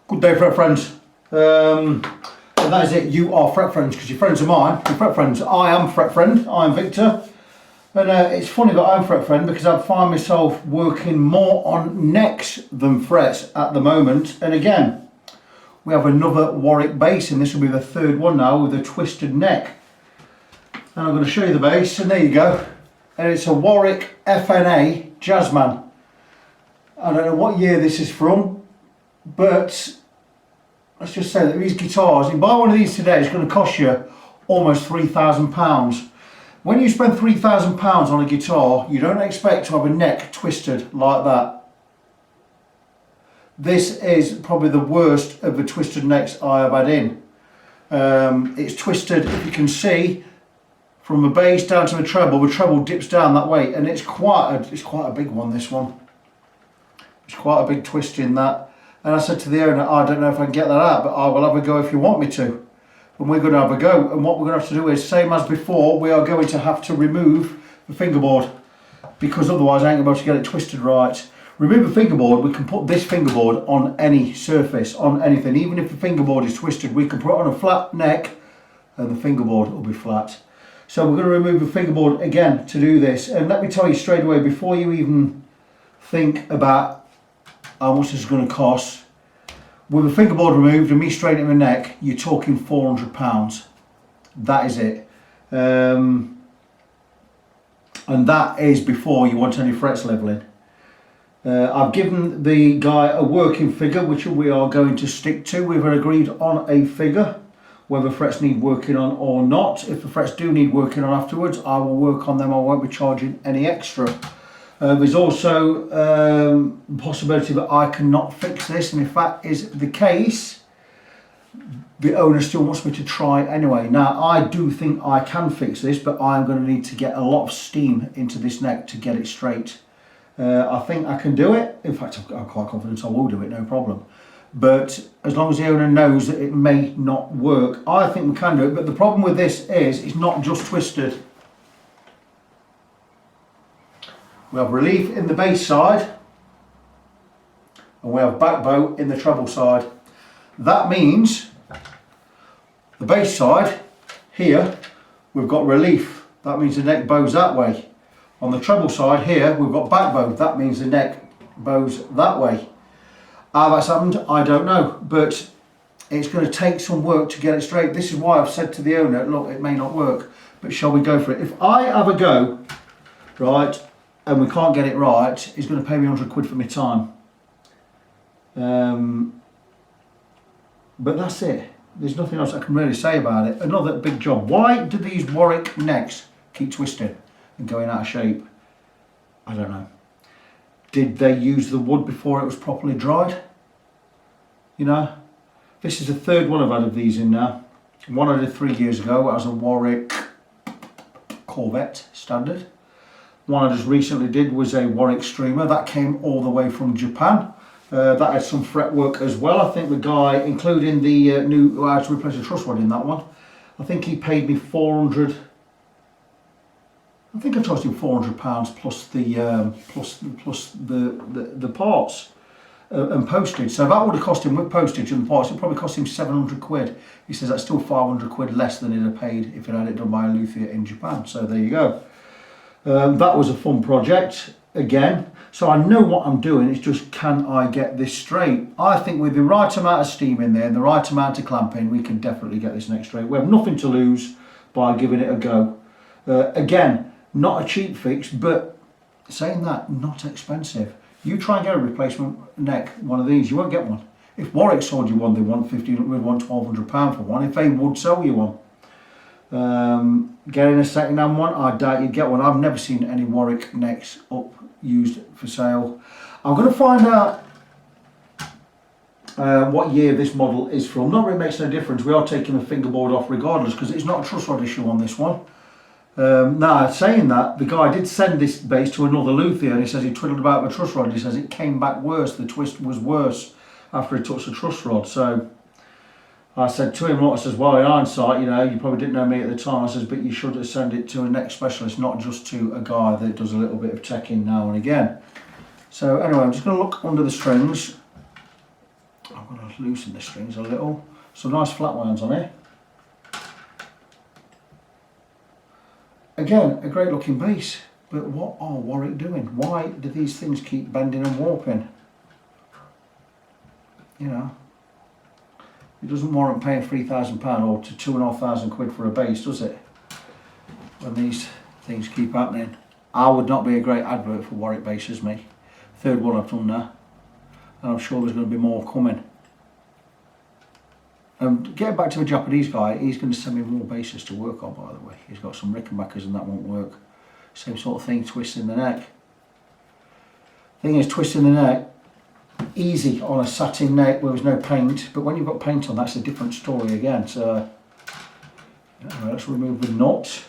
Good day, fret friends. And that is it. You are fret friends because your friends are mine. Your fret friends. I am fret friend. I am Victor. And it's funny that I'm fret friend because I find myself working more on necks than frets at the moment. And again, we have another Warwick bass, and this will be the third one now with a twisted neck. And I'm going to show you the bass, and there you go. And it's a Warwick FNA Jazzman. I don't know what year this is from, but let's just say that these guitars, you buy one of these today, it's going to cost you almost £3,000. When you spend £3,000 on a guitar, you don't expect to have a neck twisted like that. This is probably the worst of the twisted necks I have had in. It's twisted, if you can see, from the bass down to the treble dips down that way, and it's quite a big one, this one. It's quite a big twist in that. And I said to the owner, I don't know if I can get that out, but I will have a go if you want me to. And we're going to have a go. And what we're going to have to do is, same as before, we are going to have to remove the fingerboard, because otherwise I ain't going to be able to get it twisted right. Remove the fingerboard, we can put this fingerboard on any surface, on anything. Even if the fingerboard is twisted, we can put it on a flat neck and the fingerboard will be flat. So we're going to remove the fingerboard again to do this. And let me tell you straight away, before you even think about how much this is going to cost, with the fingerboard removed and me straightening the neck, you're talking £400. That is it. And that is before you want any frets leveling. I've given the guy a working figure which we are going to stick to. We've agreed on a figure, whether frets need working on or not. If the frets do need working on afterwards, I will work on them. I won't be charging any extra. There's also the possibility that I cannot fix this, and if that is the case, the owner still wants me to try anyway. Now, I do think I can fix this, but I'm going to need to get a lot of steam into this neck to get it straight. I think I can do it. In fact, I'm quite confident I will do it, no problem. But as long as the owner knows that it may not work, I think we can do it. But the problem with this is it's not just twisted. We have relief in the bass side and we have back bow in the treble side. That means the bass side here, we've got relief. That means the neck bows that way. On the treble side here, we've got back bow. That means the neck bows that way. How that's happened, I don't know, but it's going to take some work to get it straight. This is why I've said to the owner, look, it may not work, but shall we go for it? If I have a go, right, and we can't get it right, he's going to pay me 100 quid for my time. But that's it. There's nothing else I can really say about it. Another big job. Why do these Warwick necks keep twisting and going out of shape? I don't know. Did they use the wood before it was properly dried? You know, this is the third one I've had of these in now. One I did 3 years ago as a Warwick Corvette standard. One I just recently did was a Warwick Streamer. That came all the way from Japan. That had some fretwork as well. I think the guy, including the new, I had to replace a truss rod in that one. I think he paid me 400. I think I charged him £400 plus the parts and postage. So that would have cost him with postage and the parts. It probably cost him 700 quid. He says that's still 500 quid less than he'd have paid if he'd had it done by a luthier in Japan. So there you go. That was a fun project again. So I know what I'm doing. It's just, can I get this straight? I think with the right amount of steam in there and the right amount of clamping, we can definitely get this neck straight. We have nothing to lose by giving it a go. Again, not a cheap fix, but saying that, not expensive. You try and get a replacement neck, one of these, you won't get one. If Warwick sold you one, they want £1,200 for one. If they would sell you one. Getting a second-hand one, I doubt you'd get one. I've never seen any Warwick necks up used for sale. I'm going to find out what year this model is from. Not really makes no difference. We are taking the fingerboard off regardless because it's not a truss rod issue on this one. Now, saying that, the guy did send this bass to another luthier and he says he twiddled about the truss rod. He says it came back worse. The twist was worse after he touched the truss rod. So I said to him, look, I says, well, in hindsight, you know, you probably didn't know me at the time. I says, but you should have sent it to a neck specialist, not just to a guy that does a little bit of teching now and again. So anyway, I'm just going to look under the strings. I'm going Just loosen the strings a little. Some nice flat ones on here. Again, a great looking bass, but what are Warwick doing? Why do these things keep bending and warping? You know, it doesn't warrant paying £3,000 or to £2,500 for a bass, does it? When these things keep happening. I would not be a great advert for Warwick basses, me. Third one I've done now, and I'm sure there's going to be more coming. Getting back to the Japanese guy, he's going to send me more basses to work on, by the way. He's got some Rickenbackers and that won't work. Same sort of thing, twisting the neck. Thing is, twisting the neck, easy on a satin neck where there's no paint, but when you've got paint on, that's a different story again. So, let's remove the nut.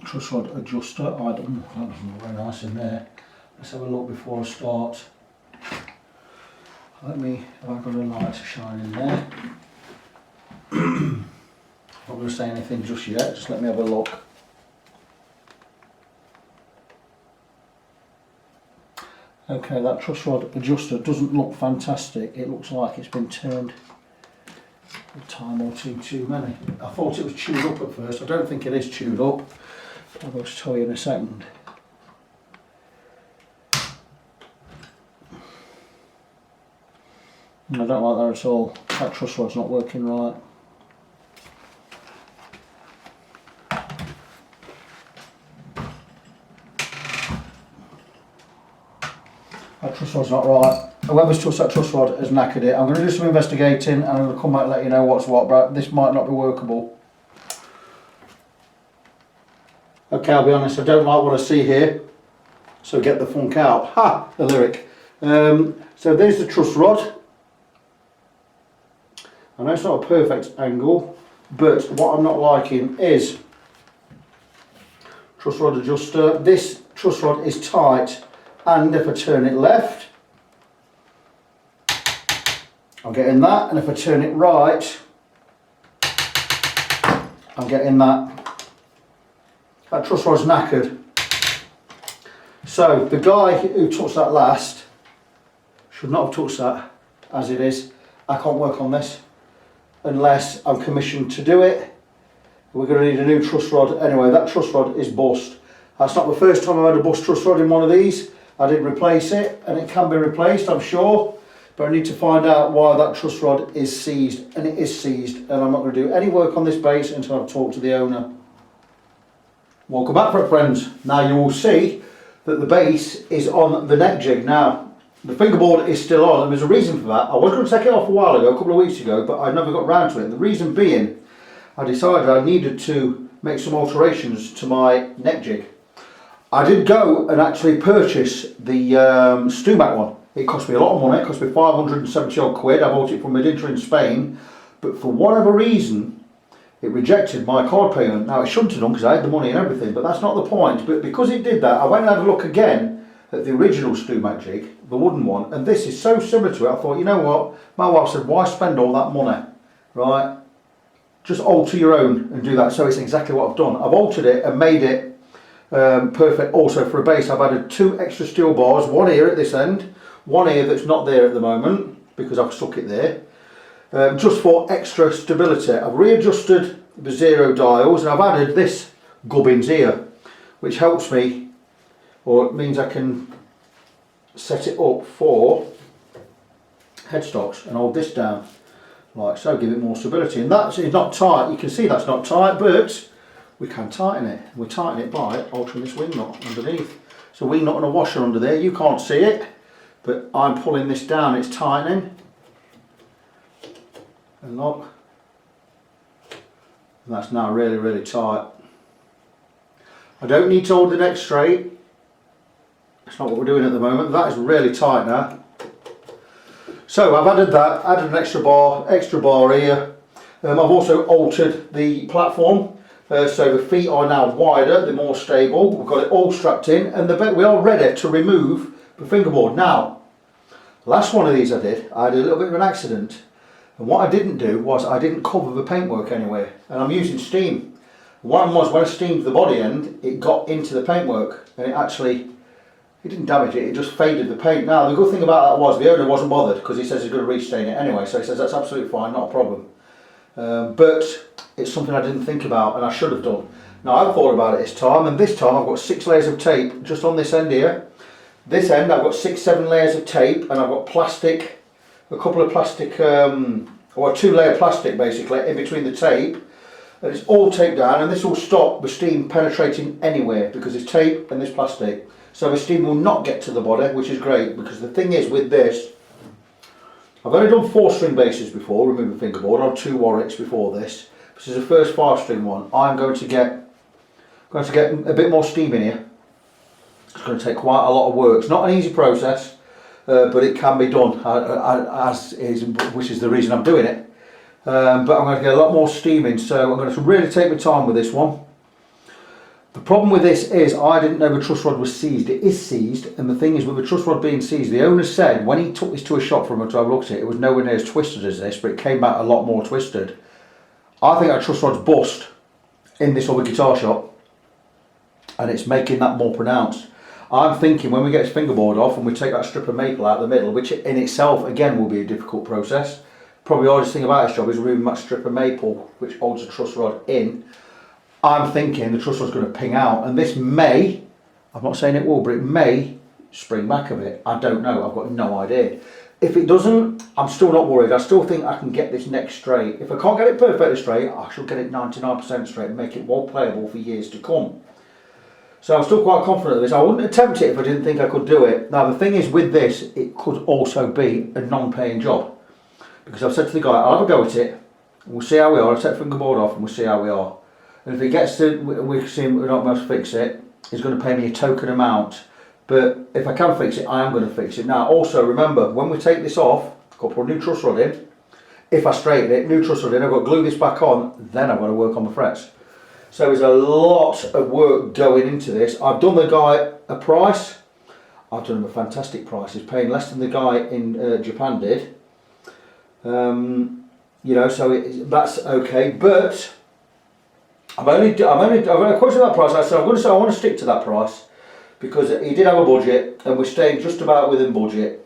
Truss rod adjuster, that doesn't look very nice in there. Let's have a look before I start. Have I got a light to shine in there? I'm not going to say anything just yet, just let me have a look. Okay, that truss rod adjuster doesn't look fantastic. It looks like it's been turned a time or two too many. I thought it was chewed up at first. I don't think it is chewed up. I'll just tell you in a second. I don't like that at all. That truss rod's not working right. That truss rod's not right. Whoever's touched that truss rod has knackered it. I'm going to do some investigating and I'm going to come back and let you know what's what, but this might not be workable. Okay, I'll be honest, I don't like what I see here, so get the funk out. Ha! The lyric. So there's the truss rod. I know it's not a perfect angle, but what I'm not liking is truss rod adjuster. This truss rod is tight, and if I turn it left, I'm getting that, and if I turn it right, I'm getting that. That truss rod's knackered. So the guy who touched that last should not have touched that as it is. I can't work on this unless I'm commissioned to do it. We're going to need a new truss rod. Anyway, that truss rod is bust. That's not the first time I've had a bust truss rod in one of these. I did replace it and it can be replaced, I'm sure. But I need to find out why that truss rod is seized, and it is seized, and I'm not going to do any work on this bass until I've talked to the owner. Welcome back, friends. Now you will see that the bass is on the neck jig. Now the fingerboard is still on, and there's a reason for that. I was going to take it off a while ago, a couple of weeks ago, but I never got round to it. And the reason being, I decided I needed to make some alterations to my neck jig. I did go and actually purchase the StewMac one. It cost me a lot of money. It cost me 570 odd quid. I bought it from Medinter in Spain, but for whatever reason it rejected my card payment. Now it shouldn't have done because I had the money and everything, but that's not the point. But because it did that, I went and had a look again at the original StewMac jig, the wooden one, and this is so similar to it. I thought, you know what? My wife said, why spend all that money, right? Just alter your own and do that. So it's exactly what I've done. I've altered it and made it perfect also for a bass. I've added 2 extra steel bars, one here at this end, one here that's not there at the moment because I've stuck it there. Just for extra stability. I've readjusted the 0 dials and I've added this gubbins here, which helps me, or it means I can set it up for headstocks and hold this down like so, give it more stability. And that's it's not tight, you can see that's not tight, but we can tighten it. We tighten it by altering this wing nut underneath. So wing nut and a washer under there, you can't see it, but I'm pulling this down, it's tightening. And lock, and that's now really, really tight. I don't need to hold the neck straight. That's not what we're doing at the moment. That is really tight now. So I've added that, added an extra bar here. I've also altered the platform, so the feet are now wider, they're more stable. We've got it all strapped in, and we are ready to remove the fingerboard. Now, the last one of these I had a little bit of an accident. And what I didn't do was I didn't cover the paintwork anywhere, and I'm using steam. One was when I steamed the body end, it got into the paintwork and it didn't damage it, it just faded the paint. Now the good thing about that was the owner wasn't bothered because he says he's going to restain it anyway, so he says that's absolutely fine, not a problem. But it's something I didn't think about and I should have done. Now I've thought about it this time, and this time I've got 6 layers of tape just on this end here. This end I've got 6-7 layers of tape, and I've got plastic, a couple of plastic, or a 2-layer plastic basically in between the tape, and it's all taped down, and this will stop the steam penetrating anywhere because it's tape and this plastic. So the steam will not get to the body, which is great, because the thing is with this, I've only done 4-string bases before, removing fingerboard, on 2 Warwicks before this. This is the first 5-string one. I'm going to get a bit more steam in here. It's going to take quite a lot of work. It's not an easy process, but it can be done, as is, which is the reason I'm doing it. But I'm going to get a lot more steam in, so I'm going to really take my time with this one. The problem with this is I didn't know the truss rod was seized. It is seized, and the thing is with the truss rod being seized, the owner said when he took this to a shop for him to have a look at it, it was nowhere near as twisted as this, but it came back a lot more twisted. I think our truss rod's bust in this other guitar shop, and it's making that more pronounced. I'm thinking when we get this fingerboard off and we take that strip of maple out of the middle, which in itself again will be a difficult process. Probably the hardest thing about this job is removing that strip of maple which holds the truss rod in. I'm thinking the truss rod's going to ping out, and this may, I'm not saying it will, but it may spring back a bit. I don't know, I've got no idea. If it doesn't, I'm still not worried. I still think I can get this neck straight. If I can't get it perfectly straight, I shall get it 99% straight and make it well playable for years to come. So I'm still quite confident of this. I wouldn't attempt it if I didn't think I could do it. Now the thing is with this, it could also be a non-paying job. Because I've said to the guy, I'll have a go at it, and we'll see how we are. I'll take the fingerboard off and we'll see how we are. And if it gets to, we see we're not able to fix it, he's going to pay me a token amount. But if I can fix it, I am going to fix it. Now also remember, when we take this off, I've got to put a new truss rod in. If I straighten it, new truss rod in, I've got to glue this back on, then I've got to work on the frets. So there's a lot of work going into this. I've done the guy a price. I've done him a fantastic price. He's paying less than the guy in Japan did. You know, so that's okay. But I've quoted that price. I said I want to stick to that price because he did have a budget, and we're staying just about within budget.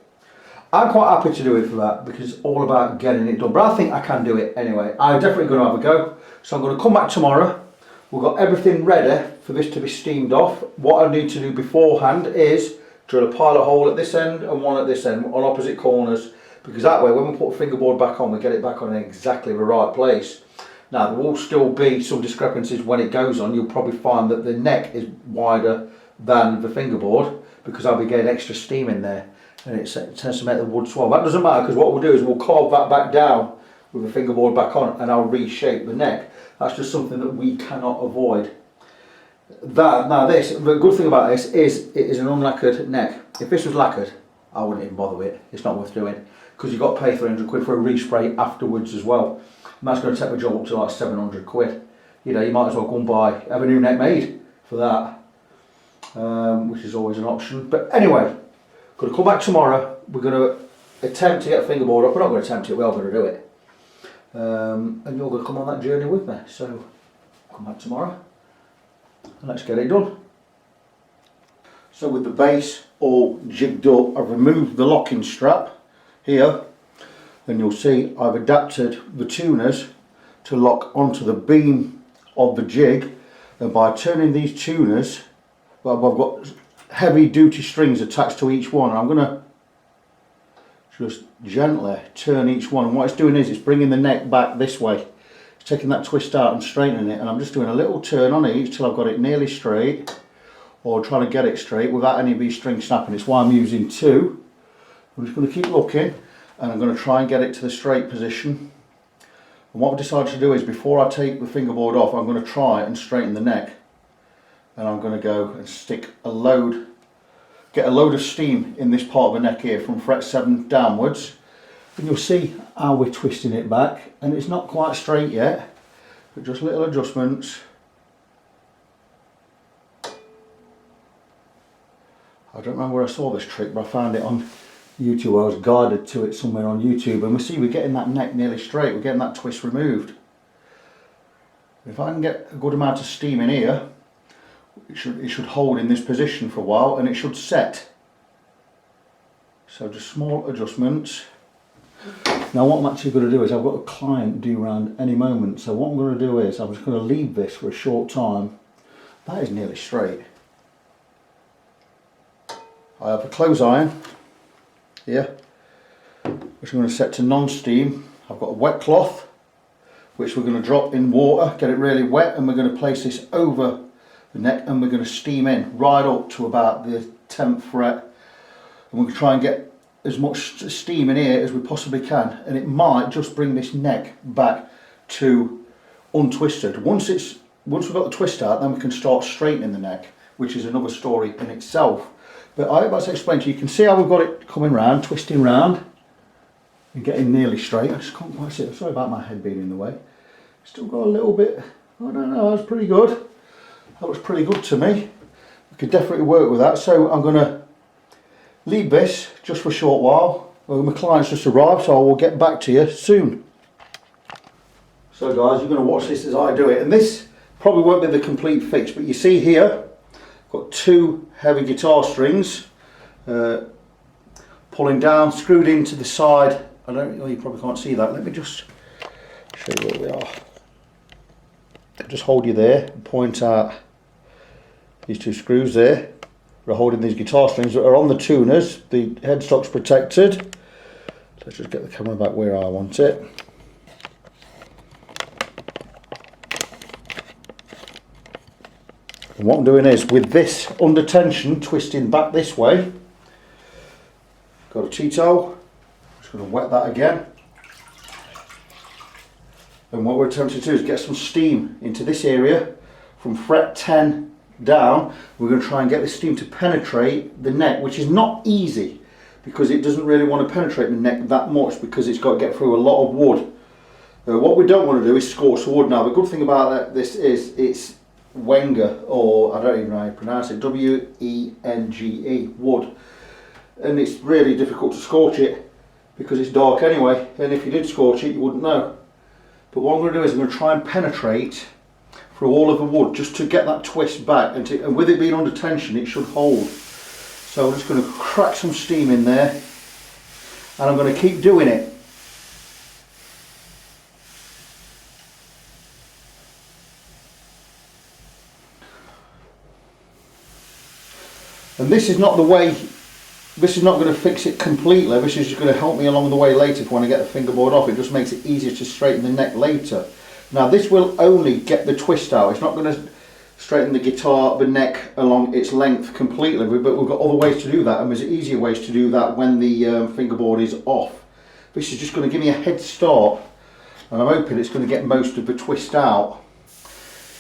I'm quite happy to do it for that because it's all about getting it done. But I think I can do it anyway. I'm definitely going to have a go. So I'm going to come back tomorrow. We've got everything ready for this to be steamed off. What I need to do beforehand is drill a pilot hole at this end and one at this end on opposite corners, because that way when we put the fingerboard back on, we get it back on in exactly the right place. Now there will still be some discrepancies when it goes on. You'll probably find that the neck is wider than the fingerboard because I'll be getting extra steam in there, and it tends to make the wood swell. That doesn't matter because what we'll do is we'll carve that back down with the fingerboard back on, and I'll reshape the neck. That's just something that we cannot avoid. Now the good thing about this is it is an unlacquered neck. If this was lacquered, I wouldn't even bother with it. It's not worth doing because you've got to pay 300 quid for a respray afterwards as well. And that's going to take the job up to like 700 quid. You know, you might as well go and have a new neck made for that, which is always an option. But anyway, going to come back tomorrow. We're going to attempt to get a fingerboard up. We're not going to attempt it, we are going to do it. And you're going to come on that journey with me. So come back tomorrow and let's get it done. So with the base all jigged up, I've removed the locking strap here, and you'll see I've adapted the tuners to lock onto the beam of the jig, and by turning these tuners, well, I've got heavy duty strings attached to each one. I'm going to just gently turn each one, and what it's doing is it's bringing the neck back this way. It's taking that twist out and straightening it, and I'm just doing a little turn on each till I've got it nearly straight, or trying to get it straight without any of these strings snapping. It's why I'm using 2. I'm just going to keep looking, and I'm going to try and get it to the straight position. And what I've decided to do is before I take the fingerboard off, I'm going to try and straighten the neck, and I'm going to go and stick get a load of steam in this part of the neck here from fret 7 downwards, and you'll see how we're twisting it back, and it's not quite straight yet, but just little adjustments. I don't remember where I saw this trick, but I found it on YouTube. I was guided to it somewhere on YouTube, and we see we're getting that neck nearly straight, we're getting that twist removed. If I can get a good amount of steam in here, it should hold in this position for a while and it should set. So just small adjustments. Now what I'm actually going to do is I've got a client due around any moment, so what I'm going to do is I'm just going to leave this for a short time. That is nearly straight. I have a clothes iron here, which I'm going to set to non-steam. I've got a wet cloth, which we're going to drop in water, get it really wet, and we're going to place this over the neck and we're going to steam in right up to about the 10th fret. And we're going to try and get as much steam in here as we possibly can, and it might just bring this neck back to untwisted. Once we've got the twist out, then we can start straightening the neck, which is another story in itself. But I hope that's explained to you. You can see how we've got it coming round, twisting round and getting nearly straight. I just can't quite see it. Sorry about my head being in the way. Still got a little bit, I don't know, that's pretty good. That looks pretty good to me. We could definitely work with that. So I'm going to leave this just for a short while. Well, my client's just arrived, so I will get back to you soon. So guys, you're going to watch this as I do it, and this probably won't be the complete fix, but you see here, I've got two heavy guitar strings pulling down, screwed into the side. I don't know, you probably can't see that. Let me just show you where we are. Just hold you there and point out these two screws there. We're holding these guitar strings that are on the tuners. The headstock's protected. Let's just get the camera back where I want it. And what I'm doing is, with this under tension, twisting back this way. Got a T-toe. Just going to wet that again. And what we're attempting to do is get some steam into this area from fret 10 down. We're going to try and get the steam to penetrate the neck, which is not easy because it doesn't really want to penetrate the neck that much because it's got to get through a lot of wood. What we don't want to do is scorch the wood. Now the good thing about this is it's Wenger, or I don't even know how you pronounce it, W-E-N-G-E, wood, and it's really difficult to scorch it because it's dark anyway, and if you did scorch it you wouldn't know. But what I'm going to do is I'm going to try and penetrate through all of the wood just to get that twist back, and with it being under tension it should hold. So I'm just going to crack some steam in there and I'm going to keep doing it. And this is not the way, this is not going to fix it completely, this is just going to help me along the way later if I want to get the fingerboard off. It just makes it easier to straighten the neck later. Now this will only get the twist out, it's not going to straighten the guitar, the neck along its length completely, but we've got other ways to do that, and there's easier ways to do that when the fingerboard is off. This is just going to give me a head start, and I'm hoping it's going to get most of the twist out.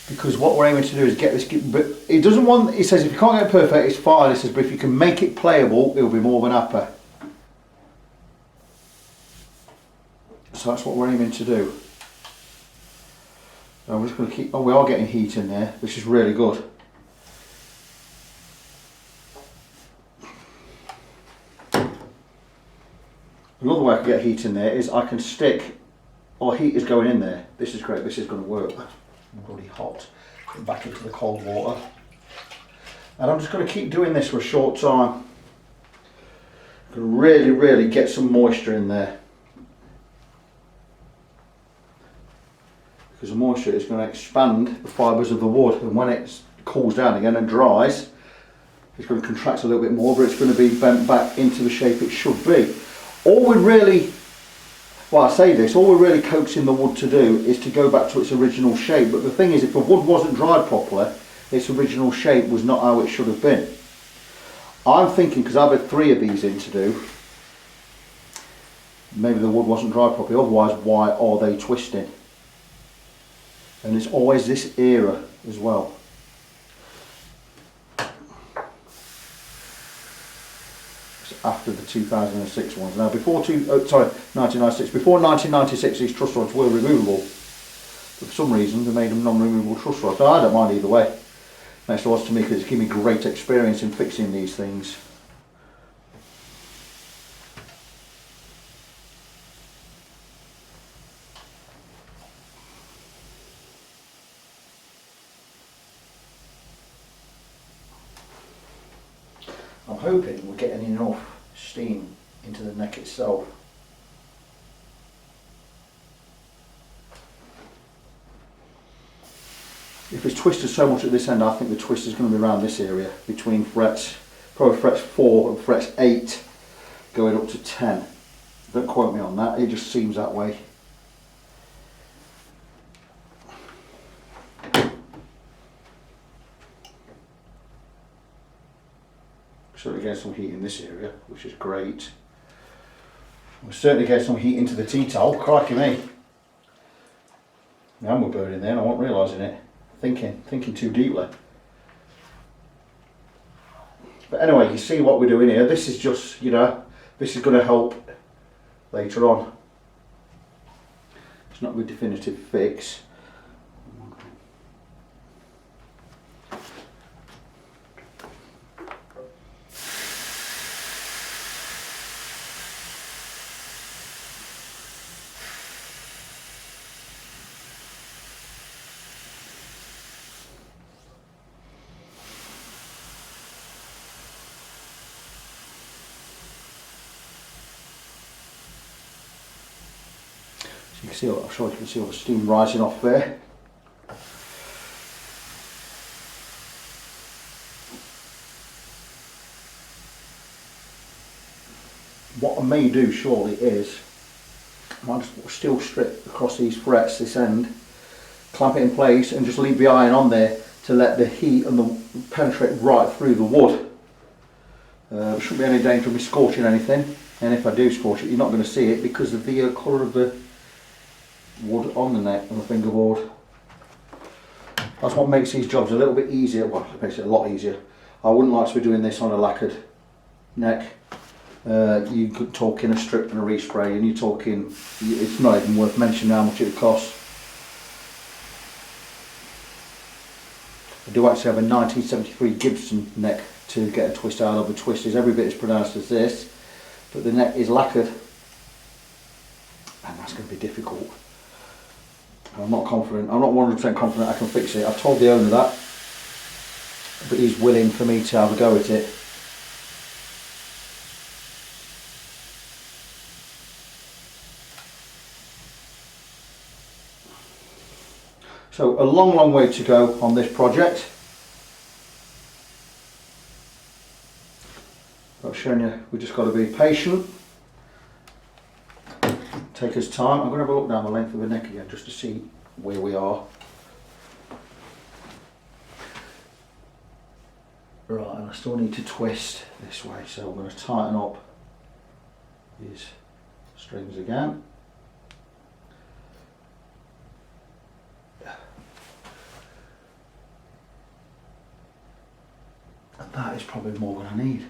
Because what we're aiming to do is get this, but it doesn't want, it says if you can't get it perfect it's fine, it says, but if you can make it playable it'll be more than happy. So that's what we're aiming to do. So I'm just going to keep, oh we are getting heat in there, which is really good. Another way I can get heat in there is I can stick, or heat is going in there. This is great, this is going to work. Bloody hot. Get back into the cold water. And I'm just going to keep doing this for a short time. I'm going to really get some moisture in there. Because the moisture is going to expand the fibres of the wood, and when it cools down again and dries, it's going to contract a little bit more, but it's going to be bent back into the shape it should be. All we really, well I say this, all we're really coaxing the wood to do is to go back to its original shape, but the thing is if the wood wasn't dried properly, its original shape was not how it should have been. I'm thinking, because I've had 3 of these in to do, maybe the wood wasn't dried properly, otherwise why are they twisting? And it's always this era as well. After the 2006 ones. Now before 1996. Before 1996 these truss rods were removable. But for some reason they made them non-removable truss rods. Now, I don't mind either way. Makes a lot to me because it's given me great experience in fixing these things. I'm hoping we're getting enough steam into the neck itself. If it's twisted so much at this end, I think the twist is going to be around this area between frets, probably frets 4 and frets 8 going up to 10. Don't quote me on that, it just seems that way. Certainly getting some heat in this area, which is great. We're certainly getting some heat into the T-towel, crikey me. Now we're burning there and I wasn't realising it. Thinking too deeply. But anyway, you see what we're doing here. This is just, you know, this is going to help later on. It's not a definitive fix. You can see, I'm sure you can see all the steam rising off there. What I may do shortly is, I might just steel strip across these frets, this end, clamp it in place and just leave the iron on there to let the heat and penetrate right through the wood. There shouldn't be any danger of me scorching anything, and if I do scorch it you're not going to see it because of the colour of the wood on the neck and the fingerboard. That's what makes these jobs a little bit easier, well it makes it a lot easier. I wouldn't like to be doing this on a lacquered neck. You could talk in a strip and a respray and you're talking, it's not even worth mentioning how much it would cost. I do actually have a 1973 Gibson neck to get a twist out of. The twist is every bit as pronounced as this, but the neck is lacquered and that's going to be difficult. I'm not confident, I'm not 100% confident I can fix it. I've told the owner that, but he's willing for me to have a go at it. So a long way to go on this project. I've shown you, we've just got to be patient. Take us time. I'm going to have a look down the length of the neck again just to see where we are. Right, and I still need to twist this way, so I'm going to tighten up these strings again. And that is probably more than I need.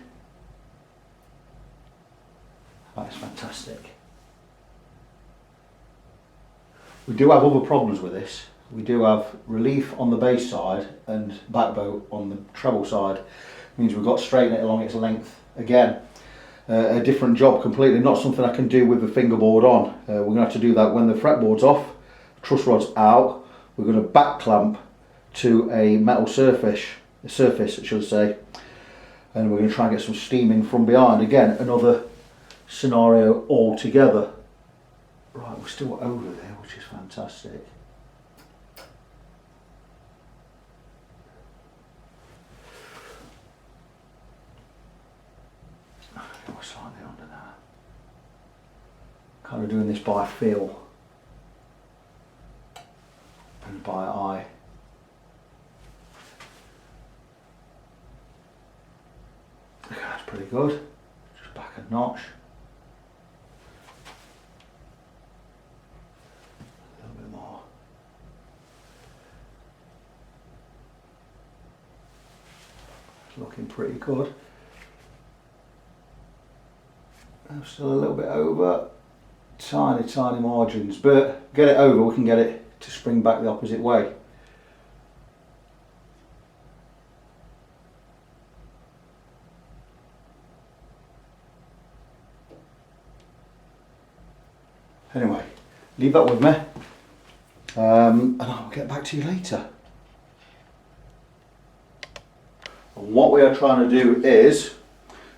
That is fantastic. We do have other problems with this. We do have relief on the bass side and backbow on the treble side. It means we've got to straighten it along its length again. A different job completely, not something I can do with the fingerboard on. We're going to have to do that when the fretboard's off, truss rod's out. We're going to back clamp to a metal surface I should say, and we're going to try and get some steam in from behind. Again, another scenario altogether. Right, we're still over there, which is fantastic. We're slightly under that. Kind of doing this by feel and by eye. Okay, that's pretty good. Just back a notch. Looking pretty good. I'm still a little bit over, tiny margins, but get it over, we can get it to spring back the opposite way. Anyway, leave that with me, and I'll get back to you later. And what we are trying to do is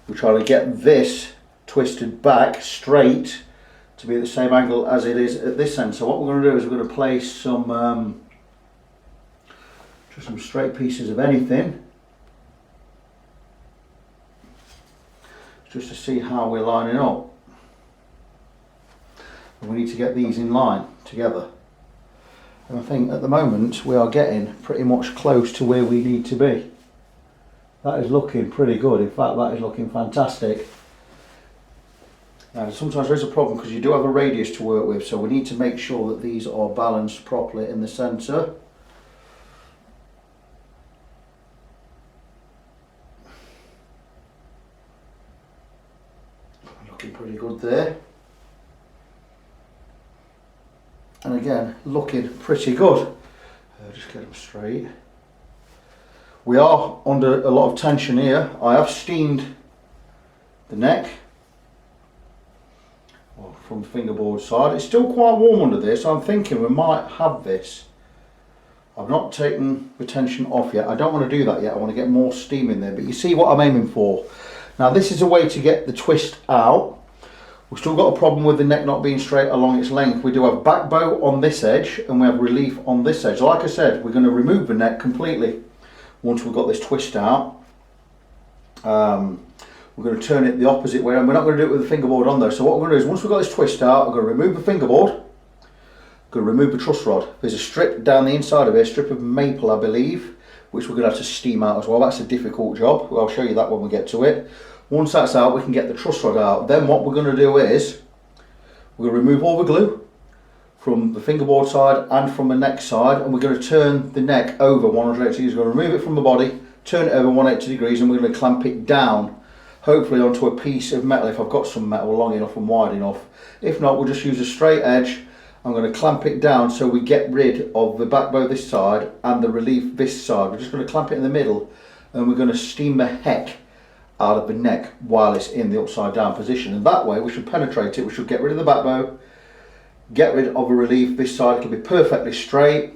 we're trying to get this twisted back straight to be at the same angle as it is at this end. So what we're going to do is we're going to place some just some straight pieces of anything, just to see how we're lining up. And we need to get these in line together. And I think at the moment we are getting pretty much close to where we need to be. That is looking pretty good. In fact, that is looking fantastic. Now, sometimes there is a problem because you do have a radius to work with, so we need to make sure that these are balanced properly in the centre. Looking pretty good there. And again, looking pretty good. Just get them straight. We are under a lot of tension here. I have steamed the neck from the fingerboard side. It's still quite warm under this. I'm thinking we might have this. I've not taken the tension off yet. I don't want to do that yet. I want to get more steam in there. But you see what I'm aiming for. Now this is a way to get the twist out. We've still got a problem with the neck not being straight along its length. We do have back bow on this edge and we have relief on this edge. Like I said, we're going to remove the neck completely once we've got this twist out. We're going to turn it the opposite way, and we're not going to do it with the fingerboard on there. So what we're going to do is, once we've got this twist out, I'm going to remove the fingerboard, I'm going to remove the truss rod. There's a strip down the inside of it, a strip of maple I believe, which we're going to have to steam out as well. That's a difficult job. I'll show you that when we get to it. Once that's out, we can get the truss rod out. Then what we're going to do is, we're going to remove all the glue from the fingerboard side and from the neck side, and we're going to turn the neck over 180 degrees. We're going to remove it from the body, turn it over 180 degrees, and we're going to clamp it down, hopefully onto a piece of metal if I've got some metal long enough and wide enough. If not, we'll just use a straight edge. I'm going to clamp it down so we get rid of the back bow this side and the relief this side. We're just going to clamp it in the middle, and we're going to steam the heck out of the neck while it's in the upside down position, and that way we should penetrate it. We should get rid of the back bow, get rid of the relief this side. It'll be perfectly straight.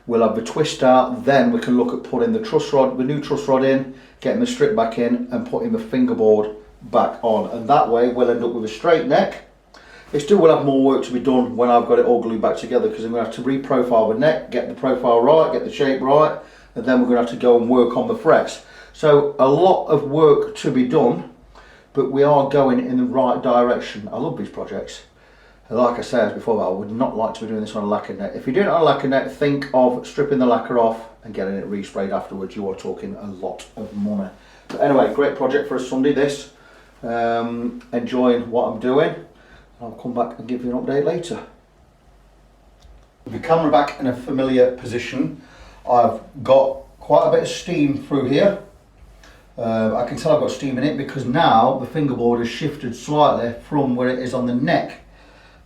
We'll have the twist out, then we can look at putting the truss rod, the new truss rod in, getting the strip back in and putting the fingerboard back on, and that way we'll end up with a straight neck. It still will have more work to be done when I've got it all glued back together, because I'm going to have to re-profile the neck, get the profile right, get the shape right, and then we're going to have to go and work on the frets. So a lot of work to be done, but we are going in the right direction. I love these projects. Like I said before, I would not like to be doing this on a lacquer net. If you're doing it on a lacquer net, think of stripping the lacquer off and getting it resprayed afterwards. You are talking a lot of money. But anyway, great project for a Sunday this. Enjoying what I'm doing. I'll come back and give you an update later. With the camera back in a familiar position, I've got quite a bit of steam through here. I can tell I've got steam in it because now the fingerboard has shifted slightly from where it is on the neck.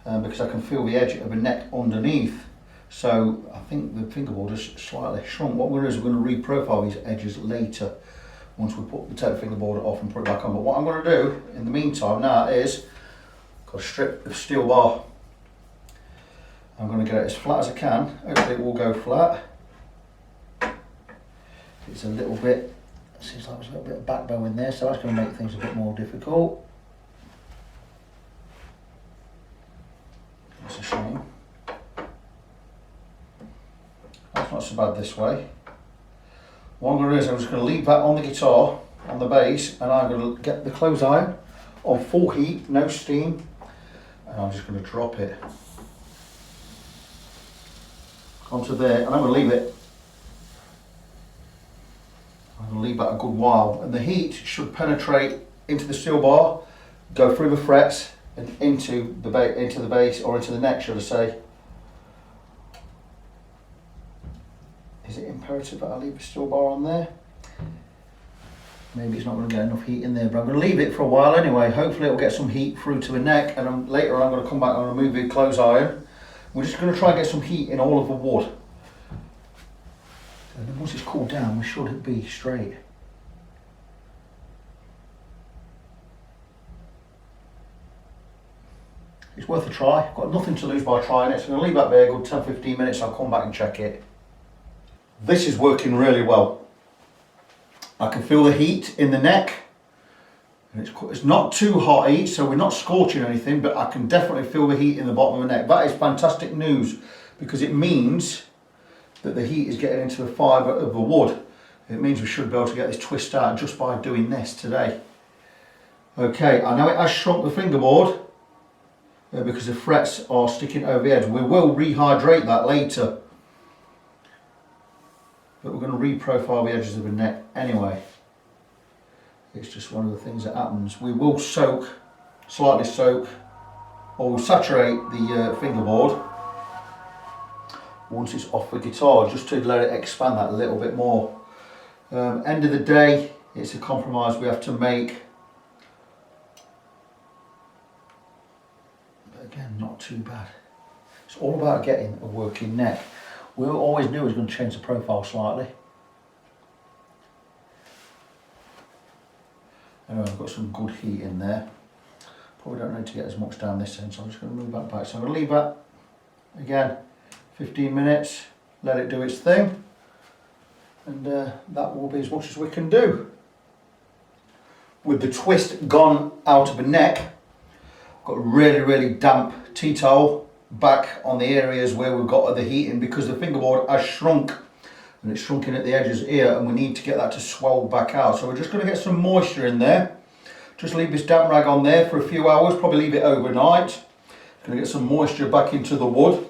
Because I can feel the edge of the neck underneath. So I think the fingerboard has slightly shrunk. What we're going to do is we're going to re-profile these edges later once we take the fingerboard off and put it back on. But what I'm going to do in the meantime now is, got a strip of steel bar. I'm going to get it as flat as I can. Hopefully it will go flat. It's a little bit, seems like there's a little bit of back bow in there, so that's going to make things a bit more difficult. That's a shame. That's not so bad this way. What I'm going to do is I'm just going to leave that on the guitar, on the bass, and I'm going to get the clothes iron on full heat, no steam, and I'm just going to drop it onto there, and I'm going to leave it. I'm going to leave that a good while, and the heat should penetrate into the steel bar, go through the frets, and into the base, or into the neck, should I say. Is it imperative that I leave the steel bar on there? Maybe it's not going to get enough heat in there, but I'm going to leave it for a while anyway. Hopefully it'll get some heat through to the neck, and later I'm going to come back and remove the clothes iron. We're just going to try and get some heat in all of the wood. And then once it's cooled down, we should be straight. It's worth a try. I've got nothing to lose by trying it, so I'm going to leave that there a good 10-15 minutes. I'll come back and check it. This is working really well. I can feel the heat in the neck. And it's not too hot heat, so we're not scorching anything, but I can definitely feel the heat in the bottom of the neck. That is fantastic news, because it means that the heat is getting into the fibre of the wood. It means we should be able to get this twist out just by doing this today. Okay, I know it has shrunk the fingerboard because the frets are sticking over the edge. We will rehydrate that later, but we're going to reprofile the edges of the neck anyway. It's just one of the things that happens. We will soak, slightly soak, or we'll saturate the fingerboard once it's off the guitar, just to let it expand that a little bit more. End of the day, it's a compromise we have to make. But again, not too bad. It's all about getting a working neck. We always knew it was going to change the profile slightly. Anyway, I've got some good heat in there. Probably don't need to get as much down this end, so I'm just going to move that back. So I'm going to leave that, again, 15 minutes, let it do its thing, and that will be as much as we can do. With the twist gone out of the neck, I've got a really damp tea towel back on the areas where we've got the heating, because the fingerboard has shrunk, and it's shrunken at the edges here, and we need to get that to swell back out. So we're just going to get some moisture in there. Just leave this damp rag on there for a few hours, probably leave it overnight. Going to get some moisture back into the wood,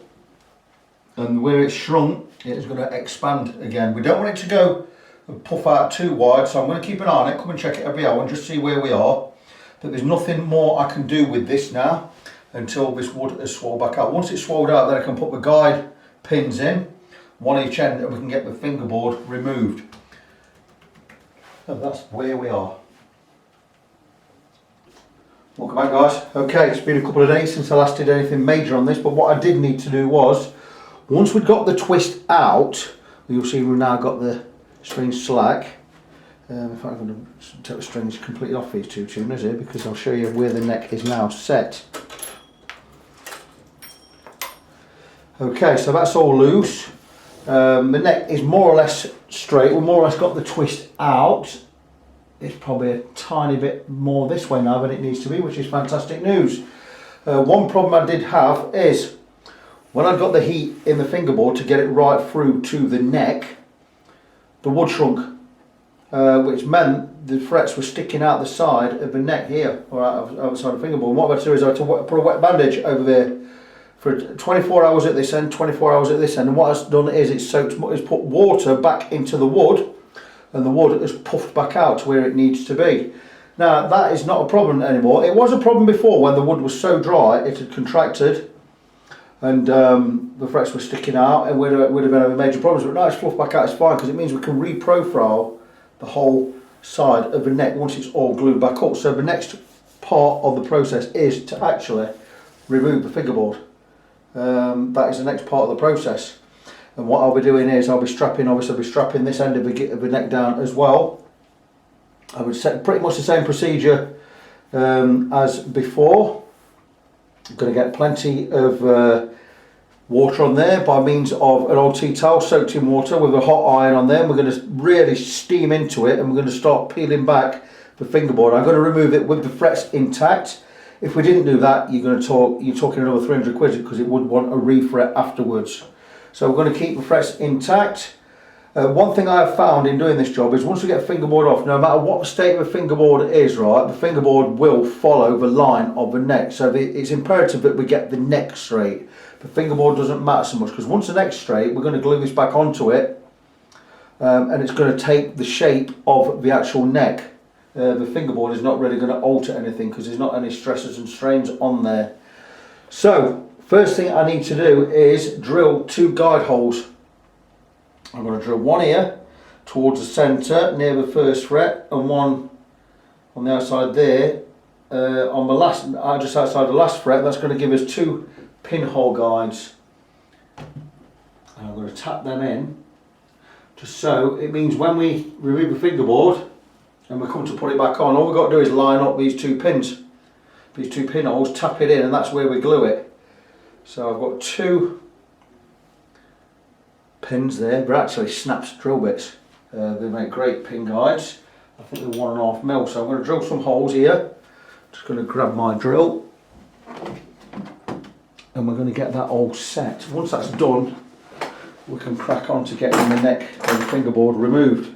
and where it's shrunk, it is going to expand again. We don't want it to go and puff out too wide, so I'm going to keep an eye on it, come and check it every hour and just see where we are. But there's nothing more I can do with this now until this wood has swelled back out. Once it's swelled out, then I can put the guide pins in, one each end, and we can get the fingerboard removed. So that's where we are. Welcome back, guys. Okay, it's been a couple of days since I last did anything major on this, but what I did need to do was, once we'd got the twist out, you'll see we've now got the strings slack. In fact, I'm going to take the strings completely off these two tuners here, because I'll show you where the neck is now set. Okay, so that's all loose. The neck is more or less straight. We've more or less got the twist out. It's probably a tiny bit more this way now than it needs to be, which is fantastic news. One problem I did have is, when I got the heat in the fingerboard to get it right through to the neck, the wood shrunk, which meant the frets were sticking out the side of the neck here, or outside the fingerboard. And what I had to do is I had to put a wet bandage over there for 24 hours at this end, 24 hours at this end. And what it's done is it's put water back into the wood, and the wood has puffed back out to where it needs to be. Now, that is not a problem anymore. It was a problem before when the wood was so dry, it had contracted, and the frets were sticking out, and would have been having major problems. But now it's fluffed back out, it's fine, because it means we can reprofile the whole side of the neck once it's all glued back up. So the next part of the process is to actually remove the fingerboard. That is the next part of the process. And what I'll be doing is I'll be strapping this end of the neck down as well. I would set pretty much the same procedure as before. I'm going to get plenty of water on there by means of an old tea towel soaked in water with a hot iron on there. We're going to really steam into it, and we're going to start peeling back the fingerboard. I'm going to remove it with the frets intact. If we didn't do that, you're talking another 300 quid, because it would want a refret afterwards. So we're going to keep the frets intact. One thing I have found in doing this job is, once we get a fingerboard off, no matter what the state of the fingerboard is, right, the fingerboard will follow the line of the neck. So it's imperative that we get the neck straight. The fingerboard doesn't matter so much, because once the neck's straight, we're going to glue this back onto it, and it's going to take the shape of the actual neck. The fingerboard is not really going to alter anything, because there's not any stresses and strains on there. So first thing I need to do is drill 2 guide holes. I'm going to drill one here towards the centre near the first fret, and one on the outside there on the last, just outside the last fret. That's going to give us 2 pinhole guides, and I'm going to tap them in, just so it means when we remove the fingerboard and we come to put it back on, all we've got to do is line up these 2 pins, these 2 pinholes, tap it in, and that's where we glue it. So I've got 2 pins there. They're actually snaps drill bits. They make great pin guides. I think they're 1.5 mil. So I'm going to drill some holes here. Just going to grab my drill. And we're going to get that all set. Once that's done, we can crack on to getting the neck and the fingerboard removed.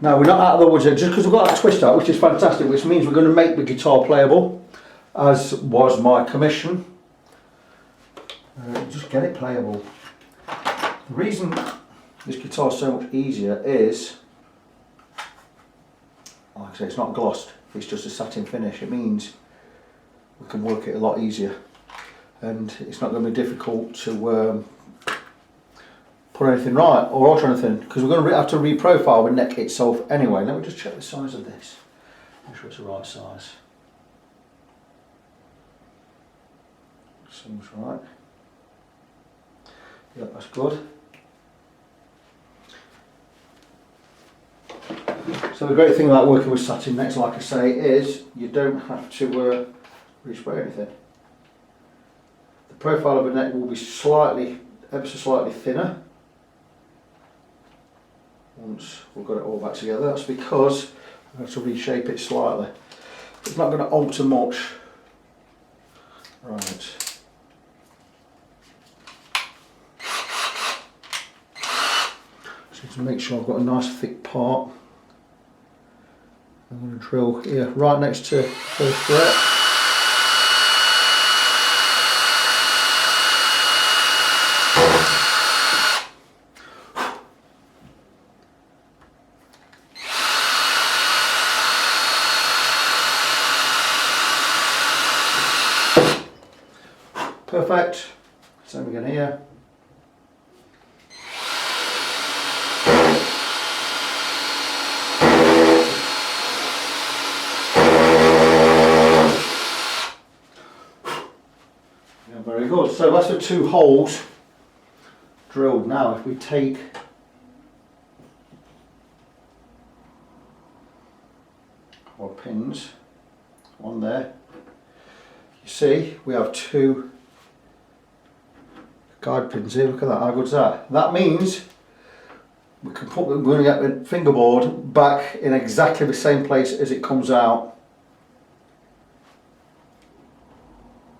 Now we're not out of the woods yet, just because we've got that twist out, which is fantastic, which means we're going to make the guitar playable, as was my commission. Just get it playable. The reason this guitar is so much easier is, like I say, it's not glossed, it's just a satin finish. It means we can work it a lot easier, and it's not going to be difficult to put anything right or alter anything, because we're going to have to reprofile the neck itself anyway. Let me just check the size of this, make sure it's the right size. Seems right. Yeah, that's good. So the great thing about working with satin necks, like I say, is you don't have to respray anything. The profile of a neck will be slightly, ever so slightly thinner once we've got it all back together. That's because I'm going to reshape it slightly. It's not going to alter much. Right. So to make sure I've got a nice thick part, I'm going to drill here right next to the first fret. Perfect. Same again here. Yeah, very good. So that's the 2 holes drilled. Now if we take our pins, one there, you see we have 2 guide pins here. Look at that, how good's that? That means we're going to get the fingerboard back in exactly the same place as it comes out.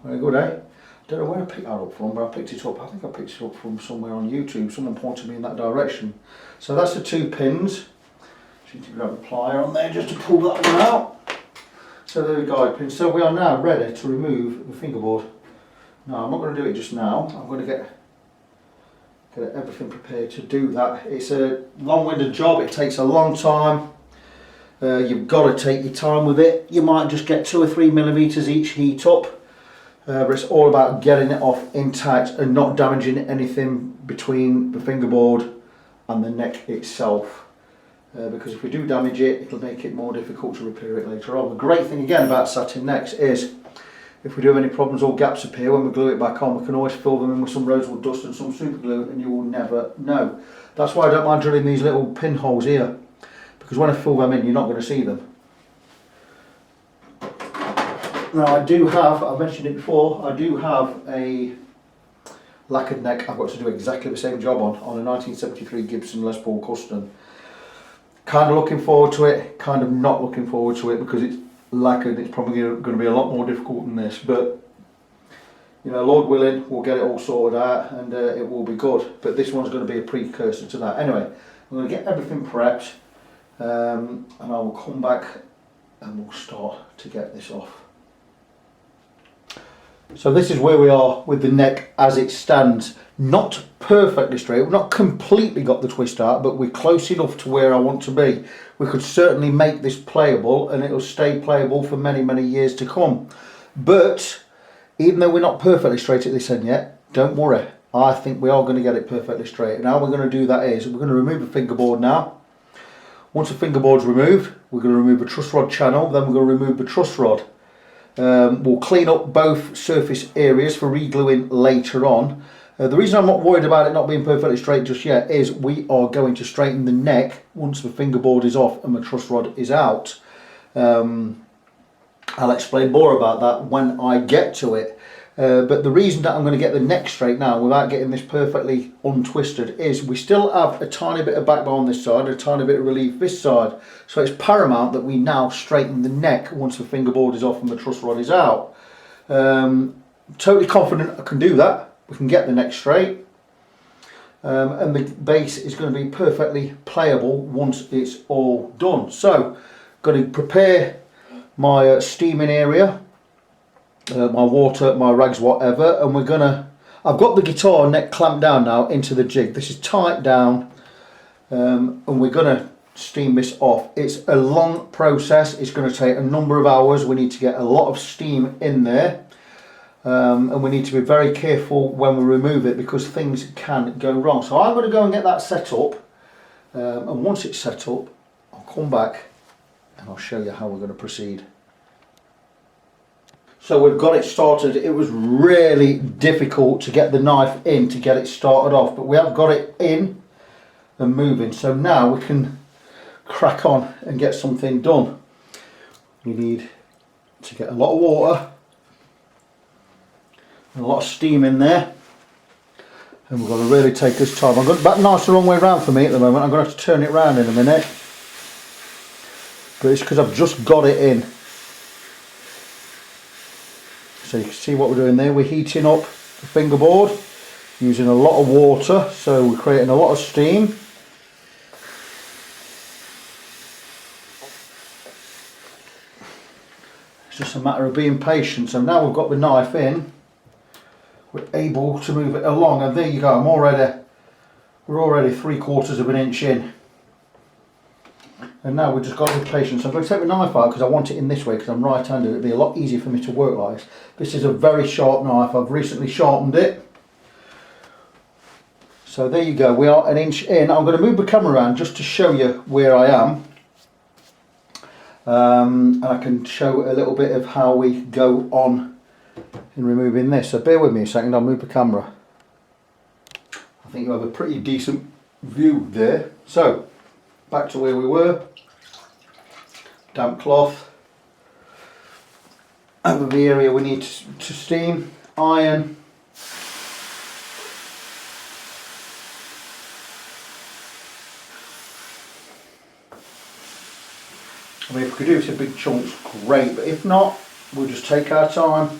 Very good, eh? Don't know where I picked that up from, but I picked it up. I think I picked it up from somewhere on YouTube. Someone pointed me in that direction. So that's the 2 pins. Just need to grab a plier on there just to pull that one out. So there are the guide pins. So we are now ready to remove the fingerboard. No, I'm not going to do it just now. I'm going to get everything prepared to do that. It's a long-winded job. It takes a long time. You've got to take your time with it. You might just get 2 or 3 millimeters each heat up, but it's all about getting it off intact and not damaging anything between the fingerboard and the neck itself. Because if we do damage it, it'll make it more difficult to repair it later on. The great thing again about satin necks is, if we do have any problems or gaps appear when we glue it back on, we can always fill them in with some rosewood dust and some super glue, and you will never know. That's why I don't mind drilling these little pinholes here, because when I fill them in, you're not going to see them. Now I do have, I've mentioned it before, I do have a lacquered neck I've got to do exactly the same job on a 1973 Gibson Les Paul Custom. Kind of looking forward to it, kind of not looking forward to it, because it's lacquered. It's probably going to be a lot more difficult than this, but you know, Lord willing, we'll get it all sorted out, and it will be good. But this one's going to be a precursor to that. Anyway, I'm going to get everything prepped, and I will come back and we'll start to get this off. So this is where we are with the neck as it stands. Not perfectly straight, we've not completely got the twist out, but we're close enough to where I want to be. We could certainly make this playable, and it'll stay playable for many, many years to come. But even though we're not perfectly straight at this end yet, don't worry. I think we are going to get it perfectly straight. And how we're going to do that is, we're going to remove the fingerboard now. Once the fingerboard's removed, we're going to remove the truss rod channel, then we're going to remove the truss rod. We'll clean up both surface areas for re-gluing later on. The reason I'm not worried about it not being perfectly straight just yet is we are going to straighten the neck once the fingerboard is off and the truss rod is out. I'll explain more about that when I get to it. But the reason that I'm going to get the neck straight now without getting this perfectly untwisted is we still have a tiny bit of backbone on this side, a tiny bit of relief this side. So it's paramount that we now straighten the neck once the fingerboard is off and the truss rod is out. Totally confident I can do that. We can get the neck straight. And the bass is going to be perfectly playable once it's all done. So, going to prepare my steaming area, my water, my rags, whatever, and I've got the guitar neck clamped down now into the jig. This is tight down, and we're going to steam this off. It's a long process. It's going to take a number of hours. We need to get a lot of steam in there. And we need to be very careful when we remove it because things can go wrong. So I'm going to go and get that set up, and once it's set up I'll come back and I'll show you how we're going to proceed. So we've got it started. It was really difficult to get the knife in to get it started off, but we have got it in and moving. So now we can crack on and get something done. We need to get a lot of water, a lot of steam in there, and we're going to really take this time. I've got that knife the wrong way around for me at the moment. I'm going to have to turn it around in a minute, but it's because I've just got it in. So you can see what we're doing there. We're heating up the fingerboard using a lot of water, so we're creating a lot of steam. It's just a matter of being patient. So now we've got the knife in, we're able to move it along, and there you go. We're already 3/4 of an inch in, and now we've just got to be patient. So I'm going to take the knife out because I want it in this way because I'm right-handed. It'd be a lot easier for me to work like this. This is a very sharp knife. I've recently sharpened it. So there you go. We are an inch in. I'm going to move the camera around just to show you where I am. And I can show a little bit of how we go on in removing this. So bear with me a second, I'll move the camera. I think you have a pretty decent view there. So back to where we were. Damp cloth over the area we need to steam, iron. I mean, if we could do this in big chunks, great, but if not, we'll just take our time.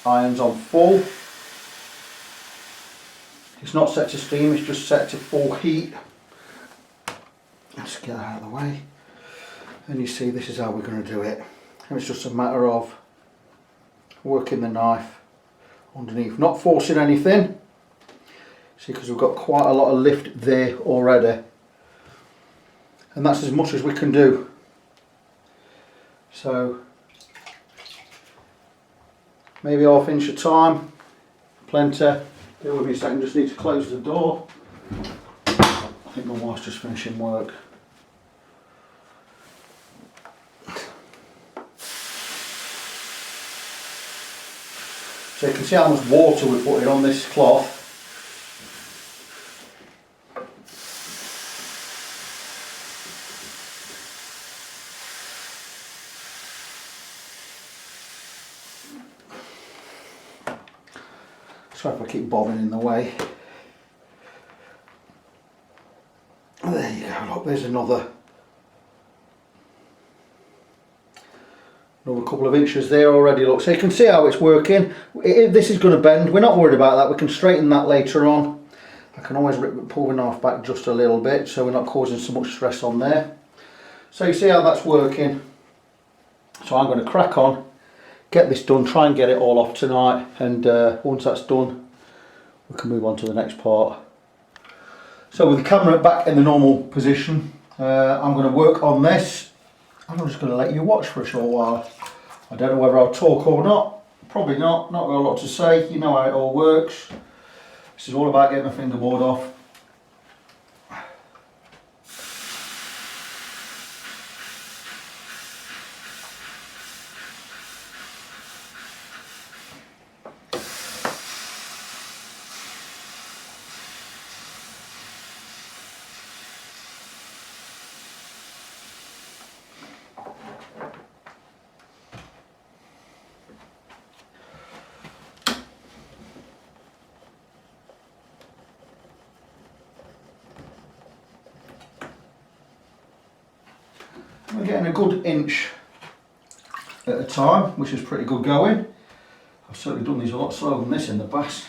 Iron's on full. It's not set to steam, it's just set to full heat. Let's get that out of the way. And you see, this is how we're going to do it. And it's just a matter of working the knife underneath, not forcing anything. See, because we've got quite a lot of lift there already. And that's as much as we can do. So maybe 1/2 inch at a time, plenty. Bear with me a second, just need to close the door. I think my wife's just finishing work. So you can see how much water we're putting on this cloth. Sorry if I keep bobbing in the way. There you go, look, there's another couple of inches there already, look. So you can see how it's working. This is going to bend, we're not worried about that, we can straighten that later on. I can always pull the knife back just a little bit so we're not causing so much stress on there. So you see how that's working. So I'm going to crack on, get this done, try and get it all off tonight, and once that's done we can move on to the next part. So with the camera back in the normal position, I'm going to work on this. I'm just going to let you watch for a short while. I don't know whether I'll talk or not, probably not got a lot to say. You know how it all works. This is all about getting the fingerboard off. We're getting a good inch at a time, which is pretty good going. I've certainly done these a lot slower than this in the past.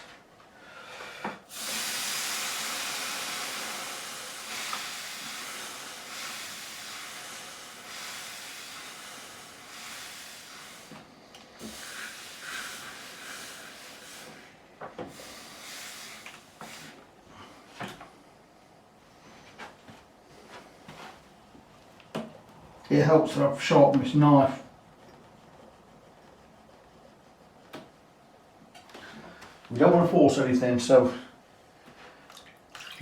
It helps that I've sharpened this knife. We don't want to force anything, so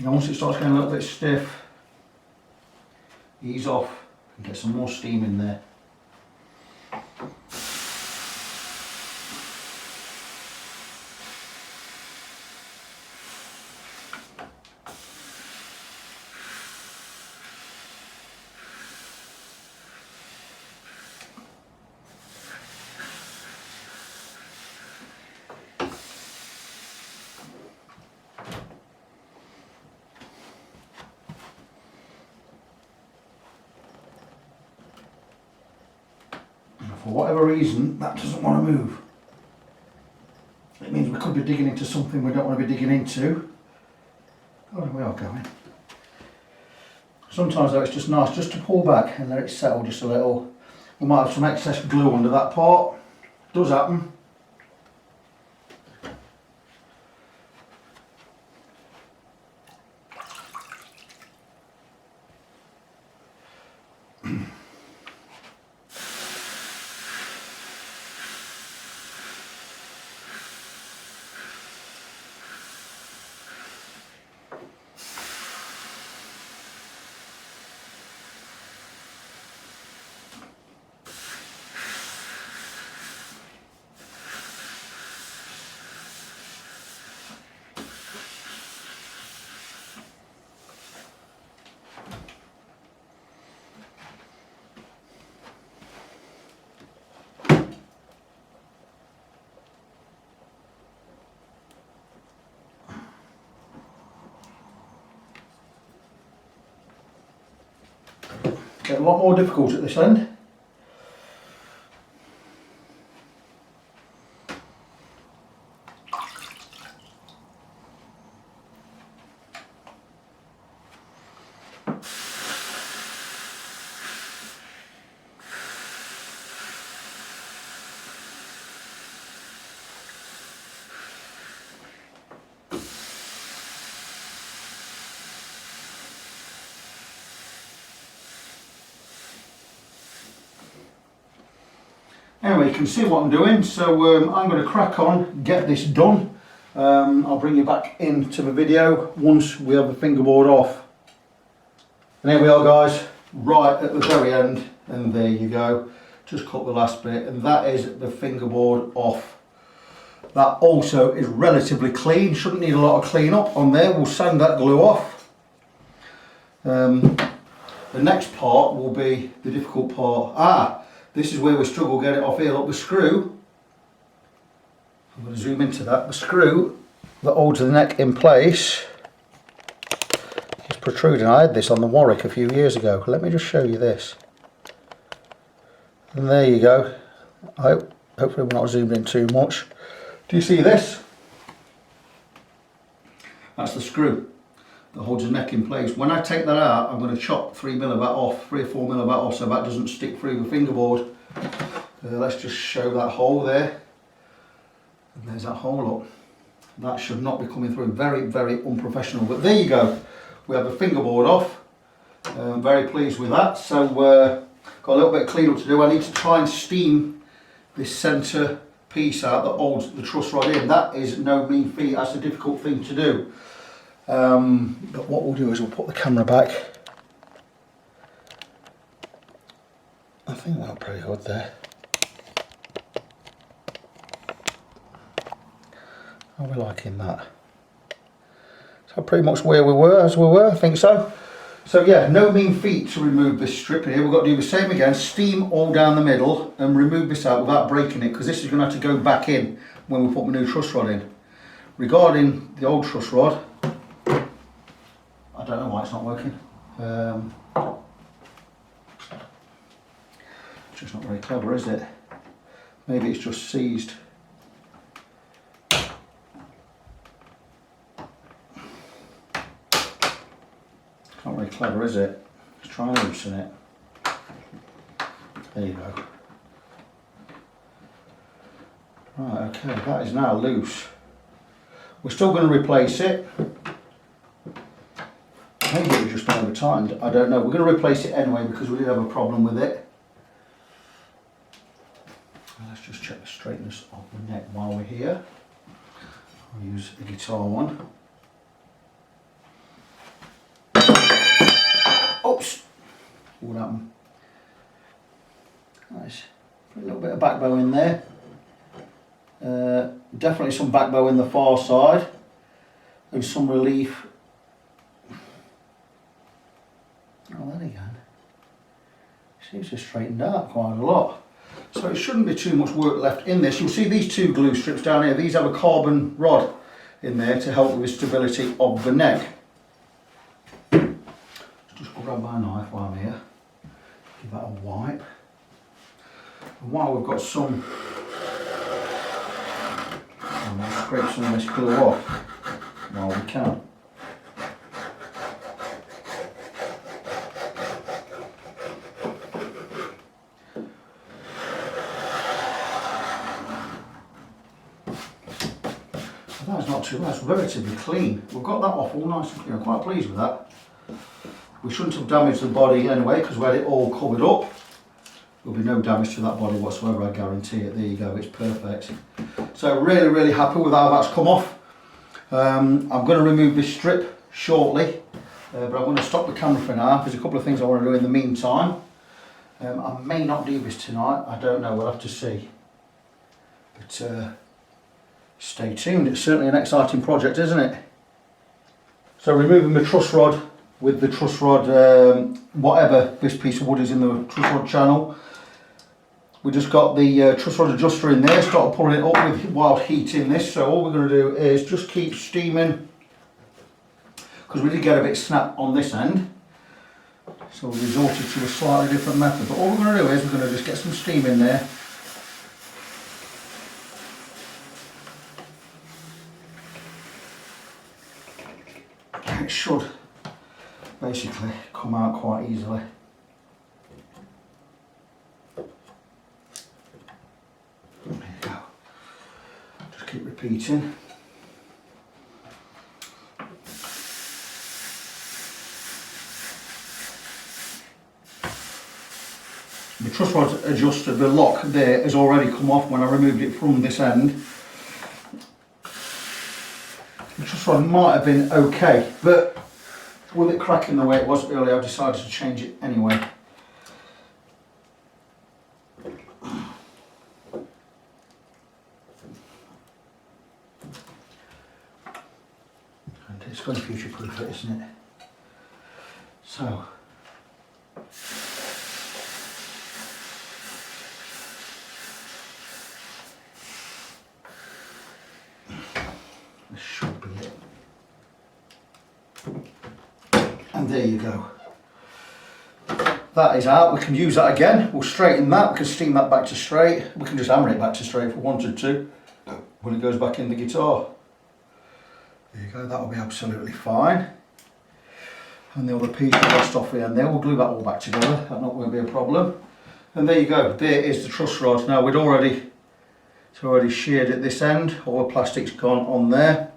once it starts getting a little bit stiff, ease off and get some more steam in there. For whatever reason, that doesn't want to move. It means we could be digging into something we don't want to be digging into. Oh, we are going. Sometimes though it's just nice just to pull back and let it settle just a little. We might have some excess glue under that part. Does happen. Get a lot more difficult at this end. Anyway, you can see what I'm doing, so I'm going to crack on, get this done. I'll bring you back into the video once we have the fingerboard off. And there we are guys, right at the very end, and there you go. Just cut the last bit, and that is the fingerboard off. That also is relatively clean, shouldn't need a lot of clean up on there. We'll sand that glue off. The next part will be the difficult part. This is where we struggle to get it off here. Look, the screw, I'm going to zoom into that, the screw that holds the neck in place is protruding. I had this on the Warwick a few years ago. Let me just show you this. And there you go. Hopefully we're not zoomed in too much. Do you see this? That's the screw that holds the neck in place. When I take that out, I'm going to chop 3mm of that off, 3 or 4mm of that off, so that doesn't stick through the fingerboard. Let's just show that hole there. And there's that hole up. That should not be coming through. Very, very unprofessional. But there you go. We have the fingerboard off. I'm very pleased with that. So got a little bit of cleanup to do. I need to try and steam this centre piece out that holds the truss rod in. That is no mean feat. That's a difficult thing to do. But what we'll do is we'll put the camera back. I think that's pretty good there. How are we liking that? So pretty much where we were, as we were, I think so. So yeah, no mean feat to remove this strip here. We've got to do the same again, steam all down the middle and remove this out without breaking it, because this is going to have to go back in when we put the new truss rod in. Regarding the old truss rod, I don't know why it's not working. Just not very clever, is it? Maybe it's just seized. Not very clever, is it? Let's try and loosen it. There you go. Right, okay, that is now loose. We're still going to replace it. Maybe it was just over tightened, I don't know. We're going to replace it anyway because we did have a problem with it. Let's just check the straightness of the neck while we're here. I'll use a guitar one. Oops! What happened? Nice. Put a little bit of back bow in there. Definitely some back bow in the far side. And some relief. Oh, there again. Seems to straighten out quite a lot. So it shouldn't be too much work left in this. You'll see these two glue strips down here. These have a carbon rod in there to help with the stability of the neck. Just grab my knife while I'm here. Give that a wipe. And while we've got some, I'll scrape some of this glue off while we can. That's not too bad, it's relatively clean. We've got that off all nice and clean. I'm quite pleased with that. We shouldn't have damaged the body anyway because we had it all covered up. There'll be no damage to that body whatsoever, I guarantee it. There you go, it's perfect. So really happy with how that's come off. I'm going to remove this strip shortly, but I'm going to stop the camera for now. There's a couple of things I want to do in the meantime. I may not do this tonight, I don't know, we'll have to see. But stay tuned, it's certainly an exciting project, isn't it? So removing the truss rod with the truss rod, whatever this piece of wood is in the truss rod channel. We just got the truss rod adjuster in there, started pulling it up with wild heat in this. So all we're going to do is just keep steaming, because we did get a bit snap on this end. So we resorted to a slightly different method. But all we're going to do is we're going to just get some steam in there. It should basically come out quite easily. There you go. Just keep repeating. The truss rod adjuster, the lock there, has already come off when I removed it from this end. The truss rod might have been okay, but with it cracking the way it was earlier, I've decided to change it anyway. And it's going to future-proof it, isn't it? So. This should be it. And there you go. That is out. We can use that again. We'll straighten that. We can steam that back to straight. We can just hammer it back to straight if we wanted to when it goes back in the guitar. There you go. That will be absolutely fine. And the other piece we lost off the end there. We'll glue that all back together. That not going to be a problem. And there you go. There is the truss rod. Now it's already sheared at this end. All the plastic's gone on there.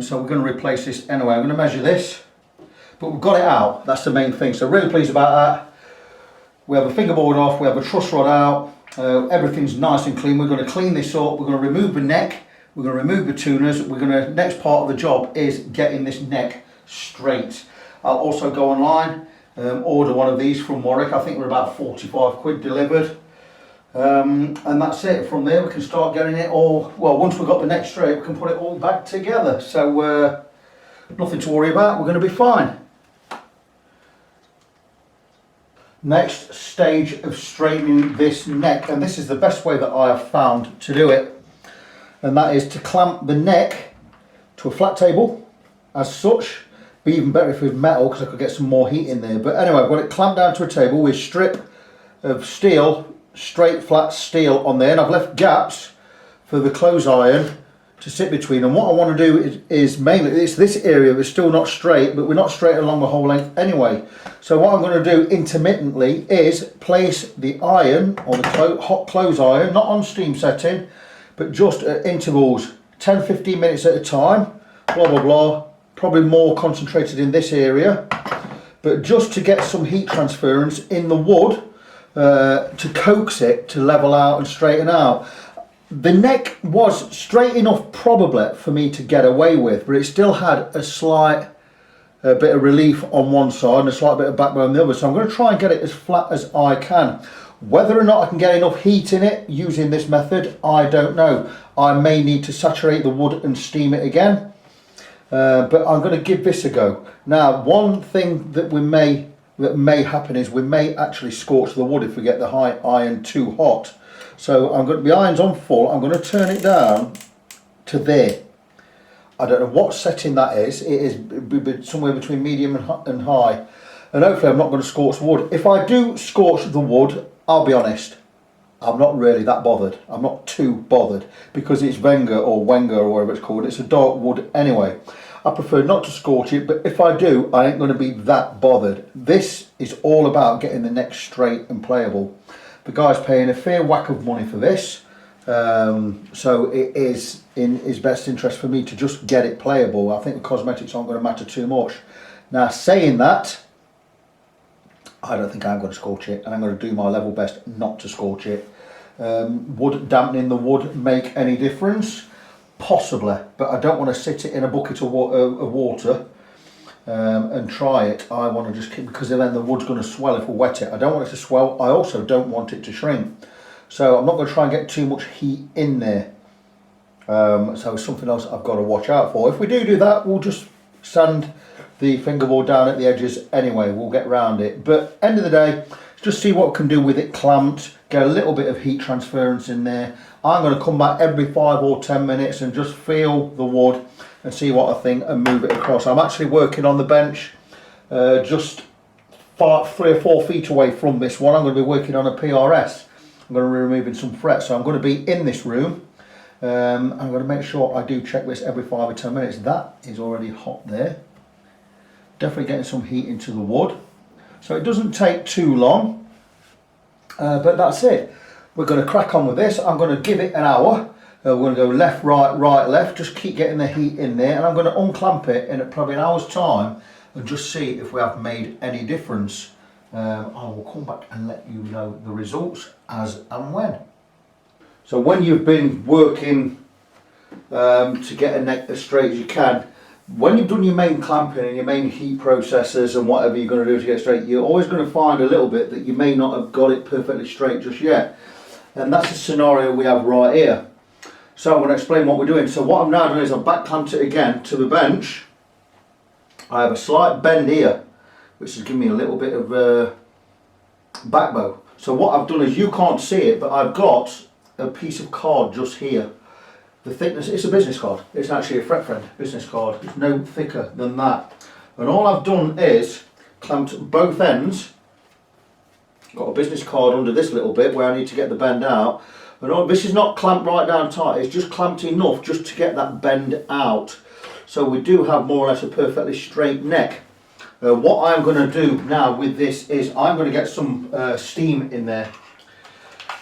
So we're going to replace this anyway. I'm going to measure this, but we've got it out. That's the main thing. So really pleased about that. We have a fingerboard off. We have a truss rod out. Everything's nice and clean. We're going to clean this up. We're going to remove the neck. We're going to remove the tuners. Next part of the job is getting this neck straight. I'll also go online, order one of these from Warwick. I think we're about 45 quid delivered. And that's it. From there we can start getting it all, well, once we've got the neck straight we can put it all back together. So nothing to worry about, we're going to be fine. Next stage of straightening this neck, and this is the best way that I have found to do it, and that is to clamp the neck to a flat table as such, Be even better if it was metal because I could get some more heat in there. But anyway, I've got it clamped down to a table with a strip of steel, straight flat steel on there, and I've left gaps for the clothes iron to sit between. And what I want to do is mainly, it's this area that's still not straight, but we're not straight along the whole length anyway. So what I'm going to do intermittently is place the iron, or the hot clothes iron, not on steam setting, but just at intervals, 10-15 minutes at a time, blah blah blah, probably more concentrated in this area, but just to get some heat transference in the wood, to coax it to level out and straighten out. The neck was straight enough probably for me to get away with, but it still had a slight bit of relief on one side and a slight bit of backbone on the other. So I'm going to try and get it as flat as I can. Whether or not I can get enough heat in it using this method, I don't know. I may need to saturate the wood and steam it again, but I'm going to give this a go. Now, one thing that may happen is we may actually scorch the wood if we get the high iron too hot. So the iron's on full, I'm going to turn it down to there. I don't know what setting that is. It is somewhere between medium and high. And hopefully I'm not going to scorch the wood. If I do scorch the wood, I'll be honest, I'm not really that bothered. I'm not too bothered because it's Wenger or whatever it's called. It's a dark wood anyway. I prefer not to scorch it, but if I do, I ain't going to be that bothered. This is all about getting the neck straight and playable. The guy's paying a fair whack of money for this, so it is in his best interest for me to just get it playable. I think the cosmetics aren't going to matter too much. Now, saying that, I don't think I'm going to scorch it, and I'm going to do my level best not to scorch it. Would dampening the wood make any difference? Possibly, but I don't want to sit it in a bucket of water and try it. I want to just keep, because then the wood's going to swell if we wet it. I don't want it to swell. I also don't want it to shrink. So I'm not going to try and get too much heat in there. So something else I've got to watch out for. If we do that, we'll just sand the fingerboard down at the edges anyway. We'll get round it. But end of the day, just see what we can do with it clamped. Get a little bit of heat transference in there. I'm going to come back every 5 or 10 minutes and just feel the wood and see what I think and move it across. I'm actually working on the bench just 3 or 4 feet away from this one. I'm going to be working on a PRS. I'm going to be removing some frets, so I'm going to be in this room. I'm going to make sure I do check this every 5 or 10 minutes. That is already hot there. Definitely getting some heat into the wood. So it doesn't take too long, but that's it. We're going to crack on with this. I'm going to give it an hour. We're going to go left, right, right, left. Just keep getting the heat in there, and I'm going to unclamp it in probably an hour's time and just see if we have made any difference. I will come back and let you know the results as and when. So when you've been working to get a neck as straight as you can, when you've done your main clamping and your main heat processes and whatever you're going to do to get straight, you're always going to find a little bit that you may not have got it perfectly straight just yet. And that's the scenario we have right here. So I'm going to explain what we're doing. So what I'm now doing is I've back clamped it again to the bench. I have a slight bend here, which is giving me a little bit of backbow. So what I've done is, you can't see it, but I've got a piece of card just here. The thickness, it's a business card. It's actually a Fret Friend business card. It's no thicker than that. And all I've done is clamped both ends. Got a business card under this little bit where I need to get the bend out. And all, this is not clamped right down tight. It's just clamped enough just to get that bend out. So we do have more or less a perfectly straight neck. What I'm going to do now with this is I'm going to get some steam in there.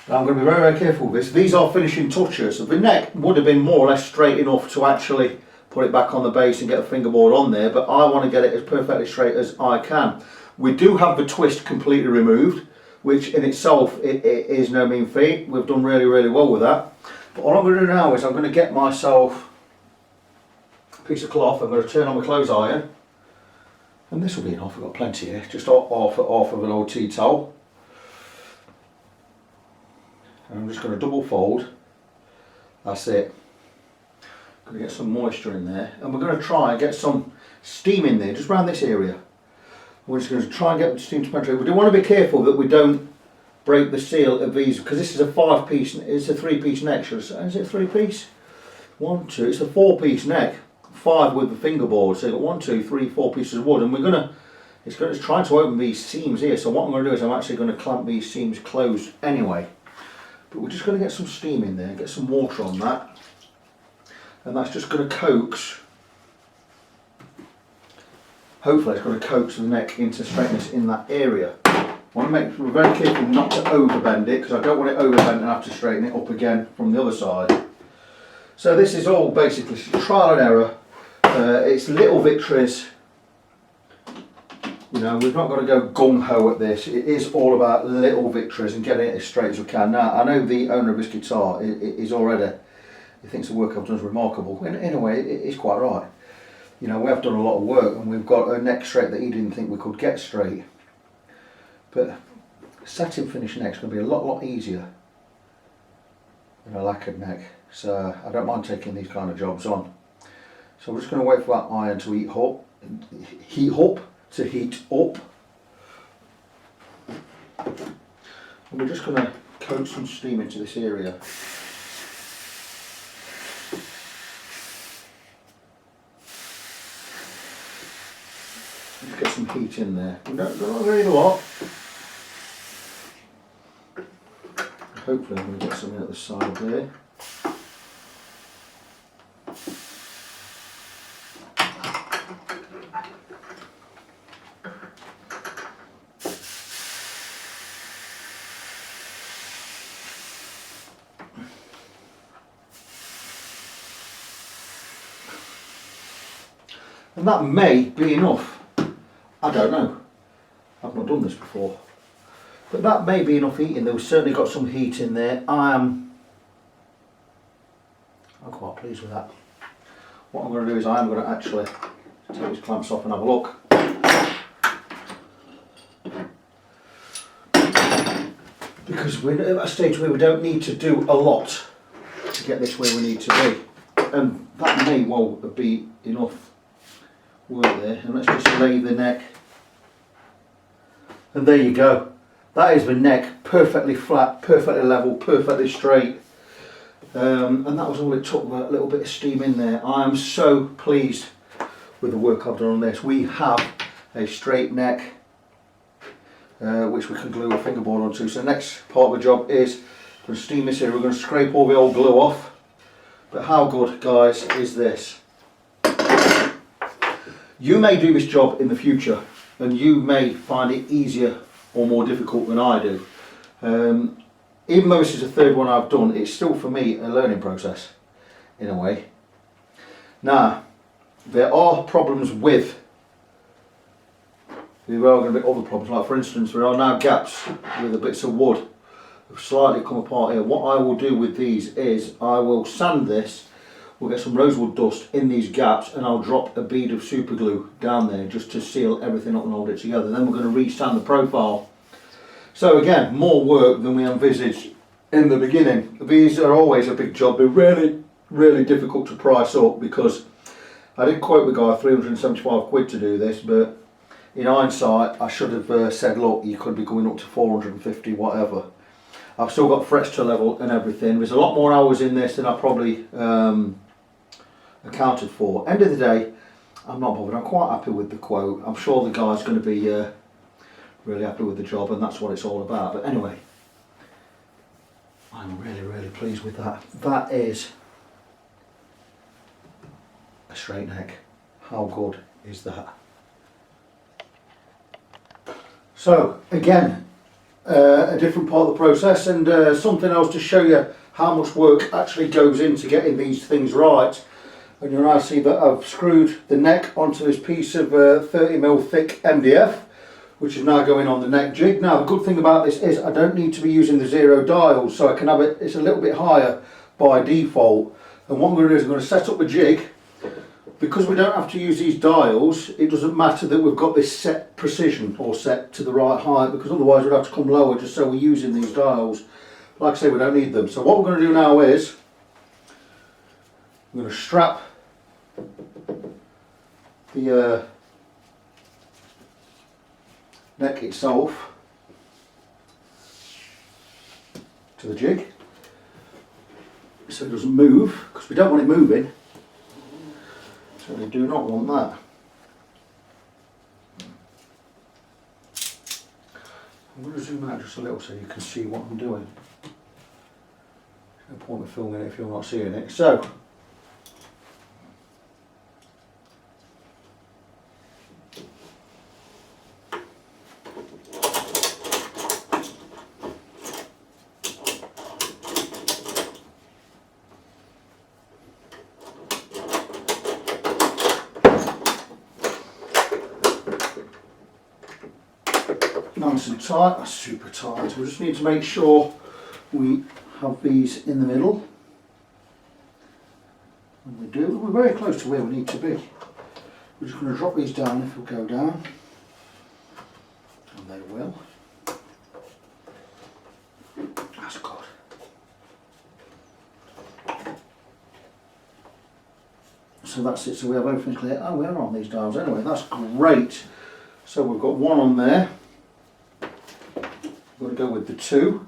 I'm going to be very, very careful with this. These are finishing touches. The neck would have been more or less straight enough to actually put it back on the base and get a fingerboard on there, but I want to get it as perfectly straight as I can. We do have the twist completely removed, which in itself it is no mean feat. We've done really, really well with that. But all I'm going to do now is I'm going to get myself a piece of cloth. I'm going to turn on my clothes iron, and this will be enough. We've got plenty here. Just off of an old tea towel. And I'm just going to double fold. That's it. Going to get some moisture in there, and we're going to try and get some steam in there, just around this area. We're just going to try and get the steam to penetrate. We do want to be careful that we don't break the seal of these, because this is a 5-piece, it's a 3-piece neck. Is it a 3-piece? 1, 2, it's a 4-piece neck. 5 with the fingerboard. So you've got 1, 2, 3, 4 pieces of wood, and it's trying to open these seams here. So what I'm going to do is I'm actually going to clamp these seams closed anyway. But we're just going to get some steam in there, get some water on that, and that's just going to coax. Hopefully it's going to coax the neck into straightness in that area. We're very careful not to overbend it, because I don't want it overbent and have to straighten it up again from the other side. So this is all basically trial and error. It's little victories. You know, we've not got to go gung-ho at this. It is all about little victories and getting it as straight as we can. Now, I know the owner of this guitar is already, he thinks the work I've done is remarkable. In a way, it is quite right. You know, we have done a lot of work, and we've got a neck straight that he didn't think we could get straight. But satin finish neck's going to be a lot easier than a lacquered neck. So I don't mind taking these kind of jobs on. So we're just going to wait for that iron to heat up. And we're just going to coat some steam into this area. Just get some heat in there. We don't really need a lot. Hopefully I'm going to get something at the side there. And that may be enough. I don't know. I've not done this before. But that may be enough heat in there. We've certainly got some heat in there. I'm quite pleased with that. What I'm going to do is I'm going to actually take these clamps off and have a look. Because we're at a stage where we don't need to do a lot to get this where we need to be. And that may well be enough work there. And let's just lay the neck. And there you go. That is the neck, perfectly flat, perfectly level, perfectly straight. And that was all it took, that little bit of steam in there. I am so pleased with the work I've done on this. We have a straight neck, which we can glue a fingerboard onto. So the next part of the job is going to steam this here. We're going to scrape all the old glue off. But how good, guys, is this? You may do this job in the future, and you may find it easier or more difficult than I do. Even though this is the third one I've done, it's still for me a learning process in a way. Now, there are problems with, there are going to be other problems, like for instance there are now gaps with the bits of wood that have slightly come apart here. What I will do with these is I will sand this, we'll get some rosewood dust in these gaps, and I'll drop a bead of super glue down there just to seal everything up and hold it together. Then we're going to re-sand the profile. So again, more work than we envisaged in the beginning. These are always a big job. They're really difficult to price up, because I did quote the guy 375 quid to do this, but in hindsight I should have said, look, you could be going up to 450 whatever. I've still got frets to level and everything. There's a lot more hours in this than I probably accounted for. End of the day, I'm not bothered. I'm quite happy with the quote. I'm sure the guy's going to be really happy with the job, and that's what it's all about. But anyway, I'm really pleased with that. That is a straight neck. How good is that? So again, a different part of the process, and something else to show you how much work actually goes into getting these things right. And you'll now see that I've screwed the neck onto this piece of 30mm thick MDF, which is now going on the neck jig. Now the good thing about this is I don't need to be using the 0 dials, so I can have it, it's a little bit higher by default. And what I'm going to do is I'm going to set up the jig. Because we don't have to use these dials, it doesn't matter that we've got this set precision or set to the right height, because otherwise we'd have to come lower just so we're using these dials. Like I say, we don't need them. So what we're going to do now is I'm going to strap the neck itself to the jig so it doesn't move, because we don't want it moving. So Certainly do not want that. I'm going to zoom out just a little so you can see what I'm doing. There's no point in filming it if you're not seeing it. So, nice and tight, that's super tight. We just need to make sure we have these in the middle. And we do, we're very close to where we need to be. We're just going to drop these down if we go down. And they will. That's good. So that's it, so we have everything clear. Oh, we are on these dials anyway, that's great. So we've got one on there. We've got to go with the 2.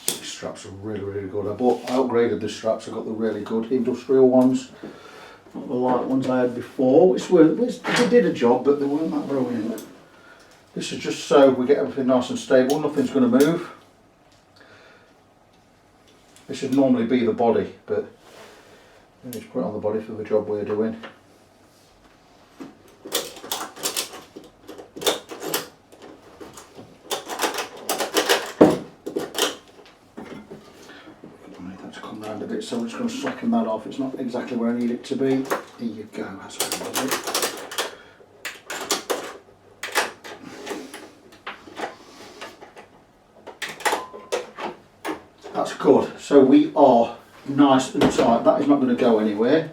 These straps are really, really good. I upgraded the straps. I got the really good industrial ones, not the light ones I had before, which they did a job, but they weren't that brilliant. This is just so we get everything nice and stable. Nothing's going to move. This should normally be the body, but we need to put it on the body for the job we're doing. I need that to come round a bit, so I'm just going to slacken that off. It's not exactly where I need it to be. There you go, that's what I want it. That's good. So we are nice and tight. That is not going to go anywhere.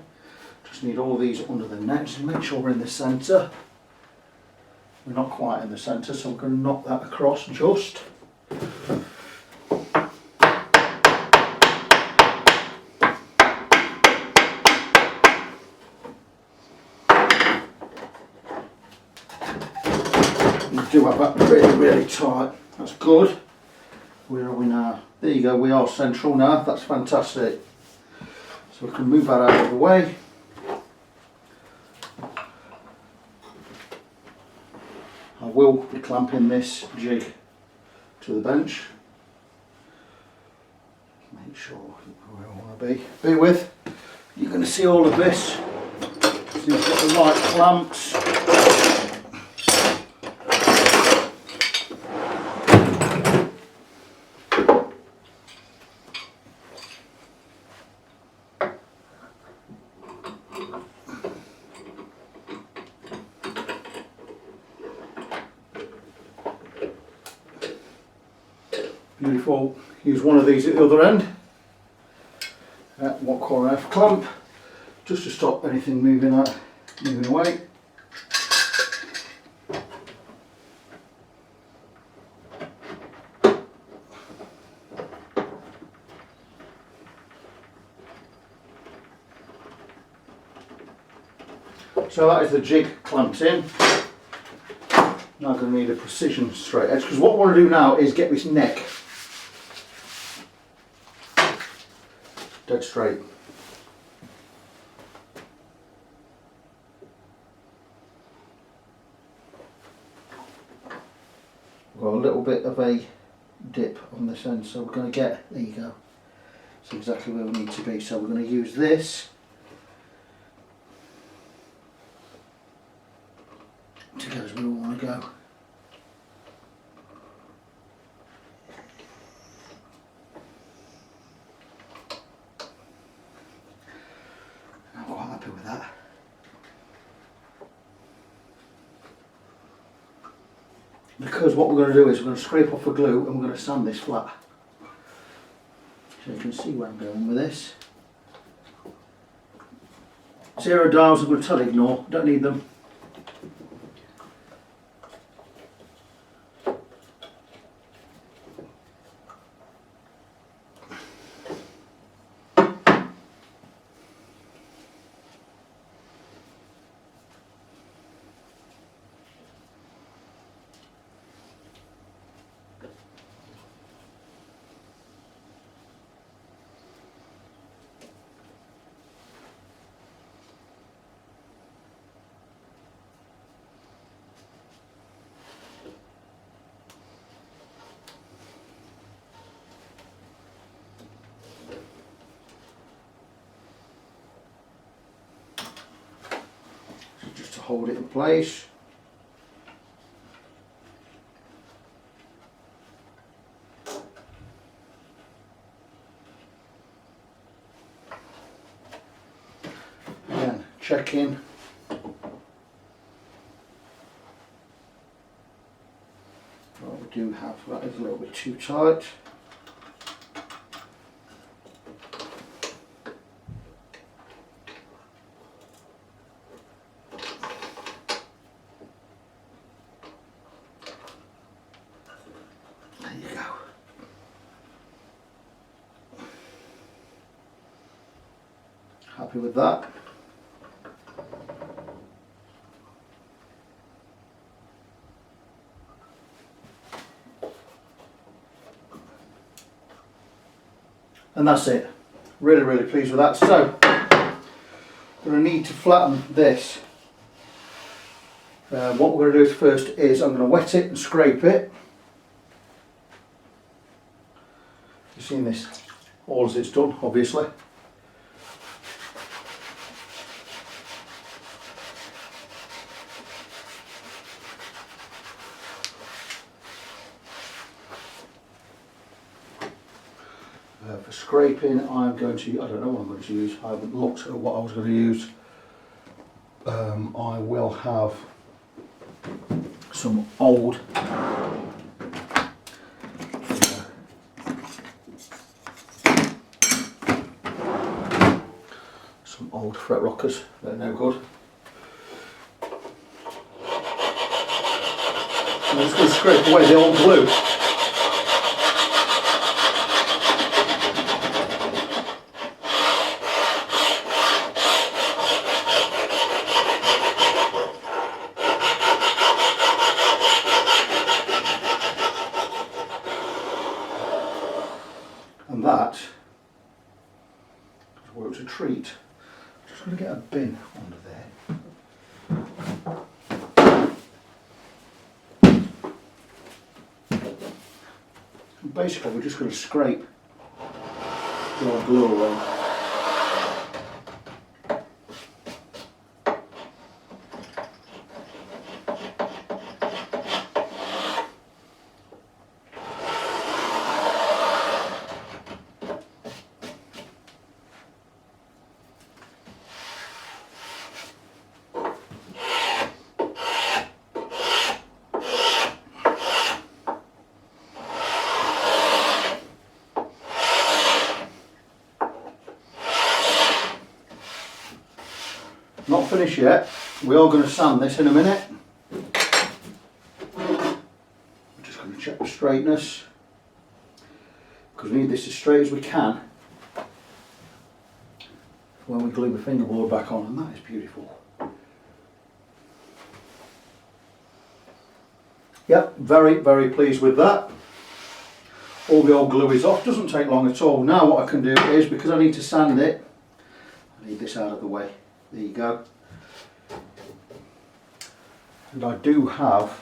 Just need all these under the net. Just make sure we're in the centre. We're not quite in the centre, so we're going to knock that across just. We do have that really, really tight. That's good. Where are we now? There you go, we are central now. That's fantastic. So we can move that out of the way. I will be clamping this jig to the bench. Make sure where I want to be. Be with. You're going to see all of this. So you've got the right clamps. Beautiful. Use one of these at the other end. One corner F clamp, just to stop anything moving away. So that is the jig clamped in. Now I'm going to need a precision straight edge, because what I want to do now is get this neck dead straight. Got a little bit of a dip on this end, so we're going to get, there you go, that's exactly where we need to be. So we're going to use this to go as we want to go. I'm quite happy with that. Because what we're going to do is we're going to scrape off the glue and we're going to sand this flat. So you can see where I'm going with this. 0 dials I'm going to totally ignore, don't need them. hold it in place. Again, check in. What we do have, that is a little bit too tight. There you go. Happy with that. And that's it. Really pleased with that. So, I'm going to need to flatten this. What we're going to do first is I'm going to wet it and scrape it. You've seen this, all as it's done, obviously. For scraping, I'm going to, I don't know what I'm going to use, I haven't looked at what I was going to use. I will have some old fret rockers, they're no good. I'm just going to scrape away the old glue. And that works a treat. I'm just going to get a bin under there. And basically we're just going to scrape the old glue away. Not finished yet. We are going to sand this in a minute. We're just going to check the straightness because we need this as straight as we can when we glue the fingerboard back on, and that is beautiful. Yep, very pleased with that. All the old glue is off, doesn't take long at all. Now what I can do is, because I need to sand it, I need this out of the way. There you go. And I do have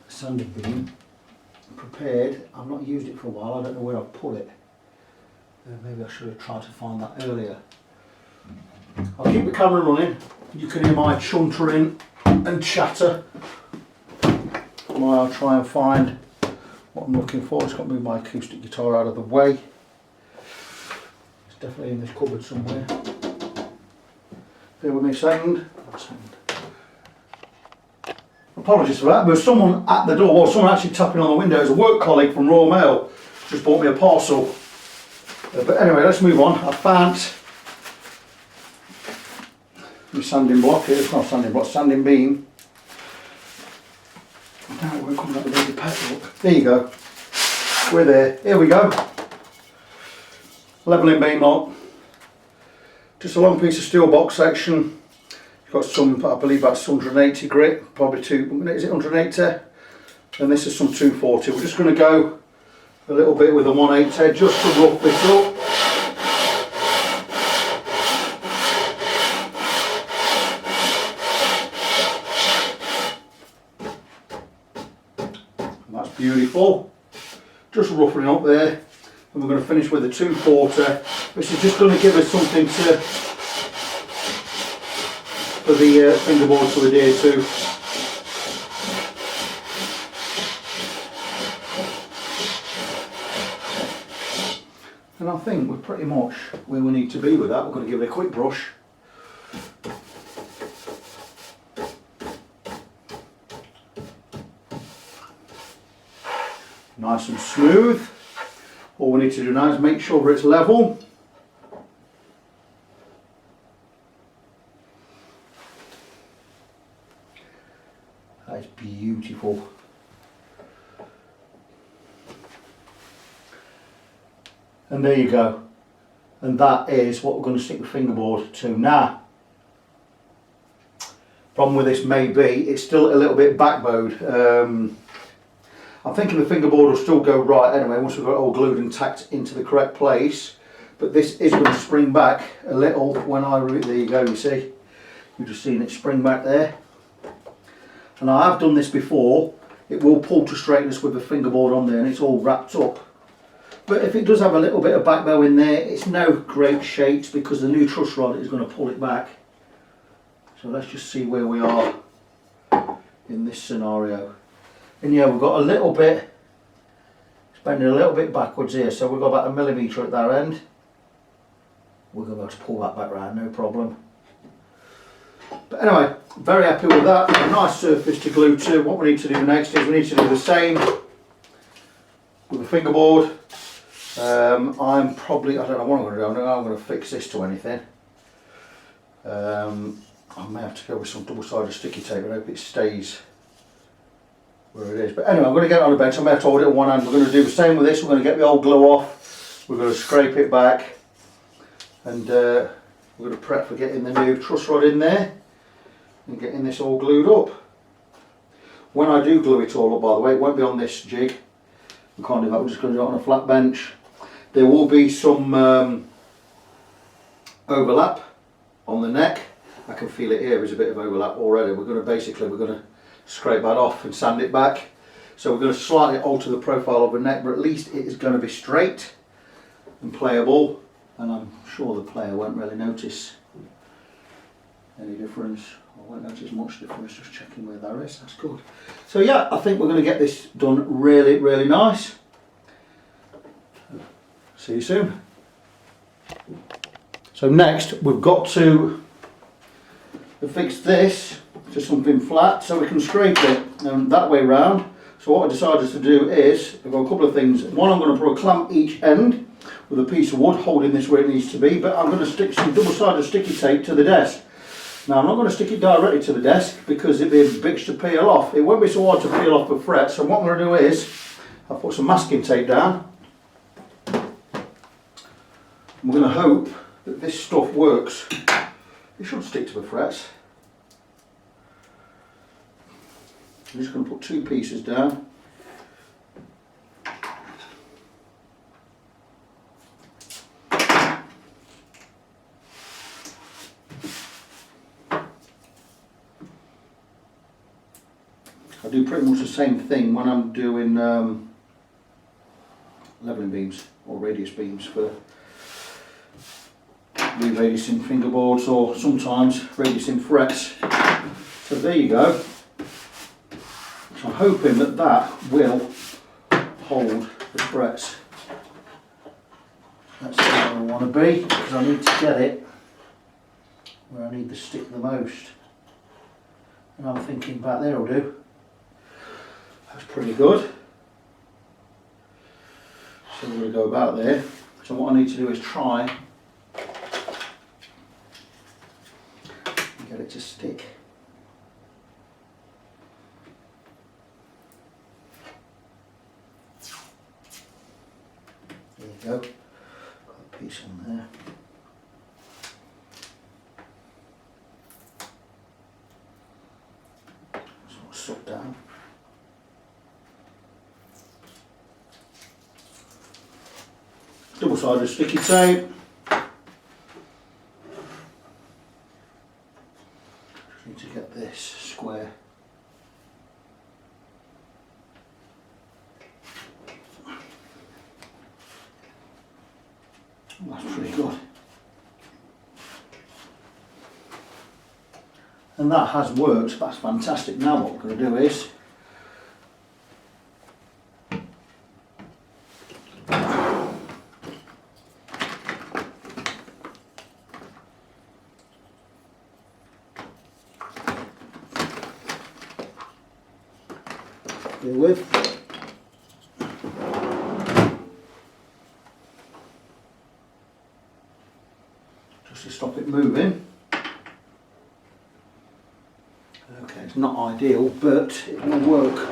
a sanding beam prepared. I've not used it for a while, I don't know where I've put it. Maybe I should have tried to find that earlier. I'll keep the camera running. You can hear my chuntering and chatter while I try and find what I'm looking for. It's got to move my acoustic guitar out of the way. It's definitely in this cupboard somewhere. Bear with me a second. Apologies for that. There's someone at the door, or someone actually tapping on the window. It's a work colleague from Royal Mail. Just bought me a parcel. But anyway, let's move on. I found my sanding block here. It's not sanding block, sanding beam. Now it won't come out with the paperwork. There you go. We're there. Here we go. Levelling beam lock. Just a long piece of steel box section. You've got some, I believe that's 180 grit, probably is it 180? And this is some 240. We're just going to go a little bit with a 180 just to rough this up. And that's beautiful. Just roughing up there. And we're going to finish with a 240. This is just going to give us something to for the fingerboard to adhere to. And I think we're pretty much where we need to be with that. We're going to give it a quick brush. Nice and smooth. All we need to do now is make sure that it's level. That is beautiful. And there you go. And that is what we're going to stick the fingerboard to. Now, problem with this may be, it's still a little bit backbowed. I'm thinking the fingerboard will still go right anyway once we've got it all glued and tacked into the correct place. But this is going to spring back a little when there you go, you see. You've just seen it spring back there. And I have done this before. It will pull to straightness with the fingerboard on there and it's all wrapped up. But if it does have a little bit of back bow in there, it's no great shakes because the new truss rod is going to pull it back. So let's just see where we are in this scenario. And yeah, we've got a little bit, it's bending a little bit backwards here, so we've got about 1 millimetre at that end. We're going to be able to pull that back round, no problem. But anyway, very happy with that. A nice surface to glue to. What we need to do next is we need to do the same with the fingerboard. I'm probably, I don't know what I'm going to do, I don't know how I'm going to fix this to anything. I may have to go with some double-sided sticky tape. I hope it stays where it is. But anyway, I'm going to get it on the bench. I may have to hold it in one hand. We're going to do the same with this. We're going to get the old glue off. We're going to scrape it back. And we're going to prep for getting the new truss rod in there and getting this all glued up. When I do glue it all up, by the way, it won't be on this jig. We can't do that. We're just going to do it on a flat bench. There will be some overlap on the neck. I can feel it here. There's a bit of overlap already. We're going to scrape that off and sand it back. So we're going to slightly alter the profile of the neck, but at least it is going to be straight and playable. And I'm sure the player won't really notice any difference. I won't notice much difference, just checking where that is. That's good. So yeah, I think we're going to get this done really, really nice. See you soon. So next we've got to fix this to something flat so we can scrape it that way round. So what I decided to do is, I've got a couple of things. One, I'm going to put a clamp each end with a piece of wood holding this where it needs to be, but I'm going to stick some double-sided sticky tape to the desk. Now I'm not going to stick it directly to the desk because it'd be a bitch to peel off. It won't be so hard to peel off the fret, so what I'm going to do is I'll put some masking tape down. We're going to hope that this stuff works. It should stick to the frets. I'm just going to put 2 pieces down. I do pretty much the same thing when I'm doing levelling beams or radius beams for re-radiusing fingerboards or sometimes radiusing frets. So there you go. So I'm hoping that that will hold the frets. That's where I want to be because I need to get it where I need the stick the most. And I'm thinking about there will do. That's pretty good. So we're going to go about there. So what I need to do is try and get it to stick. There you go. Got a piece on there. Sort of suck down. Double-sided sticky tape. Just need to get this square. That's pretty good. And that has worked. That's fantastic. Now what we're going to do is deal with. Just to stop it moving. Okay, it's not ideal, but it will work.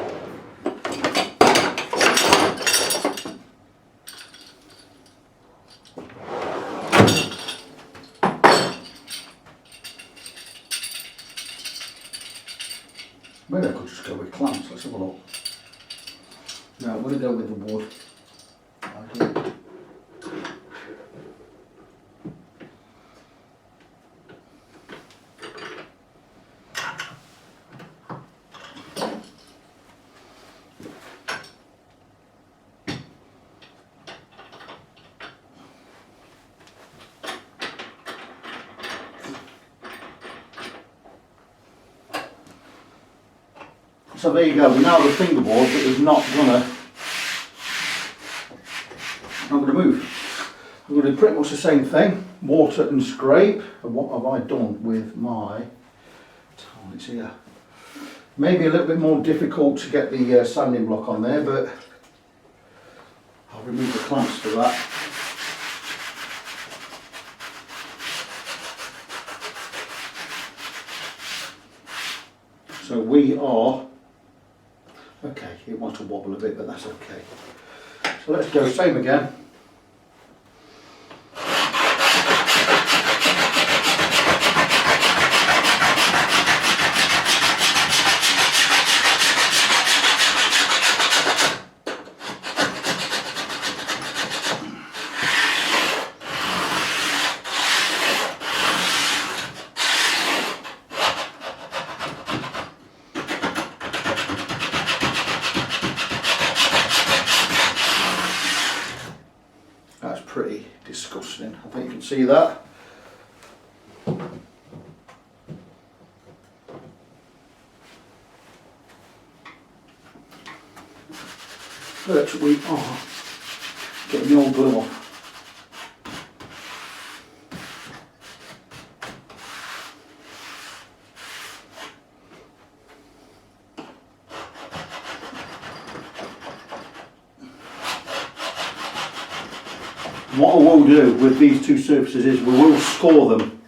Maybe I could just go with clamps. Let's have a look. No, I'm going to go with the wood. So there you go. We now have a fingerboard that is not gonna move. I'm going to do pretty much the same thing. Water and scrape. And what have I done with my tiles here? Maybe a little bit more difficult to get the sanding block on there, but I'll remove the clamps for that. So we are, okay, it wants to wobble a bit, but that's okay. So let's go, same again. That's pretty disgusting. I think you can see that. But we are getting the old glue off. What I will do with these two surfaces is we will score them.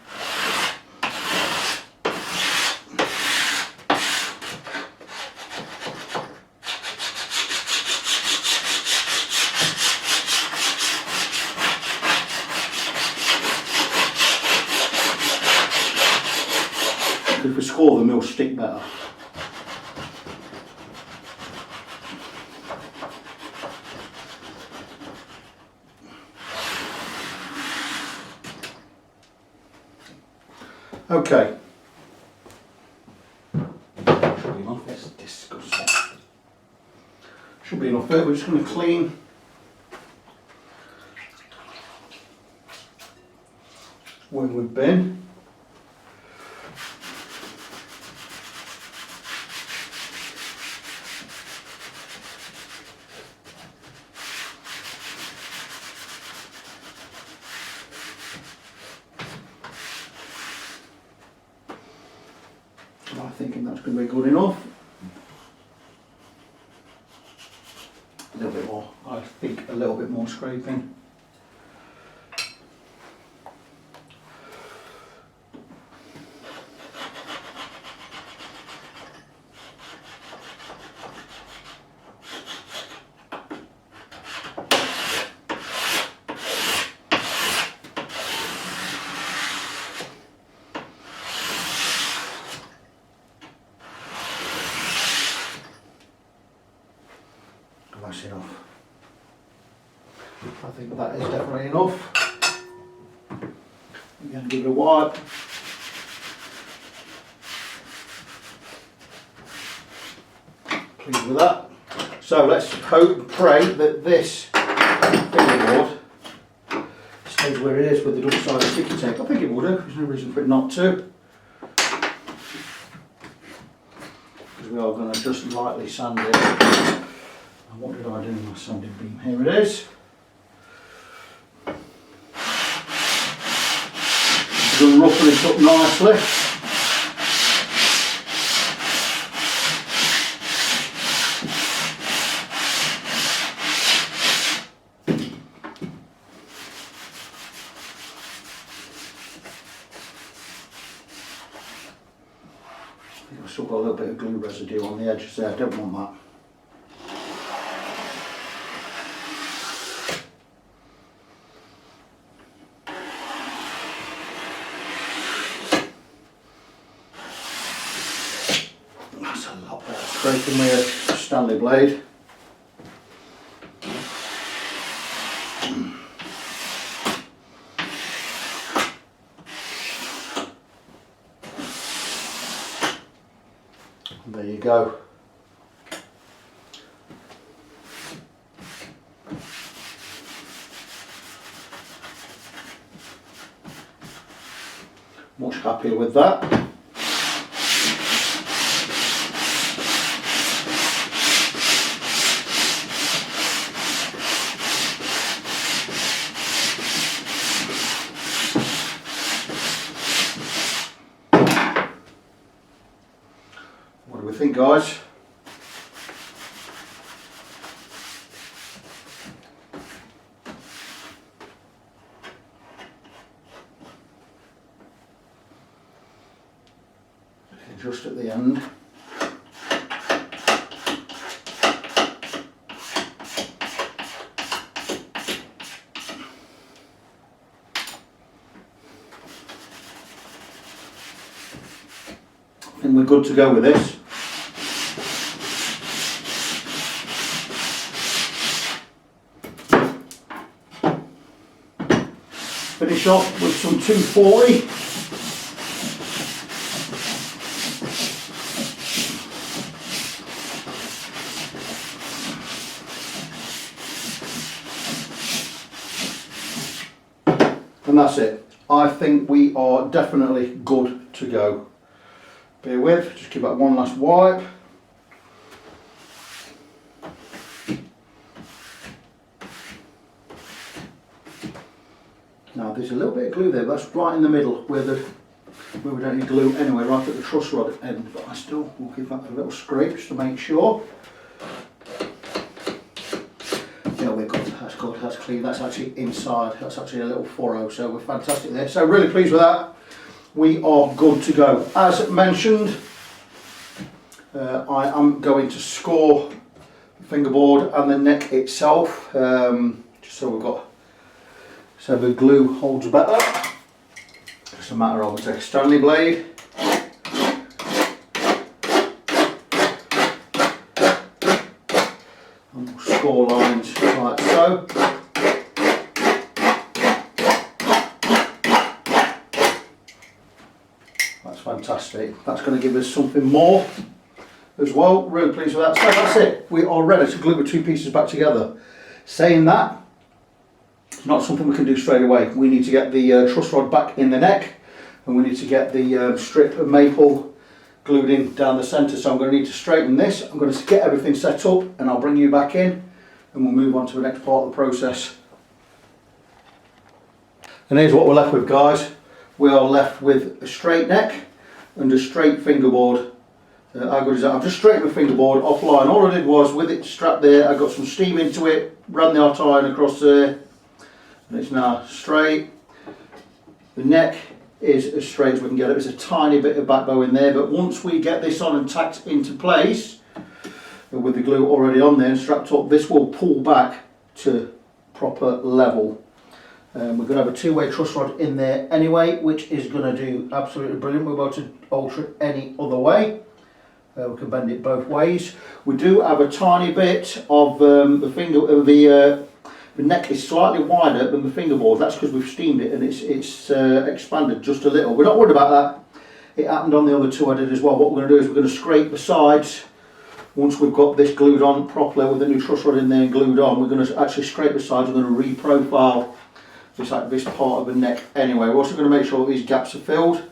If we score them, they'll stick better. Okay. Should be enough. It's disgusting. Should be enough there. We're just going to clean where we've been. I'm thinking that's going to be good enough. A little bit more, I think a little bit more scraping. That's enough. I think that is definitely enough. Again, give it a wipe. Pleased with that. So let's hope and pray that this fingerboard stays where it is with the double-sided sticky tape. I think it will do. There's no reason for it not to. we are going to just lightly sand it. And what did I do with my sanding beam? Here it is. Going to roughen it up nicely. I've still got a little bit of glue residue on the edges there, I don't want that. That's a lot better scraping with a Stanley blade. And there you go. Much happier with that. What do we think, guys? Just at the end. I think we're good to go with this. Finish off with some 240. And that's it. I think we are definitely good to go. Bear with, just give that one last wipe. Now there's a little bit of glue there, that's right in the middle where we don't need glue anyway, right at the truss rod end, but I still will give that a little scrape just to make sure. Yeah, we're good, that's good, that's clean, that's actually inside, that's actually a little furrow, so we're fantastic there. So really pleased with that. We are good to go. As mentioned, I am going to score the fingerboard and the neck itself, just so we've got, so the glue holds better. Just a matter of, take a Stanley blade, and we'll score lines like so. That's fantastic. That's going to give us something more as well. Really pleased with that. So that's it. We are ready to glue the two pieces back together. Saying that, it's not something we can do straight away. We need to get the truss rod back in the neck, and we need to get the strip of maple glued in down the centre. So I'm going to need to straighten this. I'm going to get everything set up, and I'll bring you back in, and we'll move on to the next part of the process. And here's what we're left with, guys. We are left with a straight neck and a straight fingerboard. How good is that? I've just straightened the fingerboard offline. All I did was, with it strapped there, I got some steam into it, ran the hot iron across there, and it's now straight. The neck is as straight as we can get it. There's a tiny bit of back bow in there, but once we get this on and tacked into place, with the glue already on there and strapped up, this will pull back to proper level. We're going to have a two-way truss rod in there anyway, which is going to do absolutely brilliant. We're about to alter it any other way. We can bend it both ways. We do have a tiny bit of the neck is slightly wider than the fingerboard. That's because we've steamed it and it's expanded just a little. We're not worried about that. It happened on the other two I did as well. What we're going to do is we're going to scrape the sides. Once we've got this glued on properly with the new truss rod in there and glued on, we're going to actually scrape the sides. We're going to re-profile this part of the neck anyway. We're also going to make sure that these gaps are filled.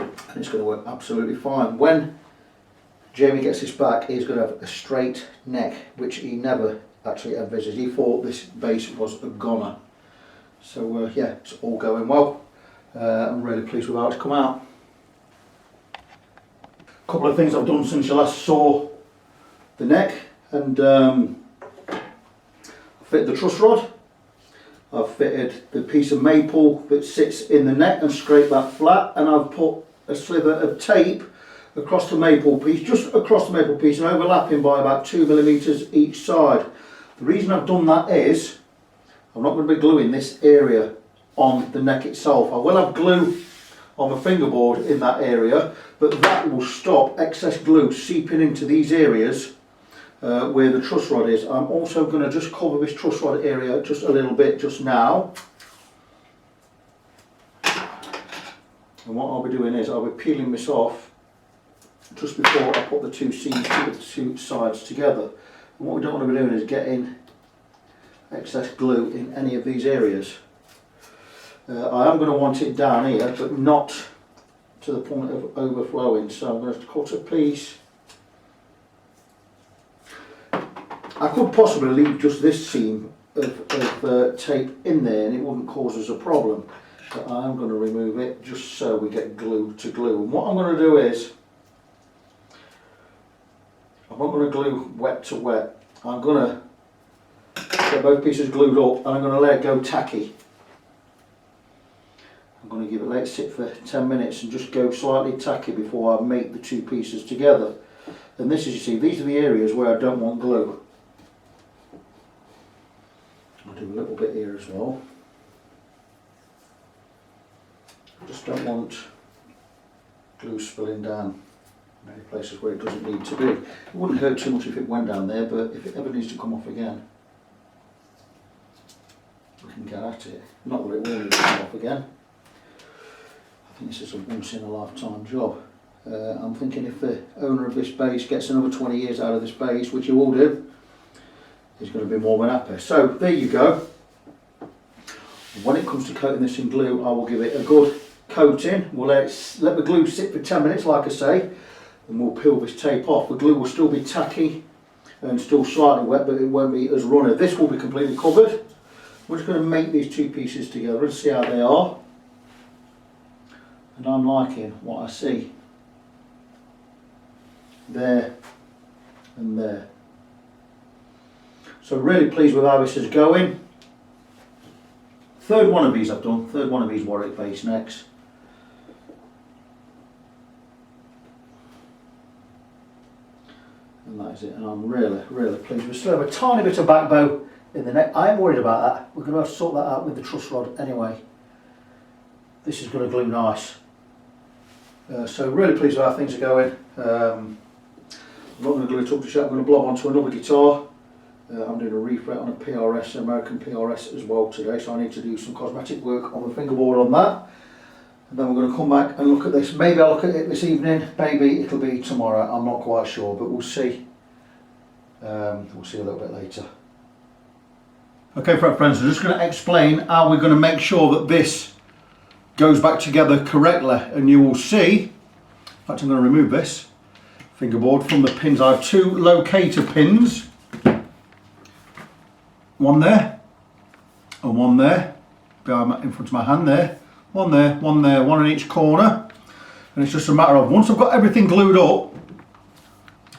and it's going to work absolutely fine. When Jamie gets this back, he's going to have a straight neck, which he never actually envisaged. He thought this base was a goner. So yeah, it's all going well. I'm really pleased with how it's come out. A couple of things I've done since you last saw the neck, and I fitted the truss rod. I've fitted the piece of maple that sits in the neck and scraped that flat, and I've put a sliver of tape across the maple piece, just across the maple piece, and overlapping by about 2mm each side. The reason I've done that is I'm not going to be gluing this area on the neck itself. I will have glue on the fingerboard in that area, but that will stop excess glue seeping into these areas where the truss rod is. I'm also going to just cover this truss rod area just a little bit just now. And what I'll be doing is I'll be peeling this off just before I put the two seams to the two sides together. And what we don't want to be doing is getting excess glue in any of these areas. I am going to want it down here, but not to the point of overflowing, so I'm going to cut a piece. I could possibly leave just this seam of tape in there and it wouldn't cause us a problem, but I'm going to remove it just so we get glue to glue. And what I'm going to do is, I'm not going to glue wet to wet. I'm going to get both pieces glued up and I'm going to let it go tacky. I'm going to let it sit for 10 minutes and just go slightly tacky before I make the two pieces together. And this, as you see, these are the areas where I don't want glue. I'll do a little bit here as well. I just don't want glue spilling down in any places where it doesn't need to be. It wouldn't hurt too much if it went down there, but if it ever needs to come off again, we can get at it. Not that it will need to come off again. I think this is a once in a lifetime job. I'm thinking if the owner of this base gets another 20 years out of this base, which he will do, he's going to be more than happy. So there you go. When it comes to coating this in glue, I will give it a good coating. We'll let the glue sit for 10 minutes, like I say, and we'll peel this tape off. The glue will still be tacky and still slightly wet, but it won't be as runny. This will be completely covered. We're just going to make these two pieces together and see how they are. And I'm liking what I see. There and there. So really pleased with how this is going. Third one of these I've done, third one of these Warwick base necks. And that is it, and I'm really pleased. We still have a tiny bit of back bow in the neck. I'm worried about that. We're going to have to sort that out with the truss rod anyway. This is going to glue nice. So really pleased with how things are going. I'm not going to glue it up to shut. I'm going to blob onto another guitar. I'm doing a refret on a PRS, American PRS as well today, so I need to do some cosmetic work on the fingerboard on that. And then we're going to come back and look at this. Maybe I'll look at it this evening, maybe it'll be tomorrow, I'm not quite sure, but we'll see. We'll see a little bit later. Okay friends, I'm just going to explain how we're going to make sure that this goes back together correctly, and you will see, in fact I'm going to remove this fingerboard from the pins. I have two locator pins, one there and one there, behind in front of my hand there, one there, one there, one in each corner, and it's just a matter of, once I've got everything glued up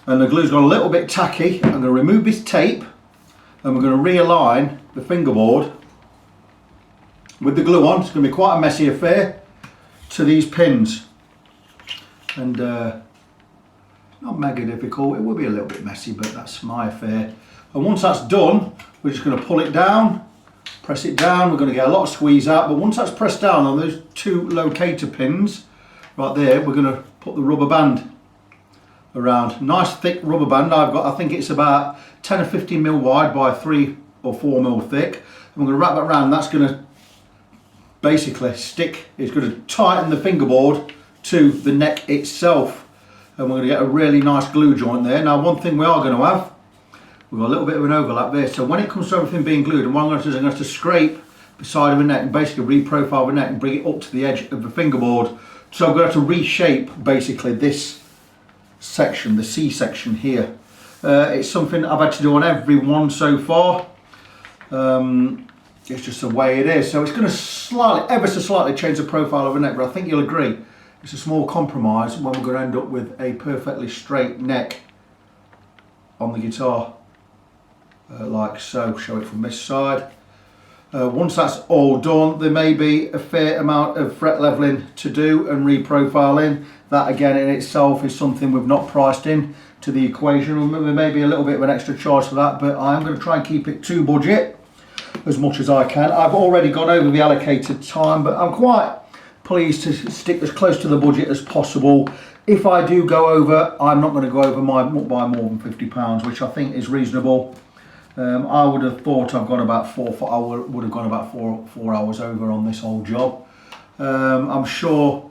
and the glue's got a little bit tacky, I'm going to remove this tape and we're going to realign the fingerboard with the glue on. It's going to be quite a messy affair to these pins, and not mega difficult. It will be a little bit messy, but that's my affair. And once that's done, we're just going to pull it down, press it down. We're going to get a lot of squeeze out, but once that's pressed down on those two locator pins right there, we're going to put the rubber band around. Nice thick rubber band I've got. I think it's about 10 or 15 mil wide by 3 or 4 mil thick. And we're going to wrap that around. That's going to basically stick, it's going to tighten the fingerboard to the neck itself, and we're going to get a really nice glue joint there. Now one thing we are going to have, we've got a little bit of an overlap there, so when it comes to everything being glued, and what I'm going to do is I'm going to have to scrape the side of the neck and basically reprofile the neck and bring it up to the edge of the fingerboard So I'm going to have to reshape basically this section, the C section here. It's something I've had to do on every one so far. It's just the way it is. So it's going to slightly, ever so slightly change the profile of a neck, but I think you'll agree it's a small compromise when we're going to end up with a perfectly straight neck on the guitar, like so. Show it from this side. Once that's all done, there may be a fair amount of fret leveling to do and reprofiling. That again in itself is something we've not priced in to the equation. There may be a little bit of an extra charge for that, but I am going to try and keep it to budget as much as I can. I've already gone over the allocated time, but I'm quite pleased to stick as close to the budget as possible. If I do go over, I'm not going to go over by more than £50, which I think is reasonable. I would have thought I've gone about I would have gone about four hours over on this whole job. I'm sure